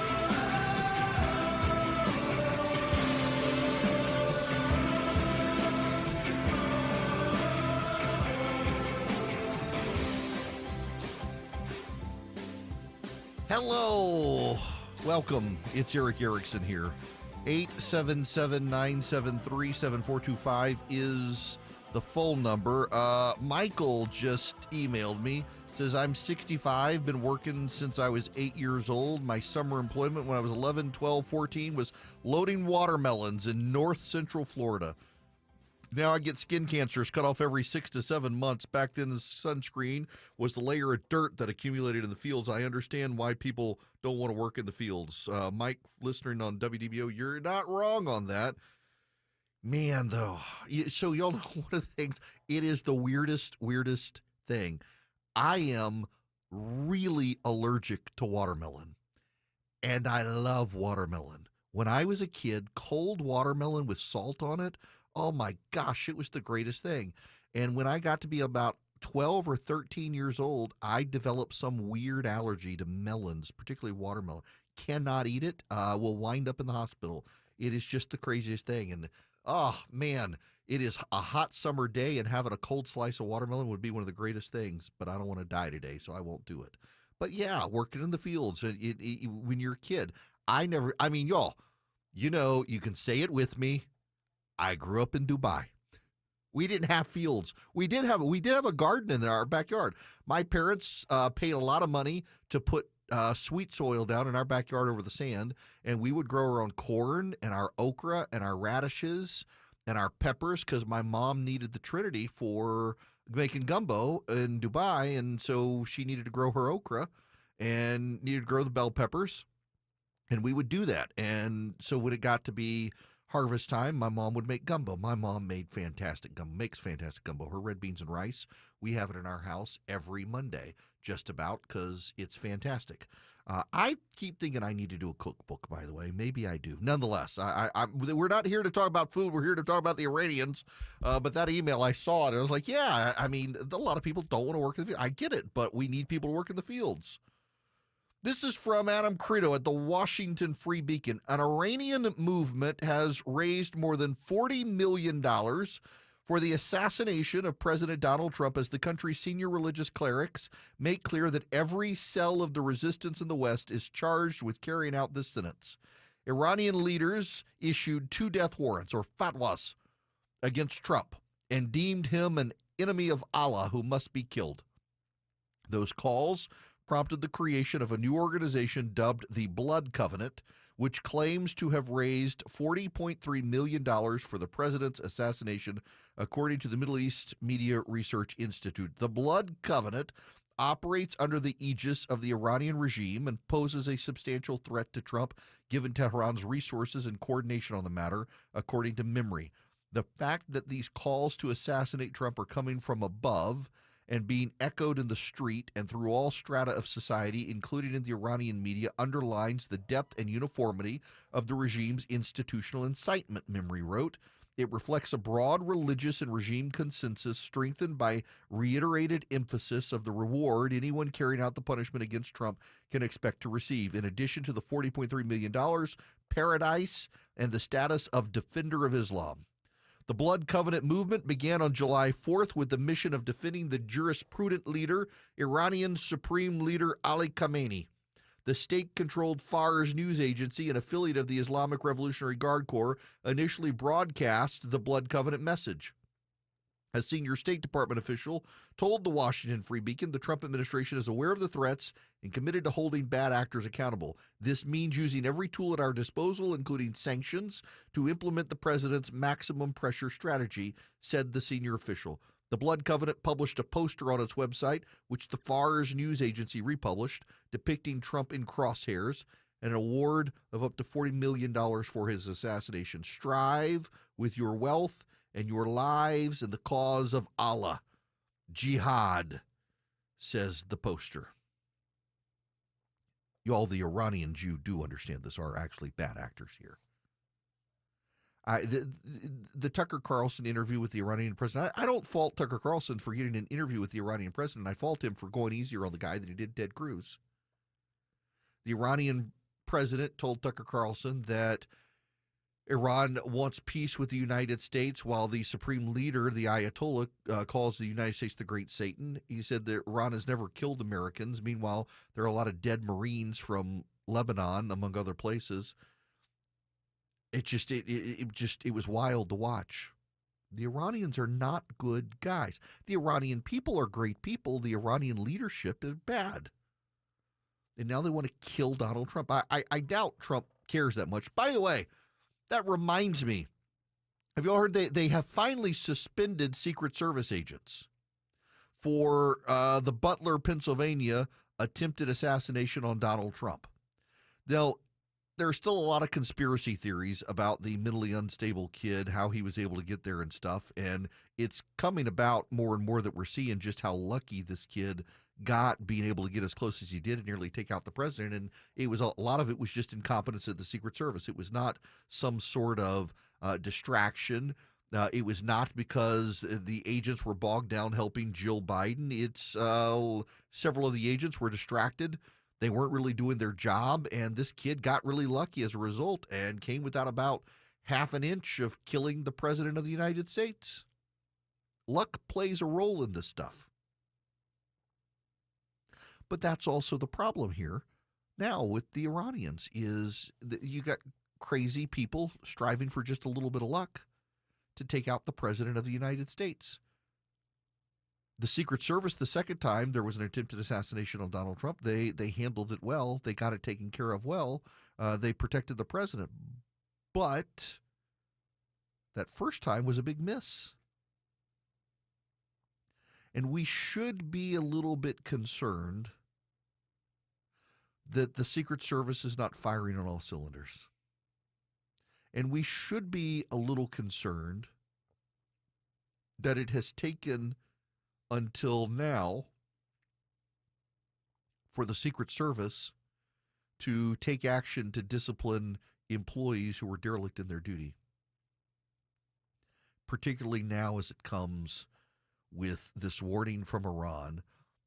Hello. Welcome. It's Eric Erickson here. 877-973-7425 is the phone number. Michael just emailed me. Says, I'm 65, been working since I was 8 years old. My summer employment when I was 11, 12, 14 was loading watermelons in north central Florida. Now I get skin cancers cut off every 6 to 7 months. Back then, the sunscreen was the layer of dirt that accumulated in the fields. I understand why people don't want to work in the fields. Mike, listening on WDBO, you're not wrong on that. Man, though, so y'all know one of the things, it is the weirdest thing. I am really allergic to watermelon, and I love watermelon. When I was a kid, cold watermelon with salt on it, oh my gosh, it was the greatest thing. And when I got to be about 12 or 13 years old, I developed some weird allergy to melons, particularly watermelon. Cannot eat it. Will wind up in the hospital. It is just the craziest thing. And oh man, it is a hot summer day, and having a cold slice of watermelon would be one of the greatest things. But I don't want to die today, so I won't do it. But yeah, working in the fields when you're a kid, y'all, you know, you can say it with me. I grew up in Dubai. We didn't have fields. We did have a garden in our backyard. My parents paid a lot of money to put sweet soil down in our backyard over the sand, and we would grow our own corn and our okra and our radishes and our peppers because my mom needed the Trinity for making gumbo in Dubai, and so she needed to grow her okra and needed to grow the bell peppers, and we would do that. And so when it got to be harvest time, my mom would make gumbo. My mom made fantastic gumbo, makes fantastic gumbo. Her red beans and rice We have it in our house every Monday, just about, because it's fantastic. I keep thinking I need to do a cookbook, by the way. Maybe I do. Nonetheless, we're not here to talk about food. We're here to talk about the Iranians. But that email, I saw it, and I was like, yeah, I mean, a lot of people don't want to work in the field. I get it, but we need people to work in the fields. This is from Adam Credo at the Washington Free Beacon. An Iranian movement has raised more than $40 million for the assassination of President Donald Trump as the country's senior religious clerics make clear that every cell of the resistance in the West is charged with carrying out this sentence. Iranian leaders issued 2 death warrants, or fatwas, against Trump and deemed him an enemy of Allah who must be killed. Those calls prompted the creation of a new organization dubbed the Blood Covenant, which claims to have raised $40.3 million for the president's assassination, according to the Middle East Media Research Institute. The Blood Covenant operates under the aegis of the Iranian regime and poses a substantial threat to Trump, given Tehran's resources and coordination on the matter, according to MEMRI. The fact that these calls to assassinate Trump are coming from above and being echoed in the street and through all strata of society, including in the Iranian media, underlines the depth and uniformity of the regime's institutional incitement, MEMRI wrote. It reflects a broad religious and regime consensus strengthened by reiterated emphasis of the reward anyone carrying out the punishment against Trump can expect to receive. In addition to the $40.3 million, paradise, and the status of Defender of Islam. The Blood Covenant movement began on July 4th with the mission of defending the jurisprudent leader, Iranian Supreme Leader Ali Khamenei. The state-controlled Fars news agency, an affiliate of the Islamic Revolutionary Guard Corps, initially broadcast the Blood Covenant message. A senior State Department official told the Washington Free Beacon the Trump administration is aware of the threats and committed to holding bad actors accountable. This means using every tool at our disposal, including sanctions, to implement the president's maximum pressure strategy, said the senior official. The Blood Covenant published a poster on its website, which the Fars news agency republished, depicting Trump in crosshairs, and an award of up to $40 million for his assassination. Strive with your wealth and your lives in the cause of Allah. Jihad, says the poster. Y'all, the Iranian Jew do understand this, are actually bad actors here. The Tucker Carlson interview with the Iranian president, I don't fault Tucker Carlson for getting an interview with the Iranian president. I fault him for going easier on the guy than he did Ted Cruz. The Iranian president told Tucker Carlson that Iran wants peace with the United States, while the supreme leader, the Ayatollah, calls the United States the Great Satan. He said that Iran has never killed Americans. Meanwhile, there are a lot of dead Marines from Lebanon, among other places. It was wild to watch. The Iranians are not good guys. The Iranian people are great people. The Iranian leadership is bad. And now they want to kill Donald Trump. I doubt Trump cares that much. By the way, that reminds me, have you all heard they have finally suspended Secret Service agents for the Butler, Pennsylvania attempted assassination on Donald Trump? Now, there are still a lot of conspiracy theories about the mentally unstable kid, how he was able to get there and stuff, and it's coming about more and more that we're seeing just how lucky this kid got being able to get as close as he did and nearly take out the president. And it was a lot of it was just incompetence of the Secret Service. It was not some sort of distraction. It was not because the agents were bogged down helping Jill Biden. It's several of the agents were distracted. They weren't really doing their job, and this kid got really lucky as a result and came without about half an inch of killing the president of the United States. Luck plays a role in this stuff. But that's also the problem here now with the Iranians is that you got crazy people striving for just a little bit of luck to take out the president of the United States. The Secret Service, the second time there was an attempted assassination on Donald Trump, they handled it well. They got it taken care of well. They protected the president. But that first time was a big miss. And we should be a little bit concerned that the Secret Service is not firing on all cylinders. And we should be a little concerned that it has taken until now for the Secret Service to take action to discipline employees who were derelict in their duty, particularly now as it comes with this warning from Iran.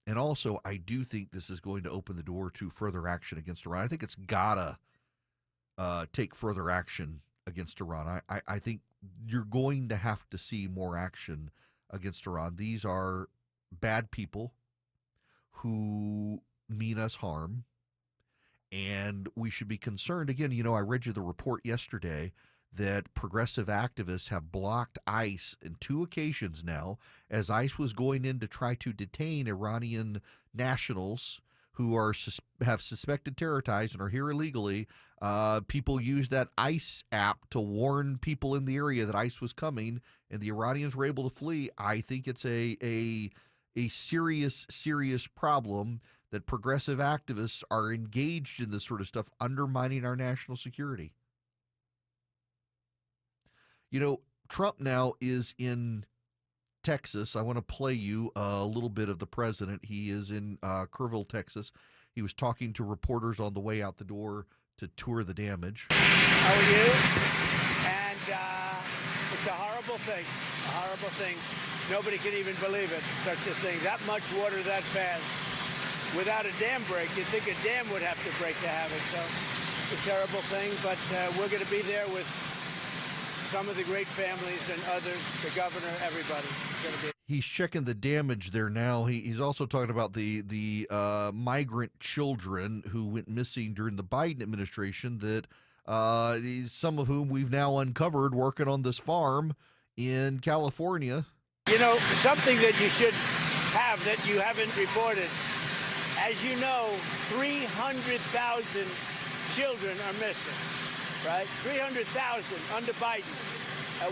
And also, I do think this is going to open the door to further action against Iran. I think it's got to take further action against Iran. I think you're going to have to see more action against Iran. These are bad people who mean us harm, and we should be concerned. Again, I read you the report yesterday that progressive activists have blocked ICE in 2 occasions now, as ICE was going in to try to detain Iranian nationals who have suspected terror ties and are here illegally. People used that ICE app to warn people in the area that ICE was coming, and the Iranians were able to flee. I think it's a serious, serious problem that progressive activists are engaged in this sort of stuff, undermining our national security. Trump now is in Texas. I want to play you a little bit of the president. He is in Kerrville, Texas. He was talking to reporters on the way out the door to tour the damage. How are you? And it's a horrible thing. Nobody can even believe it, such a thing. That much water that fast. Without a dam break, you'd think a dam would have to break to have it. So it's a terrible thing, but we're going to be there with some of the great families and others, the governor, everybody. He's checking the damage there now. He's also talking about the migrant children who went missing during the Biden administration, that some of whom we've now uncovered working on this farm in California. Something that you should have that you haven't reported. As you know, 300,000 children are missing. Right? 300,000 under Biden.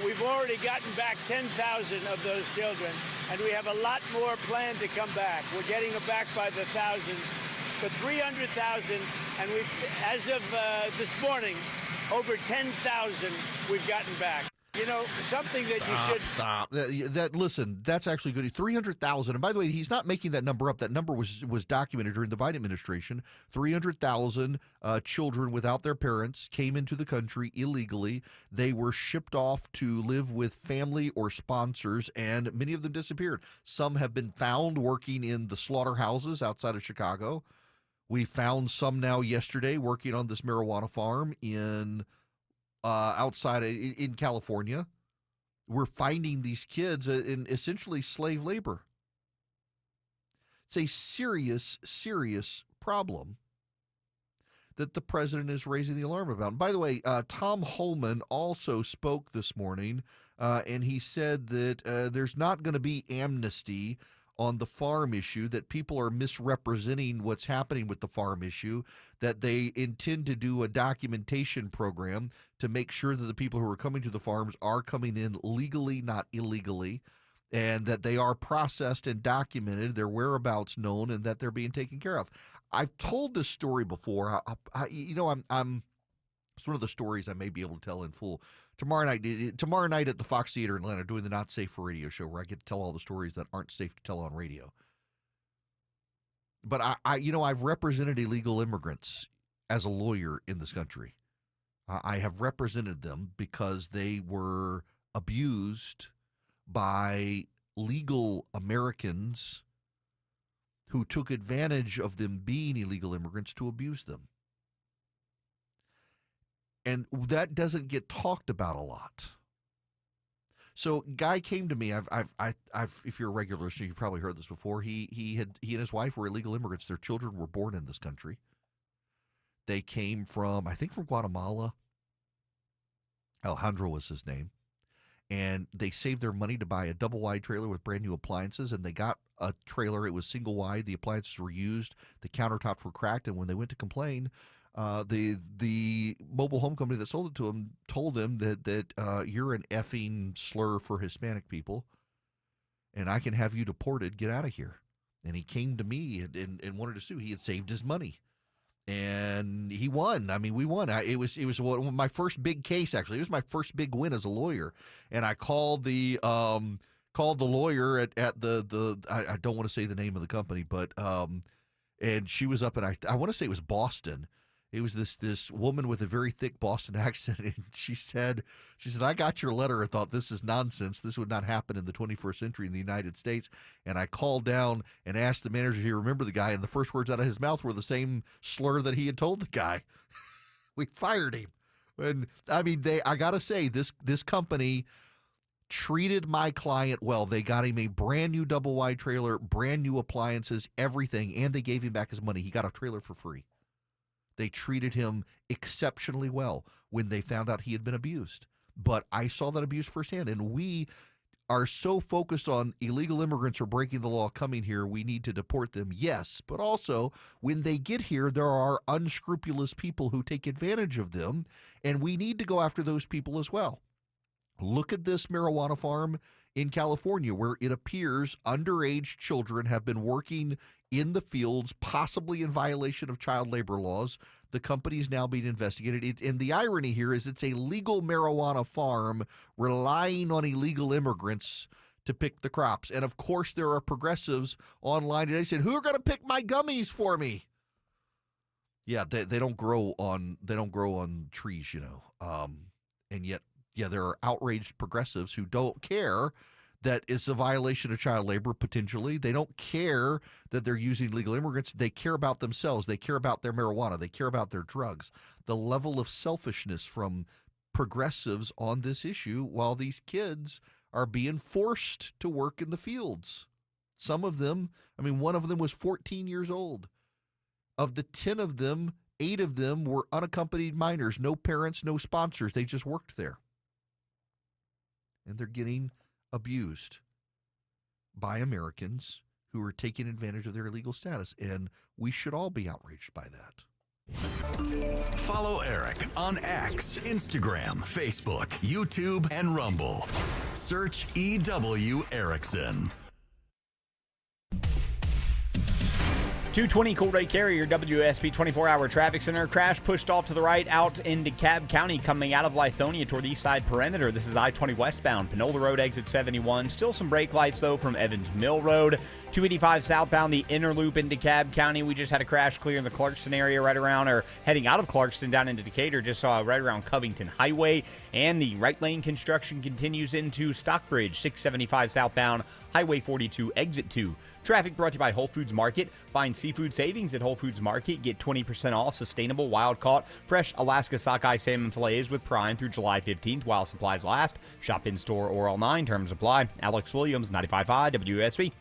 We've already gotten back 10,000 of those children, and we have a lot more planned to come back. We're getting them back by the thousands. But 300,000, and as of this morning, over 10,000 we've gotten back. Something that you should stop. Listen, that's actually good. 300,000. And by the way, he's not making that number up. That number was documented during the Biden administration. 300,000 children without their parents came into the country illegally. They were shipped off to live with family or sponsors, and many of them disappeared. Some have been found working in the slaughterhouses outside of Chicago. We found some now yesterday working on this marijuana farm in outside in California. We're finding these kids in essentially slave labor. It's a serious, serious problem that the president is raising the alarm about. And by the way, Tom Homan also spoke this morning, and he said that there's not going to be amnesty on the farm issue, that people are misrepresenting what's happening with the farm issue, that they intend to do a documentation program to make sure that the people who are coming to the farms are coming in legally, not illegally, and that they are processed and documented, their whereabouts known, and that they're being taken care of. I've told this story before. It's one of the stories I may be able to tell in full. Tomorrow night at the Fox Theater in Atlanta, doing the Not Safe for Radio show, where I get to tell all the stories that aren't safe to tell on radio. But I've represented illegal immigrants as a lawyer in this country. I have represented them because they were abused by legal Americans who took advantage of them being illegal immigrants to abuse them. And that doesn't get talked about a lot. So, guy came to me. If you're a regular listener, you've probably heard this before. He and his wife were illegal immigrants. Their children were born in this country. They came from, I think, from Guatemala. Alejandro was his name. And they saved their money to buy a double-wide trailer with brand new appliances. And they got a trailer. It was single-wide. The appliances were used. The countertops were cracked. And when they went to complain, the mobile home company that sold it to him told him that you're an effing slur for Hispanic people, and I can have you deported. Get out of here. And he came to me and wanted to sue. He had saved his money, and he won. I mean, we won. It was my first big case, actually. It was my first big win as a lawyer, and I called the called the lawyer at the I don't want to say the name of the company, but and she was up in I want to say it was Boston. It was this woman with a very thick Boston accent, and she said, I got your letter and thought this is nonsense. This would not happen in the 21st century in the United States. And I called down and asked the manager if he remembered the guy, and the first words out of his mouth were the same slur that he had told the guy. We fired him. And I mean, I got to say, this company treated my client well. They got him a brand new double wide trailer, brand new appliances, everything, and they gave him back his money. He got a trailer for free. They treated him exceptionally well when they found out he had been abused. But I saw that abuse firsthand, and we are so focused on illegal immigrants or breaking the law coming here, we need to deport them, yes. But also, when they get here, there are unscrupulous people who take advantage of them, and we need to go after those people as well. Look at this marijuana farm in California where it appears underage children have been working in the fields, possibly in violation of child labor laws. The company is now being investigated. And the irony here is it's a legal marijuana farm relying on illegal immigrants to pick the crops. And of course, there are progressives online today saying, "Who are going to pick my gummies for me?" Yeah, they don't grow on trees, you know. And yet, yeah, there are outraged progressives who don't care that it's a violation of child labor, potentially. They don't care that they're using legal immigrants. They care about themselves. They care about their marijuana. They care about their drugs. The level of selfishness from progressives on this issue while these kids are being forced to work in the fields. Some of them, I mean, one of them was 14 years old. Of the 10 of them, 8 of them were unaccompanied minors, no parents, no sponsors. They just worked there. And they're getting abused by Americans who are taking advantage of their illegal status, and we should all be outraged by that. Follow Eric on X, Instagram, Facebook, YouTube, and Rumble. Search EW Erickson. 220 Cool-Ray Carrier, WSB 24-hour traffic center. Crash pushed off to the right out into DeKalb County coming out of Lithonia toward the east side perimeter. This is I-20 westbound, Panola Road, exit 71. Still some brake lights, though, from Evans Mill Road. 285 southbound, the inner loop in DeKalb County. We just had a crash clear in the Clarkston area right around, or heading out of Clarkston down into Decatur. Just saw right around Covington Highway. And the right lane construction continues into Stockbridge, 675 southbound, Highway 42, exit 2. Traffic brought to you by Whole Foods Market. Find seafood savings at Whole Foods Market. Get 20% off sustainable, wild-caught, fresh Alaska sockeye salmon fillets with Prime through July 15th while supplies last. Shop in-store or online. Terms apply. Alex Williams, 95.5 WSB.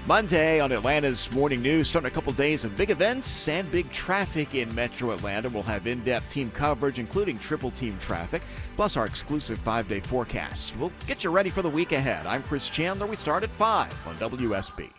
Monday on Atlanta's Morning News, starting a couple days of big events and big traffic in Metro Atlanta. We'll have in-depth team coverage, including triple team traffic, plus our exclusive 5-day forecast. We'll get you ready for the week ahead. I'm Chris Chandler. We start at 5 on WSB.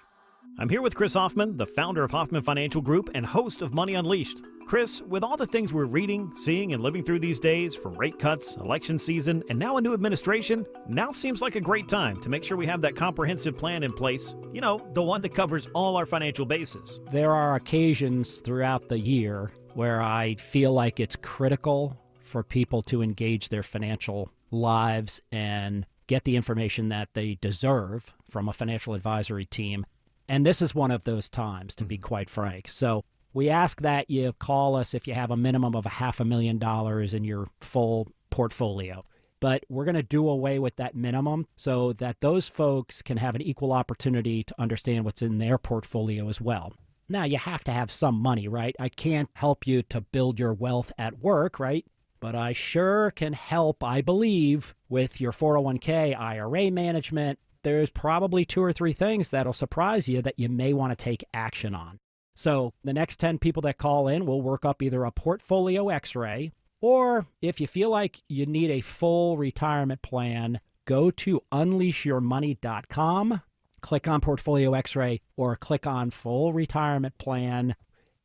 I'm here with Chris Hoffman, the founder of Hoffman Financial Group and host of Money Unleashed. Chris, with all the things we're reading, seeing, and living through these days, from rate cuts, election season, and now a new administration, now seems like a great time to make sure we have that comprehensive plan in place. You know, the one that covers all our financial bases. There are occasions throughout the year where I feel like it's critical for people to engage their financial lives and get the information that they deserve from a financial advisory team. And this is one of those times, to be quite frank. So we ask that you call us if you have a minimum of $500,000 in your full portfolio. But we're going to do away with that minimum so that those folks can have an equal opportunity to understand what's in their portfolio as well. Now, you have to have some money, right? I can't help you to build your wealth at work, right? But I sure can help, I believe, with your 401k, IRA management. There's probably 2 or 3 things that'll surprise you that you may want to take action on. So the next 10 people that call in, we'll work up either a portfolio x-ray, or if you feel like you need a full retirement plan, go to unleashyourmoney.com, click on portfolio x-ray, or click on full retirement plan.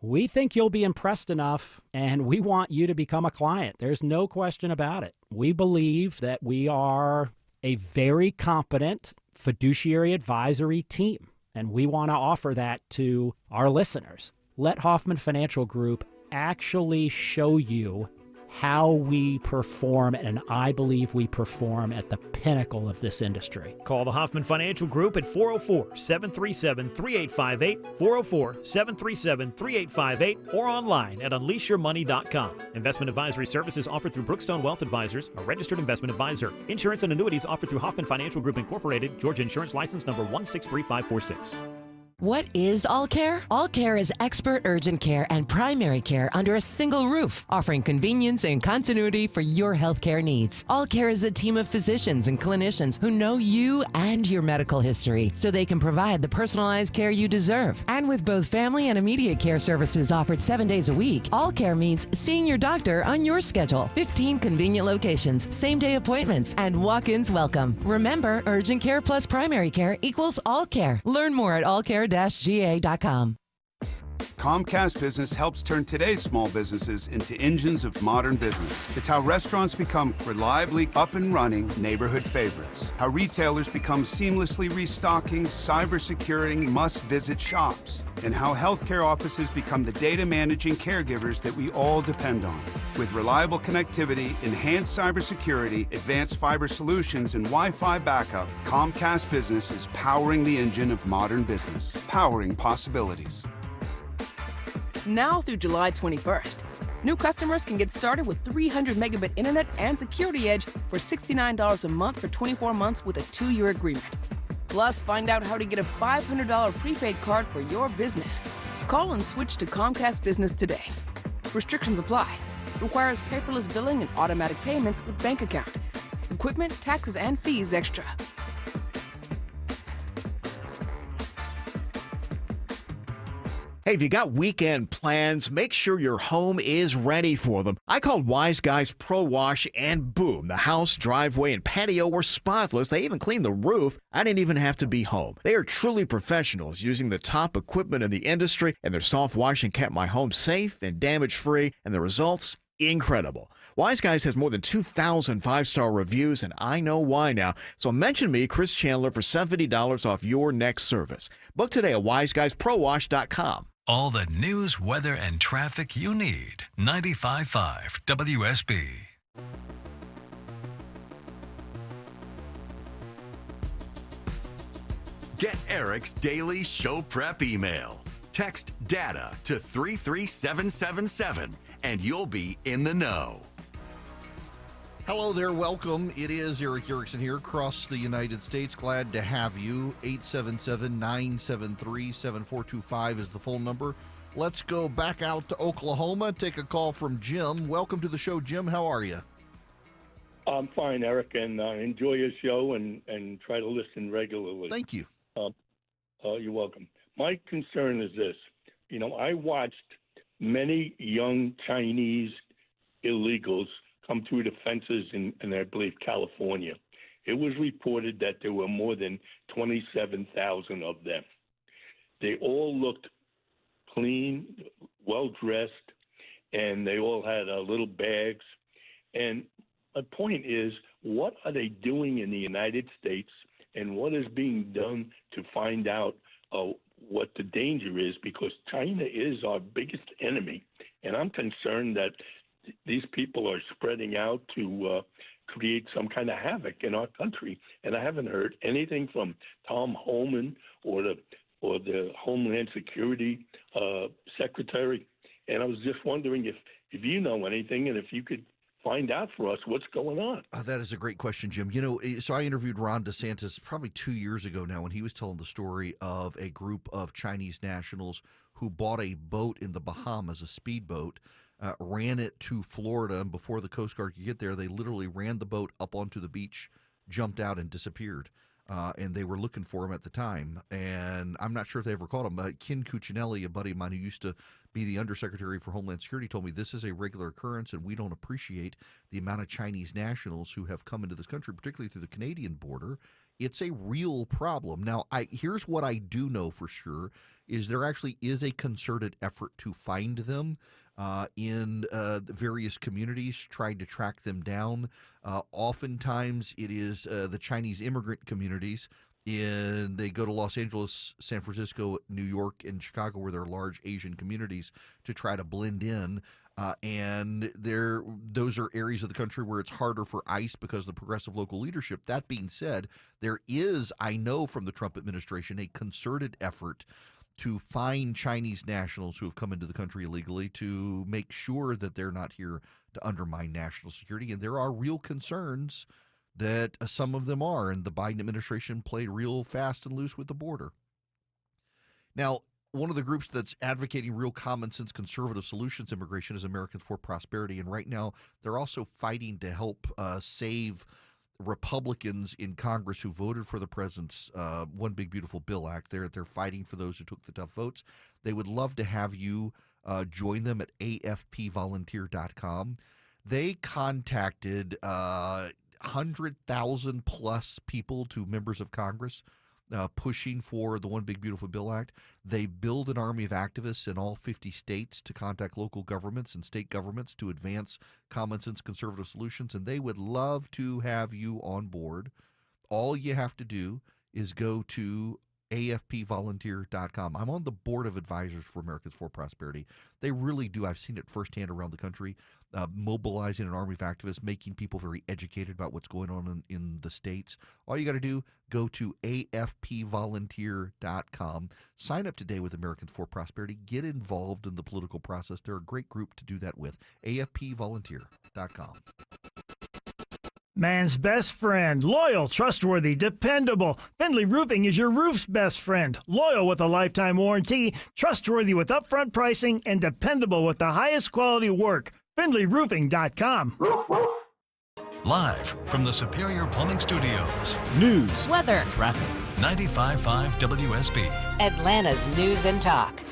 We think you'll be impressed enough, and we want you to become a client. There's no question about it. We believe that we are a very competent fiduciary advisory team, and we want to offer that to our listeners. Let Hoffman Financial Group actually show you how we perform, and I believe we perform at the pinnacle of this industry. Call the Hoffman Financial Group at 404-737-3858, 404-737-3858, or online at unleashyourmoney.com. Investment advisory services offered through Brookstone Wealth Advisors, a registered investment advisor. Insurance and annuities offered through Hoffman Financial Group Incorporated, Georgia Insurance License number 163546. What is All Care? All Care is expert urgent care and primary care under a single roof, offering convenience and continuity for your healthcare needs. All Care is a team of physicians and clinicians who know you and your medical history, so they can provide the personalized care you deserve. And with both family and immediate care services offered 7 days a week, All Care means seeing your doctor on your schedule. 15 convenient locations, same-day appointments, and walk-ins welcome. Remember, urgent care plus primary care equals All Care. Learn more at allcare-ga.com. Comcast Business helps turn today's small businesses into engines of modern business. It's how restaurants become reliably up and running neighborhood favorites. How retailers become seamlessly restocking, cyber-securing, must-visit shops. And how healthcare offices become the data managing caregivers that we all depend on. With reliable connectivity, enhanced cybersecurity, advanced fiber solutions, and Wi-Fi backup, Comcast Business is powering the engine of modern business, powering possibilities. Now through July 21st, new customers can get started with 300 megabit internet and Security Edge for $69 a month for 24 months with a 2-year agreement. Plus, find out how to get a $500 prepaid card for your business. Call and switch to Comcast Business today. Restrictions apply. Requires paperless billing and automatic payments with bank account. Equipment, taxes, and fees extra. Hey, if you got weekend plans, make sure your home is ready for them. I called Wise Guys Pro Wash, and boom, the house, driveway, and patio were spotless. They even cleaned the roof. I didn't even have to be home. They are truly professionals using the top equipment in the industry, and their soft washing kept my home safe and damage-free, and the results, incredible. Wise Guys has more than 2,000 5-star reviews, and I know why now. So mention me, Chris Chandler, for $70 off your next service. Book today at wiseguysprowash.com. All the news, weather, and traffic you need. 95.5 WSB. Get Eric's daily show prep email. Text DATA to 33777 and you'll be in the know. Hello there, welcome. It is Eric Erickson here across the United States. Glad to have you. 877-973-7425 is the phone number. Let's go back out to Oklahoma, take a call from Jim. Welcome to the show, Jim. How are you? I'm fine, Eric, and enjoy your show and try to listen regularly. Thank you. You're welcome. My concern is this. You know, I watched many young Chinese illegals come through the fences in I believe, California. It was reported that there were more than 27,000 of them. They all looked clean, well-dressed, and they all had little bags. And my point is, what are they doing in the United States, and what is being done to find out what the danger is? Because China is our biggest enemy, and I'm concerned that these people are spreading out to create some kind of havoc in our country. And I haven't heard anything from Tom Homan or the Homeland Security Secretary. And I was just wondering if you know anything and if you could find out for us what's going on. That is a great question, Jim. You know, so I interviewed Ron DeSantis probably 2 years ago now when he was telling the story of a group of Chinese nationals who bought a boat in the Bahamas, a speedboat, ran it to Florida, and before the Coast Guard could get there, they literally ran the boat up onto the beach, jumped out, and disappeared. And they were looking for him at the time. And I'm not sure if they ever caught him, but Ken Cuccinelli, a buddy of mine who used to be the Undersecretary for Homeland Security, told me this is a regular occurrence, and we don't appreciate the amount of Chinese nationals who have come into this country, particularly through the Canadian border. It's a real problem. Now, here's what I do know for sure, is there actually is a concerted effort to find them in the various communities, trying to track them down. Oftentimes it is the Chinese immigrant communities They go to Los Angeles, San Francisco, New York, and Chicago, where there are large Asian communities, to try to blend in. And those are areas of the country where it's harder for ICE because of the progressive local leadership. That being said, there is, I know from the Trump administration, a concerted effort to find Chinese nationals who have come into the country illegally to make sure that they're not here to undermine national security. And there are real concerns that some of them are, and the Biden administration played real fast and loose with the border. Now, one of the groups that's advocating real common sense conservative solutions immigration is Americans for Prosperity, and right now they're also fighting to help save Republicans in Congress who voted for the president's One Big Beautiful Bill Act. They're fighting for those who took the tough votes. They would love to have you join them at afpvolunteer.com. They contacted 100,000 plus people to members of Congress pushing for the One Big Beautiful Bill Act. They build an army of activists in all 50 states to contact local governments and state governments to advance common sense conservative solutions, and they would love to have you on board. All you have to do is go to afpvolunteer.com. I'm on the board of advisors for Americans for Prosperity. They really do. I've seen it firsthand around the country, mobilizing an army of activists, making people very educated about what's going on in the states. All you got to do, go to afpvolunteer.com. Sign up today with Americans for Prosperity. Get involved in the political process. They're a great group to do that with. afpvolunteer.com. Man's best friend. Loyal, trustworthy, dependable. Findlay Roofing is your roof's best friend. Loyal with a lifetime warranty, trustworthy with upfront pricing, and dependable with the highest quality work. FindlayRoofing.com. Live from the Superior Plumbing Studios. News, weather, traffic. 95.5 WSB. Atlanta's News and Talk.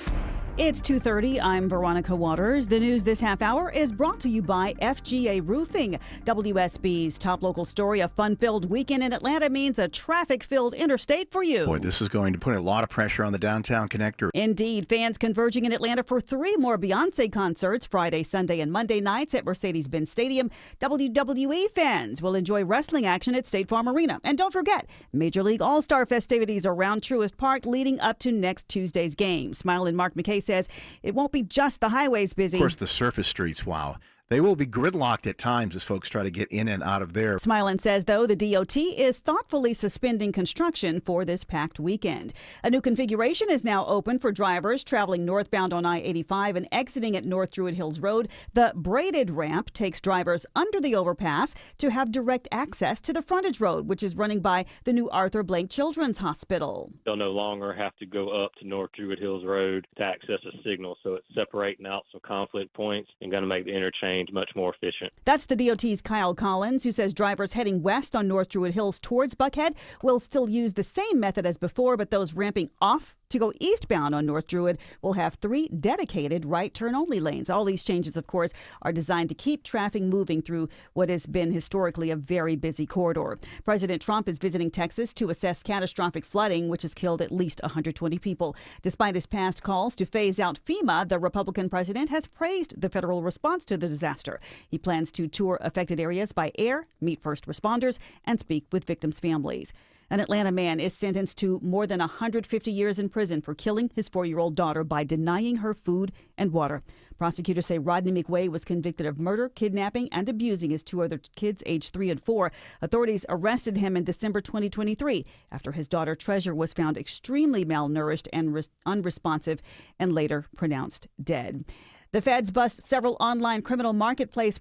It's 2:30. I'm Veronica Waters. The news this half hour is brought to you by FGA Roofing. WSB's top local story: a fun-filled weekend in Atlanta means a traffic-filled interstate for you. Boy, this is going to put a lot of pressure on the downtown connector. Indeed, fans converging in Atlanta for 3 more Beyonce concerts Friday, Sunday, and Monday nights at Mercedes-Benz Stadium. WWE fans will enjoy wrestling action at State Farm Arena. And don't forget, Major League All-Star festivities around Truist Park leading up to next Tuesday's game. Smile and Mark McKay says it won't be just the highways busy. Of course, the surface streets, wow. They will be gridlocked at times as folks try to get in and out of there. Smilin says, though, the DOT is thoughtfully suspending construction for this packed weekend. A new configuration is now open for drivers traveling northbound on I-85 and exiting at North Druid Hills Road. The braided ramp takes drivers under the overpass to have direct access to the frontage road, which is running by the new Arthur Blank Children's Hospital. They'll no longer have to go up to North Druid Hills Road to access a signal, so it's separating out some conflict points and going to make the interchange much more efficient. That's the DOT's Kyle Collins, who says drivers heading west on North Druid Hills towards Buckhead will still use the same method as before, but those ramping off to go eastbound on North Druid will have 3 dedicated right turn only lanes. All these changes, of course, are designed to keep traffic moving through what has been historically a very busy corridor. President Trump is visiting Texas to assess catastrophic flooding, which has killed at least 120 people. Despite his past calls to phase out FEMA, the Republican president has praised the federal response to the disaster. He plans to tour affected areas by air, meet first responders, and speak with victims' families. An Atlanta man is sentenced to more than 150 years in prison for killing his 4-year-old daughter by denying her food and water. Prosecutors say Rodney McWay was convicted of murder, kidnapping, and abusing his 2 other kids aged 3 and 4. Authorities arrested him in December 2023 after his daughter Treasure was found extremely malnourished and unresponsive and later pronounced dead. The feds bust several online criminal marketplaces,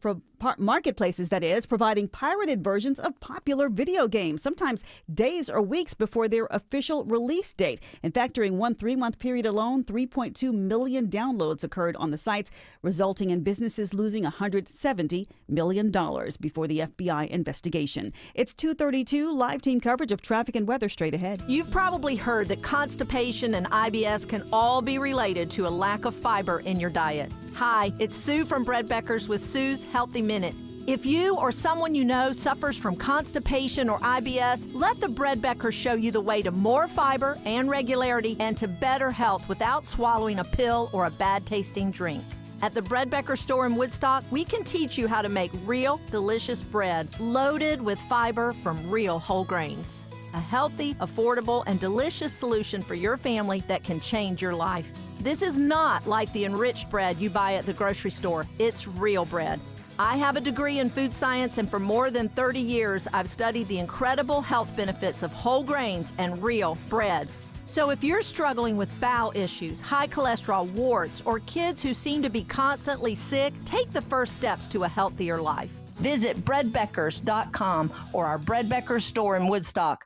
providing pirated versions of popular video games, sometimes days or weeks before their official release date. In fact, during one 3-month period alone, 3.2 million downloads occurred on the sites, resulting in businesses losing $170 million before the FBI investigation. It's 2:32, live team coverage of traffic and weather straight ahead. You've probably heard that constipation and IBS can all be related to a lack of fiber in your diet. Hi, it's Sue from Bread Beckers with Sue's Healthy Minute. If you or someone you know suffers from constipation or IBS, let the Bread Beckers show you the way to more fiber and regularity and to better health without swallowing a pill or a bad-tasting drink. At the Bread Becker store in Woodstock, we can teach you how to make real, delicious bread loaded with fiber from real whole grains. a healthy, affordable, and delicious solution for your family that can change your life. This is not like the enriched bread you buy at the grocery store. It's real bread. I have a degree in food science, and for more than 30 years, I've studied the incredible health benefits of whole grains and real bread. So if you're struggling with bowel issues, high cholesterol, warts, or kids who seem to be constantly sick, take the first steps to a healthier life. Visit breadbeckers.com or our Bread Beckers store in Woodstock.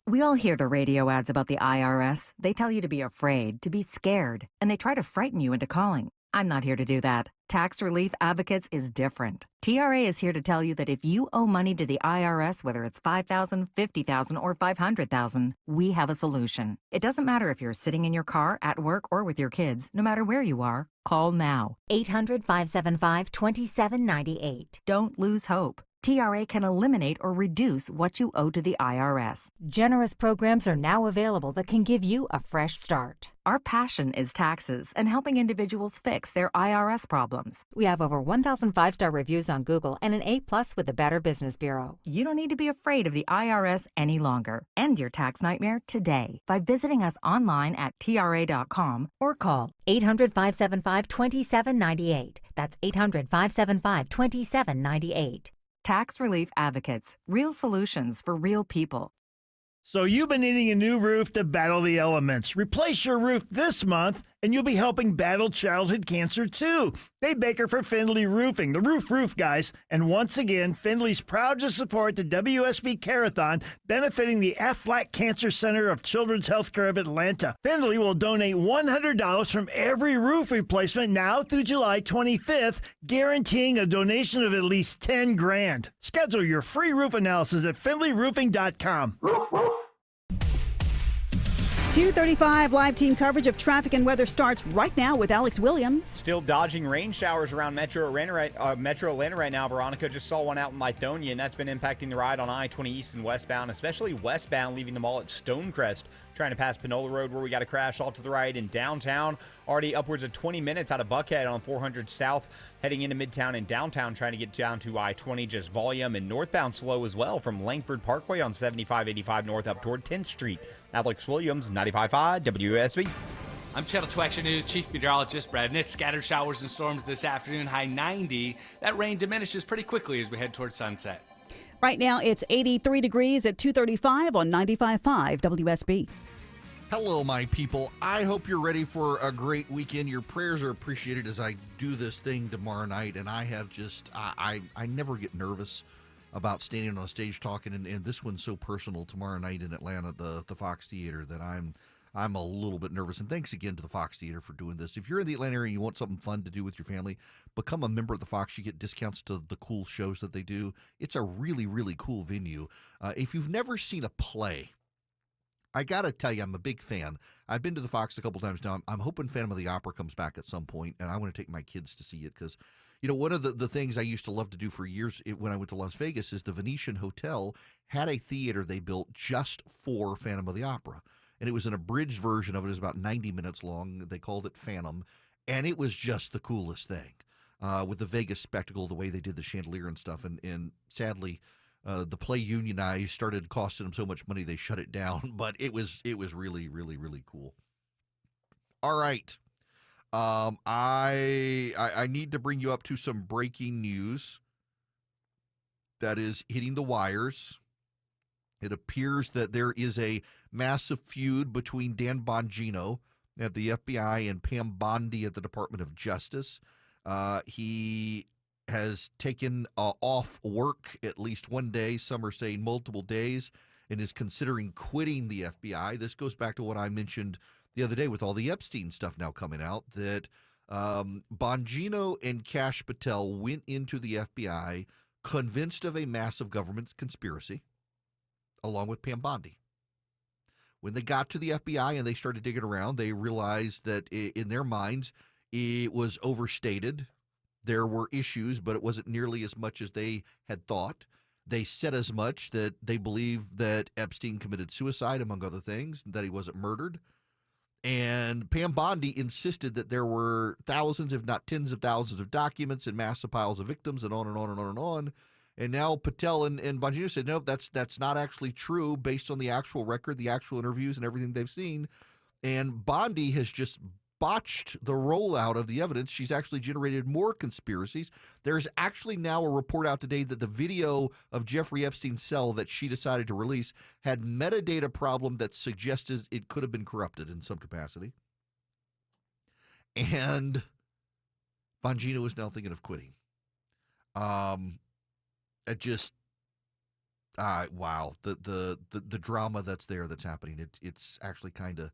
We all hear the radio ads about the IRS. They tell you to be afraid, to be scared, and they try to frighten you into calling. I'm not here to do that. Tax Relief Advocates is different. TRA is here to tell you that if you owe money to the IRS, whether it's $5,000, $50,000, or $500,000, we have a solution. It doesn't matter if you're sitting in your car, at work, or with your kids. No matter where you are, call now. 800-575-2798. Don't lose hope. TRA can eliminate or reduce what you owe to the IRS. Generous programs are now available that can give you a fresh start. Our passion is taxes and helping individuals fix their IRS problems. We have over 1,000 5-star reviews on Google and an A+ with the Better Business Bureau. You don't need to be afraid of the IRS any longer. End your tax nightmare today by visiting us online at TRA.com or call 800-575-2798. That's 800-575-2798. Tax Relief Advocates. Real solutions for real people. So you've been needing a new roof to battle the elements. Replace your roof this month, and you'll be helping battle childhood cancer too. Dave Baker for Findlay Roofing, the roof guys. And once again, Findlay's proud to support the WSB Carathon, benefiting the Aflac Cancer Center of Children's Healthcare of Atlanta. Findlay will donate $100 from every roof replacement now through July 25th, guaranteeing a donation of at least $10,000. Schedule your free roof analysis at findlayroofing.com. 2:35 live team coverage of traffic and weather starts right now with Alex Williams. Still dodging rain showers around Metro Atlanta right now. Veronica, just saw one out in Lithonia, and that's been impacting the ride on I-20 east and westbound, especially westbound, leaving them all at Stonecrest, trying to pass Panola Road where we got a crash all to the right in downtown. Already upwards of 20 minutes out of Buckhead on 400 South, heading into Midtown and downtown, trying to get down to I-20, just volume, and northbound slow as well from Langford Parkway on 7585 north up toward 10th Street. Alex Williams, 95.5 WSB. I'm Channel 2 Action News Chief Meteorologist Brad Nitz. Scattered showers and storms this afternoon, high 90. That rain diminishes pretty quickly as we head towards sunset. Right now, it's 83 degrees at 2:35 on 95.5 WSB. Hello, my people. I hope you're ready for a great weekend. Your prayers are appreciated as I do this thing tomorrow night, and I have just, I never get nervous about standing on a stage talking, and this one's so personal tomorrow night in Atlanta, the Fox Theater, that I'm a little bit nervous. And thanks again to the Fox Theater for doing this. If you're in the Atlanta area and you want something fun to do with your family, become a member of the Fox. You get discounts to the cool shows that they do. It's a really, really cool venue. If you've never seen a play, I got to tell you, I'm a big fan. I've been to the Fox a couple times now. I'm hoping Phantom of the Opera comes back at some point, and I want to take my kids to see it because, you know, one of the things I used to love to do for years when I went to Las Vegas is the Venetian Hotel had a theater they built just for Phantom of the Opera. And it was an abridged version of it. It was about 90 minutes long. They called it Phantom. And it was just the coolest thing with the Vegas spectacle, the way they did the chandelier and stuff. And sadly, the play unionized, started costing them so much money they shut it down. But it was really, really, really cool. All right. I need to bring you up to some breaking news that is hitting the wires. It appears that there is a massive feud between Dan Bongino at the FBI and Pam Bondi at the Department of Justice. He has taken off work at least one day. Some are saying multiple days, and is considering quitting the FBI. This goes back to what I mentioned the other day with all the Epstein stuff now coming out, that Bongino and Kash Patel went into the FBI convinced of a massive government conspiracy, along with Pam Bondi. When they got to the FBI and they started digging around, they realized that in their minds it was overstated. There were issues, but it wasn't nearly as much as they had thought. They said as much, that they believed that Epstein committed suicide, among other things, that he wasn't murdered. And Pam Bondi insisted that there were thousands, if not tens of thousands of documents and massive piles of victims and on and on and on and on. And now Patel and Bongino said, no, that's not actually true based on the actual record, the actual interviews, and everything they've seen. And Bondi has just botched the rollout of the evidence. She's actually generated more conspiracies. There's actually now a report out today that the video of Jeffrey Epstein's cell that she decided to release had metadata problem that suggested it could have been corrupted in some capacity. And Bongino is now thinking of quitting. It just, wow, the drama that's happening. It's actually kind of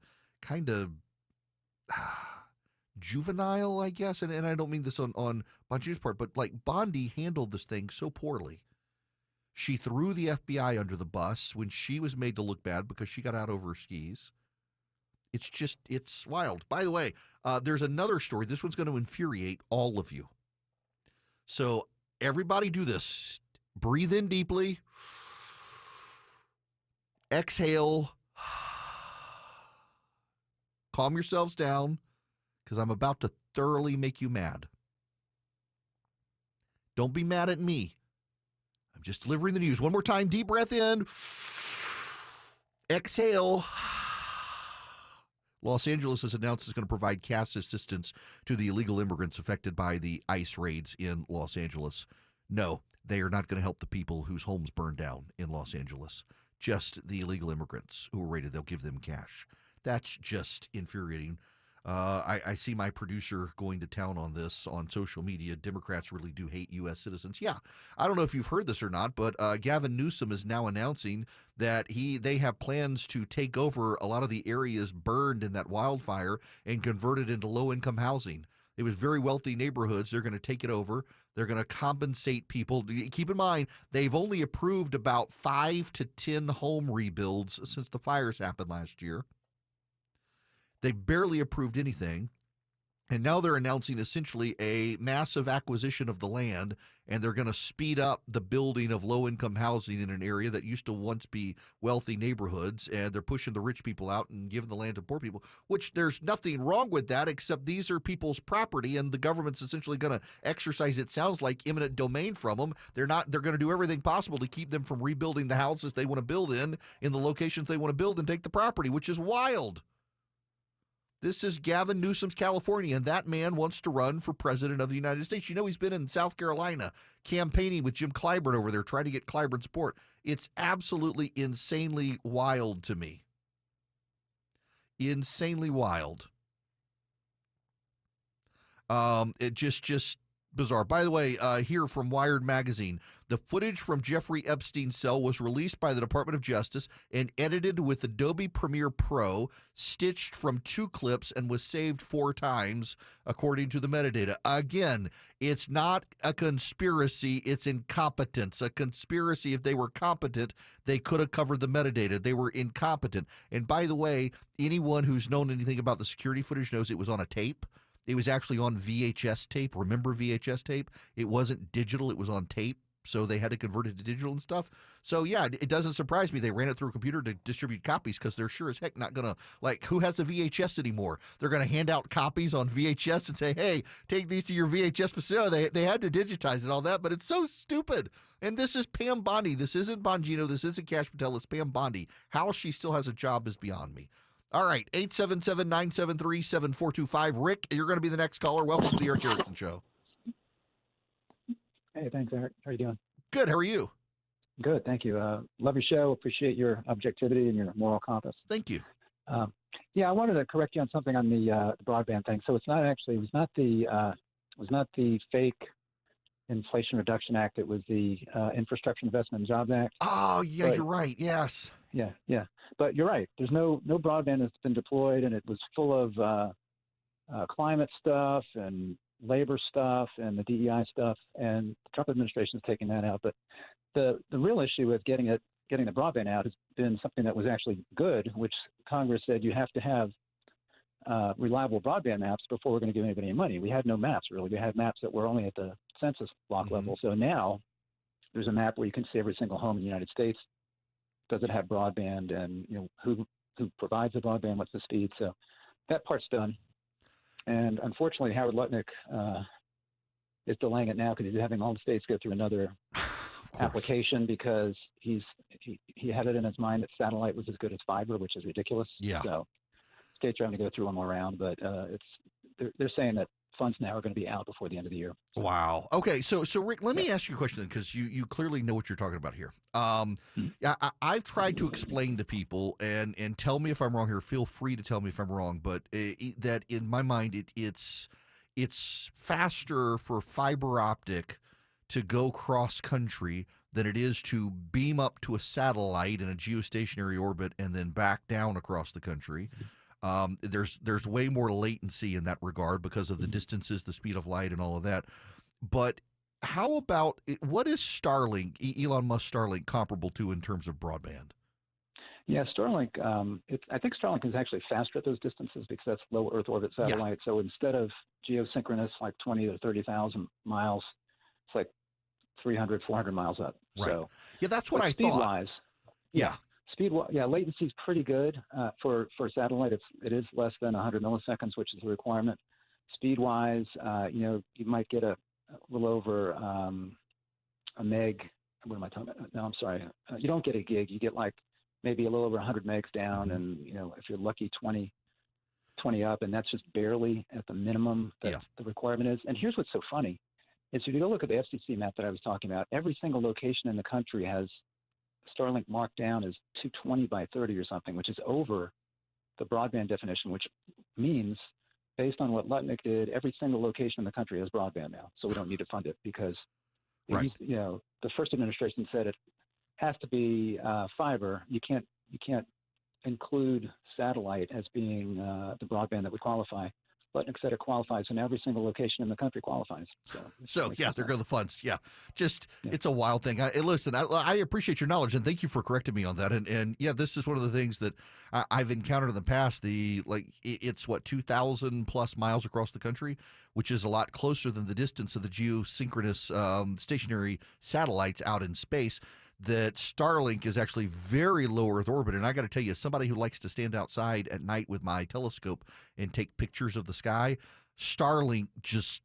juvenile, I guess. And I don't mean this on Bongino's part, but like Bondi handled this thing so poorly. She threw the FBI under the bus when she was made to look bad because she got out over her skis. It's wild. By the way, there's another story. This one's going to infuriate all of you. So everybody do this. Breathe in deeply. Exhale. Calm yourselves down, because I'm about to thoroughly make you mad. Don't be mad at me. I'm just delivering the news. One more time. Deep breath in. Exhale. Los Angeles has announced it's going to provide cash assistance to the illegal immigrants affected by the ICE raids in Los Angeles. No, they are not going to help the people whose homes burned down in Los Angeles. Just the illegal immigrants who were raided. They'll give them cash. That's just infuriating. I see my producer going to town on this on social media. Democrats really do hate U.S. citizens. Yeah, I don't know if you've heard this or not, but Gavin Newsom is now announcing that they have plans to take over a lot of the areas burned in that wildfire and convert it into low-income housing. It was very wealthy neighborhoods. They're going to take it over. They're going to compensate people. Keep in mind, they've only approved about 5 to 10 home rebuilds since the fires happened last year. They barely approved anything, and now they're announcing essentially a massive acquisition of the land, and they're going to speed up the building of low-income housing in an area that used to once be wealthy neighborhoods, and they're pushing the rich people out and giving the land to poor people, which there's nothing wrong with that, except these are people's property, and the government's essentially going to exercise, it sounds like, eminent domain from them. They're going to do everything possible to keep them from rebuilding the houses they want to build in the locations they want to build, and take the property, which is wild. This is Gavin Newsom's California, and that man wants to run for president of the United States. You know, he's been in South Carolina campaigning with Jim Clyburn over there, trying to get Clyburn support. It's absolutely insanely wild to me. Insanely wild. It just bizarre. By the way, here from Wired Magazine, the footage from Jeffrey Epstein's cell was released by the Department of Justice and edited with Adobe Premiere Pro, stitched from 2 clips, and was saved 4 times, according to the metadata. Again, it's not a conspiracy, it's incompetence. A conspiracy, if they were competent, they could have covered the metadata. They were incompetent. And by the way, anyone who's known anything about the security footage knows it was on a tape. It was actually on VHS tape. Remember VHS tape? It wasn't digital. It was on tape. So they had to convert it to digital and stuff. So, yeah, it doesn't surprise me. They ran it through a computer to distribute copies because they're sure as heck not going to, like, who has the VHS anymore? They're going to hand out copies on VHS and say, hey, take these to your VHS facility. They had to digitize and all that, but it's so stupid. And this is Pam Bondi. This isn't Bongino. This isn't Kash Patel. It's Pam Bondi. How she still has a job is beyond me. All right, 877-973-7425. Rick, you're going to be the next caller. Welcome to the Eric Erickson Show. Hey, thanks, Eric. How are you doing? Good. How are you? Good, thank you. Love your show. Appreciate your objectivity and your moral compass. Thank you. Yeah, I wanted to correct you on something on the broadband thing. So it's not actually, it was not the fake Inflation Reduction Act. It was the Infrastructure Investment and Jobs Act. Oh, yeah, but, you're right. Yes. Yeah. But you're right. There's no broadband that's been deployed, and it was full of climate stuff and labor stuff and the DEI stuff, and the Trump administration is taking that out. But the real issue with getting the broadband out has been something that was actually good, which Congress said you have to have reliable broadband maps before we're going to give anybody any money. We had no maps, really. We had maps that were only at the census block level. So now there's a map where you can see every single home in the United States. Does it have broadband, and who provides the broadband, what's the speed? So that part's done. And unfortunately, Howard Lutnick is delaying it now because he's having all the states go through another application because he had it in his mind that satellite was as good as fiber, which is ridiculous. Yeah. So states are having to go through one more round, but they're saying that funds now are going to be out before the end of the year. Wow. Okay. So Rick, let me ask you a question because you clearly know what you're talking about here. Yeah, I've tried to explain to people and tell me if I'm wrong here. Feel free to tell me if I'm wrong, but that in my mind it's faster for fiber optic to go cross country than it is to beam up to a satellite in a geostationary orbit and then back down across the country. There's way more latency in that regard because of the distances, the speed of light, and all of that. But how about what is Starlink, Elon Musk Starlink, comparable to in terms of broadband? Yeah, Starlink. I think Starlink is actually faster at those distances because that's low Earth orbit satellite. Yeah. So instead of geosynchronous, like 20 to 30,000 miles, it's like 300, 400 miles up. Right. So, yeah, that's what I thought. Speed-wise, yeah. Latency is pretty good for satellite. It is less than 100 milliseconds, which is the requirement. Speed-wise, you might get a little over a meg. What am I talking about? No, I'm sorry. You don't get a gig. You get like maybe a little over 100 megs down, and if you're lucky, 20 up, and that's just barely at the minimum that the requirement is. And here's what's so funny is if you go look at the FCC map that I was talking about, every single location in the country has Starlink marked down as 220 by 30 or something, which is over the broadband definition, which means based on what Lutnick did, every single location in the country has broadband now. So we don't need to fund it because, the first administration said it has to be fiber. You can't include satellite as being the broadband that would qualify. Lutnick said it qualifies, and every single location in the country qualifies. So yeah, there go the funds. Yeah, it's a wild thing. Listen, I appreciate your knowledge, and thank you for correcting me on that. And yeah, this is one of the things that I've encountered in the past. It's 2,000 plus miles across the country, which is a lot closer than the distance of the geosynchronous stationary satellites out in space. That Starlink is actually very low Earth orbit. And I got to tell you, as somebody who likes to stand outside at night with my telescope and take pictures of the sky, Starlink just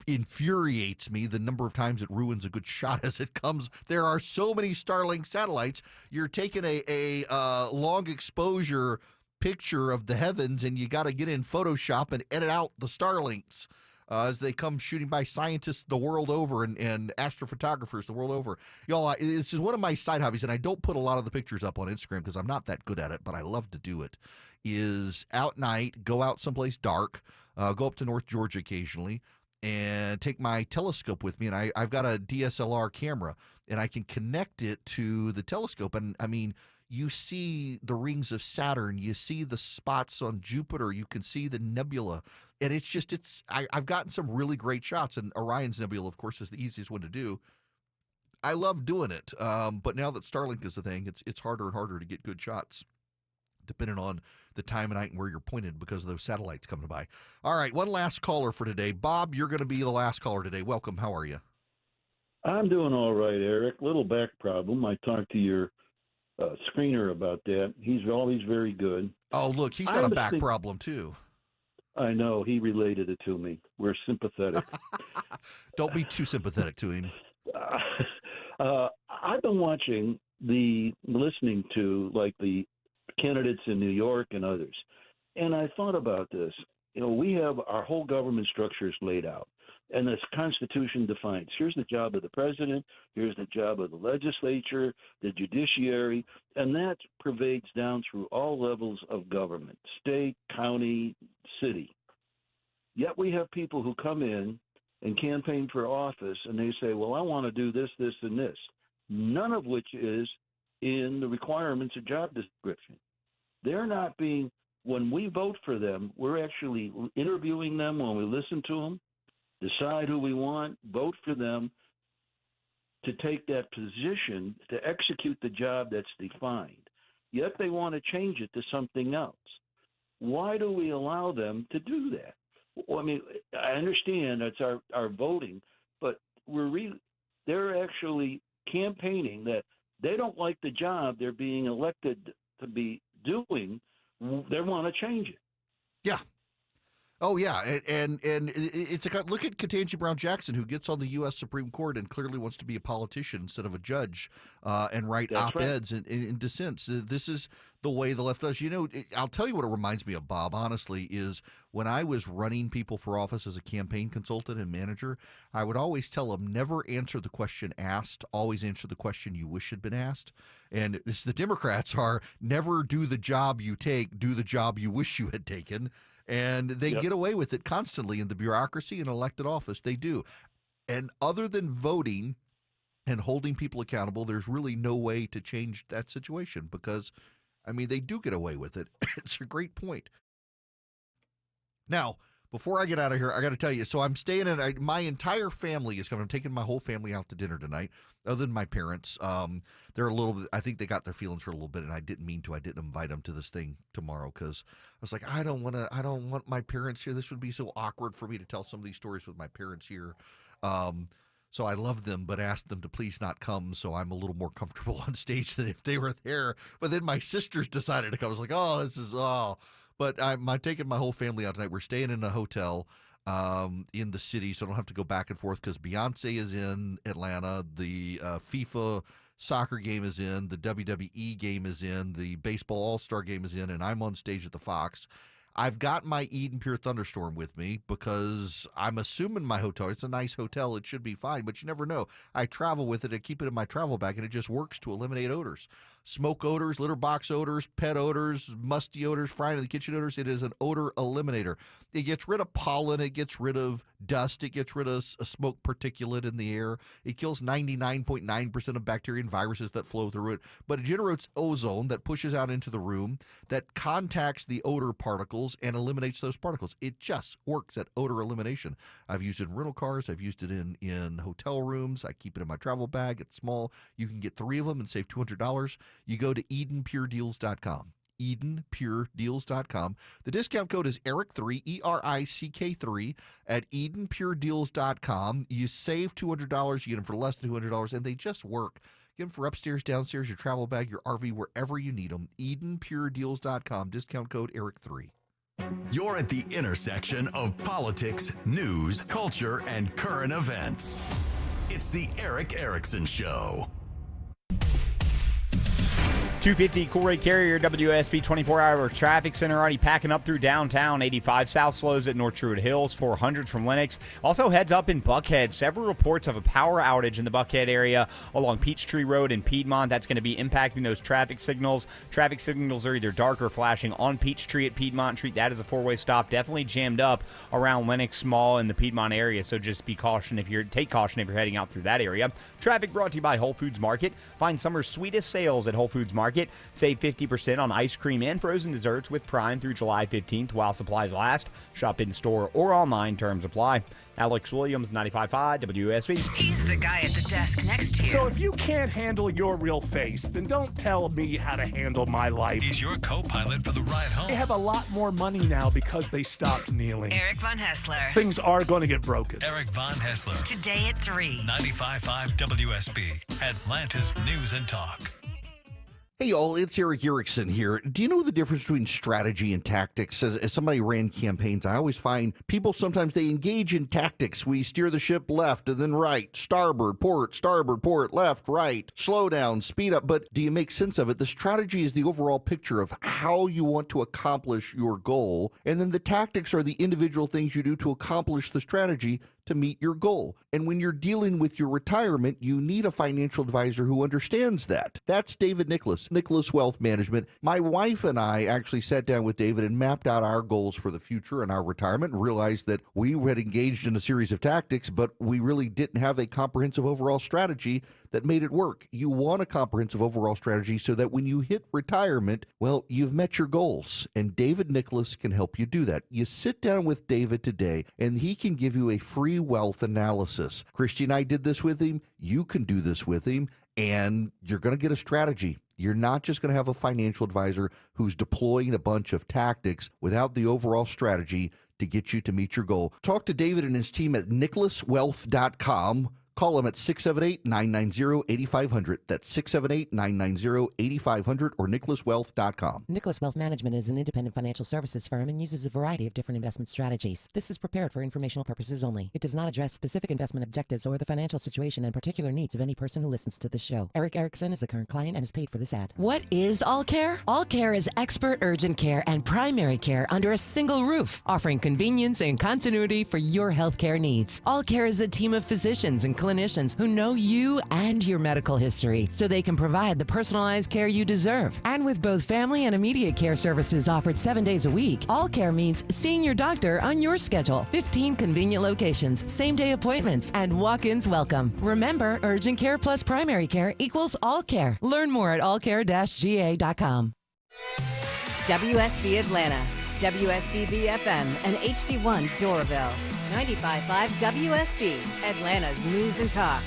infuriates me the number of times it ruins a good shot as it comes. There are so many Starlink satellites. You're taking a long exposure picture of the heavens, and you got to get in Photoshop and edit out the Starlinks. As they come shooting by scientists the world over and astrophotographers the world over. Y'all, this is one of my side hobbies, and I don't put a lot of the pictures up on Instagram because I'm not that good at it, but I love to do it, is out night, go out someplace dark, go up to North Georgia occasionally, and take my telescope with me. And I've got a DSLR camera, and I can connect it to the telescope. And, I mean, you see the rings of Saturn, you see the spots on Jupiter, you can see the nebula, and I've gotten some really great shots, and Orion's Nebula, of course, is the easiest one to do. I love doing it, but now that Starlink is the thing, it's harder and harder to get good shots, depending on the time of night and where you're pointed because of those satellites coming by. All right, one last caller for today. Bob, you're going to be the last caller today. Welcome. How are you? I'm doing all right, Eric. Little back problem. I talked to your screener about that. He's always very good. Oh, look, he's got a back problem too. I know. He related it to me. We're sympathetic. Don't be too sympathetic to him. I've been listening to like the candidates in New York and others, and I thought about this. We have our whole government structures laid out. And the Constitution defines, here's the job of the president, here's the job of the legislature, the judiciary, and that pervades down through all levels of government, state, county, city. Yet we have people who come in and campaign for office, and they say, well, I want to do this, this, and this, none of which is in the requirements of job description. They're not being, when we vote for them, we're actually interviewing them when we listen to them, decide who we want, vote for them to take that position to execute the job that's defined. Yet they want to change it to something else. Why do we allow them to do that? Well, I mean, I understand that's our voting, but they're actually campaigning that they don't like the job they're being elected to be doing. They want to change it. Yeah. Oh yeah, and it's a look at Ketanji Brown Jackson, who gets on the U.S. Supreme Court and clearly wants to be a politician instead of a judge, and write op-eds and dissents. This is the way the left does. I'll tell you what it reminds me of, Bob. Honestly, is when I was running people for office as a campaign consultant and manager, I would always tell them never answer the question asked, always answer the question you wish had been asked. And the Democrats are never do the job you take, do the job you wish you had taken. And they get away with it constantly in the bureaucracy and elected office. They do. And other than voting and holding people accountable, there's really no way to change that situation because, they do get away with it. It's a great point. Now, before I get out of here, I got to tell you, so I'm staying in, my entire family is coming. I'm taking my whole family out to dinner tonight, other than my parents. They're a little bit, I think they got their feelings hurt a little bit, and I didn't mean to. I didn't invite them to this thing tomorrow because I was like, I don't want my parents here. This would be so awkward for me to tell some of these stories with my parents here. So I love them, but asked them to please not come, so I'm a little more comfortable on stage than if they were there. But then my sisters decided to come. I was like, But I'm taking my whole family out tonight. We're staying in a hotel in the city, so I don't have to go back and forth because Beyonce is in Atlanta. The FIFA soccer game is in. The WWE game is in. The baseball all-star game is in, and I'm on stage at the Fox. I've got my Eden Pure Thunderstorm with me because I'm assuming my hotel, it's a nice hotel, it should be fine, but you never know. I travel with it, I keep it in my travel bag, and it just works to eliminate odors. Smoke odors, litter box odors, pet odors, musty odors, frying in the kitchen odors. It is an odor eliminator. It gets rid of pollen, it gets rid of dust, it gets rid of a smoke particulate in the air. It kills 99.9% of bacteria and viruses that flow through it, but it generates ozone that pushes out into the room that contacts the odor particles and eliminates those particles. It just works at odor elimination. I've used it in rental cars. I've used it in hotel rooms. I keep it in my travel bag. It's small. You can get 3 of them and save $200. You go to EdenPureDeals.com. EdenPureDeals.com. The discount code is ERIC3, ERICK3 at EdenPureDeals.com. You save $200. You get them for less than $200, and they just work. Get them for upstairs, downstairs, your travel bag, your RV, wherever you need them. EdenPureDeals.com. Discount code ERIC3. You're at the intersection of politics, news, culture, and current events. It's the Erick Erickson Show. 250 Cool Rate Carrier WSB 24-hour traffic center already packing up through downtown. 85 south slows at North Druid Hills. 400s from Lenox. Also heads up in Buckhead. Several reports of a power outage in the Buckhead area along Peachtree Road in Piedmont. That's going to be impacting those traffic signals. Traffic signals are either dark or flashing on Peachtree at Piedmont. Treat that as a four-way stop. Definitely jammed up around Lenox Mall in the Piedmont area. So just take caution if you're heading out through that area. Traffic brought to you by Whole Foods Market. Find summer's sweetest sales at Whole Foods Market. Save 50% on ice cream and frozen desserts with Prime through July 15th while supplies last. Shop in store or online. Terms apply. Alex Williams, 95.5 WSB. He's the guy at the desk next to you. So if you can't handle your real face, then don't tell me how to handle my life. He's your co-pilot for the ride home. They have a lot more money now because they stopped kneeling. Eric Von Hessler. Things are going to get broken. Eric Von Hessler. Today at 3. 95.5 WSB. Atlanta's News and Talk. Hey, y'all, it's Erick Erickson here. Do you know the difference between strategy and tactics? As somebody who ran campaigns, I always find people sometimes they engage in tactics. We steer the ship left and then right, starboard, port, left, right, slow down, speed up. But do you make sense of it? The strategy is the overall picture of how you want to accomplish your goal. And then the tactics are the individual things you do to accomplish the strategy to meet your goal. And when you're dealing with your retirement, you need a financial advisor who understands that. That's David Nicholas, Nicholas Wealth Management. My wife and I actually sat down with David and mapped out our goals for the future and our retirement and realized that we had engaged in a series of tactics, but we really didn't have a comprehensive overall strategy that made it work. You want a comprehensive overall strategy so that when you hit retirement, well, you've met your goals. And David Nicholas can help you do that. You sit down with David today, and he can give you a free wealth analysis. Christy and I did this with him. You can do this with him, and you're going to get a strategy. You're not just going to have a financial advisor who's deploying a bunch of tactics without the overall strategy to get you to meet your goal. Talk to David and his team at nicholaswealth.com. Call them at 678-990-8500. That's 678-990-8500 or nicholaswealth.com. Nicholas Wealth Management is an independent financial services firm and uses a variety of different investment strategies. This is prepared for informational purposes only. It does not address specific investment objectives or the financial situation and particular needs of any person who listens to this show. Eric Erickson is a current client and is paid for this ad. What is All Care? All Care is expert urgent care and primary care under a single roof, offering convenience and continuity for your healthcare needs. All Care is a team of physicians and clinicians who know you and your medical history, so they can provide the personalized care you deserve. And with both family and immediate care services offered 7 days a week, All Care means seeing your doctor on your schedule. 15 convenient locations, same-day appointments, and walk-ins welcome. Remember, urgent care plus primary care equals All Care. Learn more at allcare-ga.com. WSB Atlanta, WSBB FM, and HD1 Doraville. 95.5 WSB, Atlanta's News and Talk.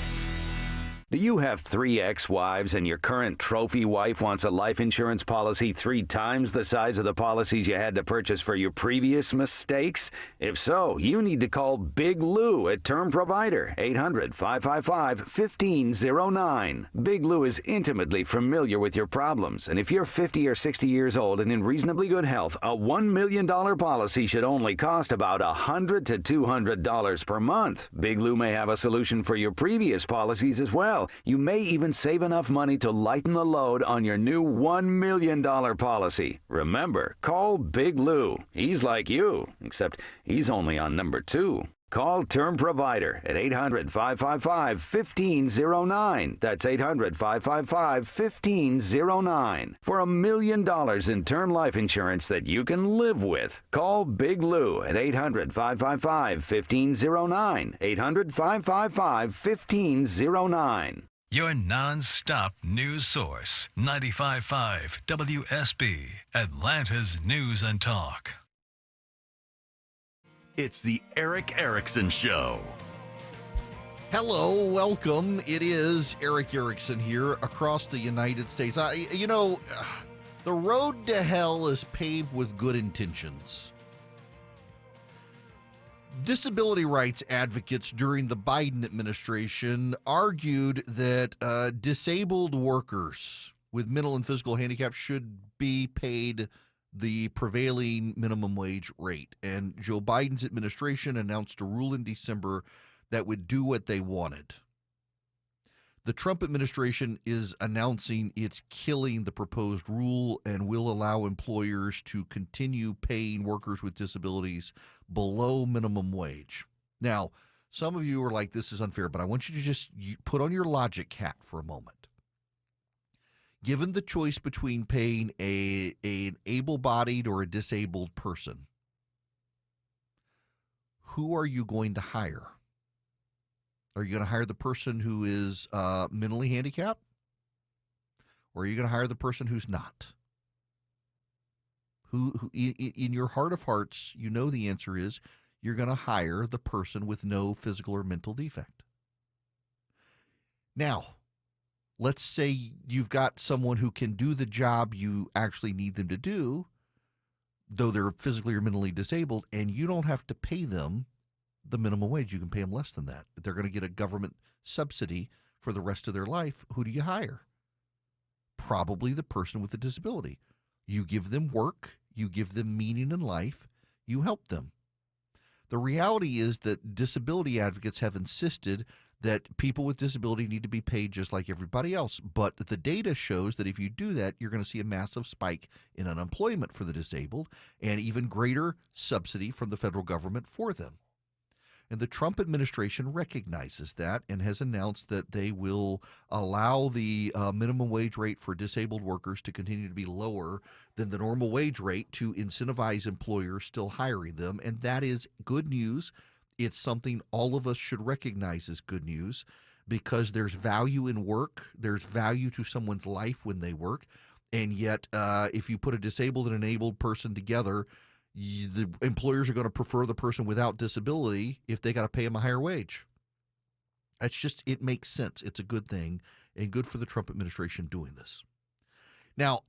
Do you have 3 ex-wives and your current trophy wife wants a life insurance policy 3 times the size of the policies you had to purchase for your previous mistakes? If so, you need to call Big Lou at Term Provider, 800-555-1509. Big Lou is intimately familiar with your problems, and if you're 50 or 60 years old and in reasonably good health, a $1 million policy should only cost about $100 to $200 per month. Big Lou may have a solution for your previous policies as well. You may even save enough money to lighten the load on your new $1 million policy. Remember, call Big Lou. He's like you, except he's only on number 2. Call Term Provider at 800-555-1509. That's 800-555-1509. For $1 million in term life insurance that you can live with. Call Big Lou at 800-555-1509. 800-555-1509. Your non-stop news source, 95.5 WSB, Atlanta's News and Talk. It's the Eric Erickson Show. Hello, welcome. It is Eric Erickson here across the United States. The road to hell is paved with good intentions. Disability rights advocates during the Biden administration argued that disabled workers with mental and physical handicaps should be paid the prevailing minimum wage rate. And Joe Biden's administration announced a rule in December that would do what they wanted. The Trump administration is announcing it's killing the proposed rule and will allow employers to continue paying workers with disabilities below minimum wage. Now, some of you are like, this is unfair, but I want you to just put on your logic hat for a moment. Given the choice between paying an able-bodied or a disabled person, who are you going to hire? Are you going to hire the person who is mentally handicapped? Or are you going to hire the person who's not? Who in your heart of hearts, you know the answer is you're going to hire the person with no physical or mental defect. Now, let's say you've got someone who can do the job you actually need them to do, though they're physically or mentally disabled, and you don't have to pay them the minimum wage. You can pay them less than that. They're going to get a government subsidy for the rest of their life. Who do you hire? Probably the person with the disability. You give them work, you give them meaning in life, you help them. The reality is that disability advocates have insisted that people with disability need to be paid just like everybody else. But the data shows that if you do that, you're going to see a massive spike in unemployment for the disabled and even greater subsidy from the federal government for them. And the Trump administration recognizes that and has announced that they will allow the minimum wage rate for disabled workers to continue to be lower than the normal wage rate to incentivize employers still hiring them. And that is good news. It's something all of us should recognize as good news because there's value in work. There's value to someone's life when they work. And yet, if you put a disabled and enabled person together, the employers are going to prefer the person without disability if they got to pay them a higher wage. That's just, it makes sense. It's a good thing and good for the Trump administration doing this. Now,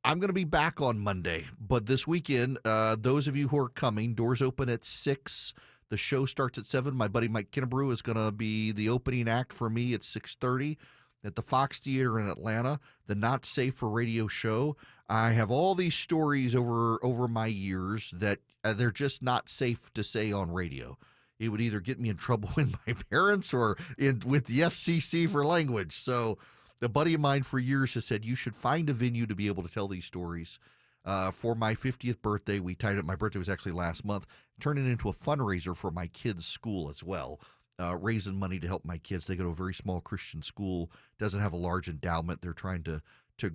I'm going to be back on Monday, but this weekend, those of you who are coming, doors open at 6. The show starts at 7. My buddy Mike Kinnebrew is going to be the opening act for me at 6:30 at the Fox Theater in Atlanta, the Not Safe for Radio show. I have all these stories over my years that they're just not safe to say on radio. It would either get me in trouble with my parents or with the FCC for language. So a buddy of mine for years has said, you should find a venue to be able to tell these stories. For my 50th birthday, we tied it. My birthday was actually last month. Turned it into a fundraiser for my kids' school as well, raising money to help my kids. They go to a very small Christian school, doesn't have a large endowment. They're trying to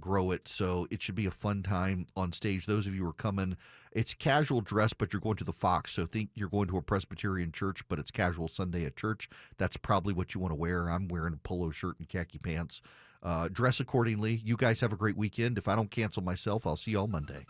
grow it, so it should be a fun time on stage. Those of you who are coming, it's casual dress, but you're going to the Fox, so think you're going to a Presbyterian church, but it's casual Sunday at church. That's probably what you want to wear. I'm wearing a polo shirt and khaki pants. Dress accordingly. You guys have a great weekend. If I don't cancel myself, I'll see you all Monday.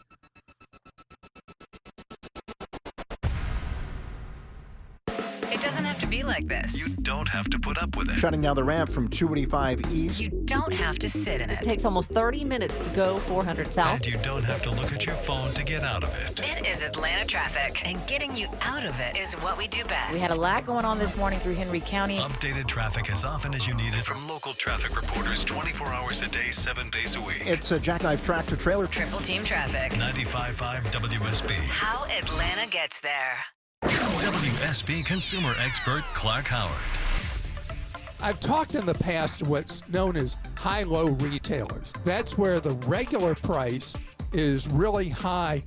It doesn't have to be like this. You don't have to put up with it. Shutting down the ramp from 285 East. You don't have to sit in it. It takes almost 30 minutes to go 400 South. And you don't have to look at your phone to get out of it. It is Atlanta traffic, and getting you out of it is what we do best. We had a lot going on this morning through Henry County. Updated traffic as often as you need it from local traffic reporters 24 hours a day, 7 days a week. It's a jackknife tractor trailer. Triple team traffic. 95.5 WSB. How Atlanta gets there. WSB consumer expert Clark Howard. I've talked in the past to what's known as high-low retailers. That's where the regular price is really high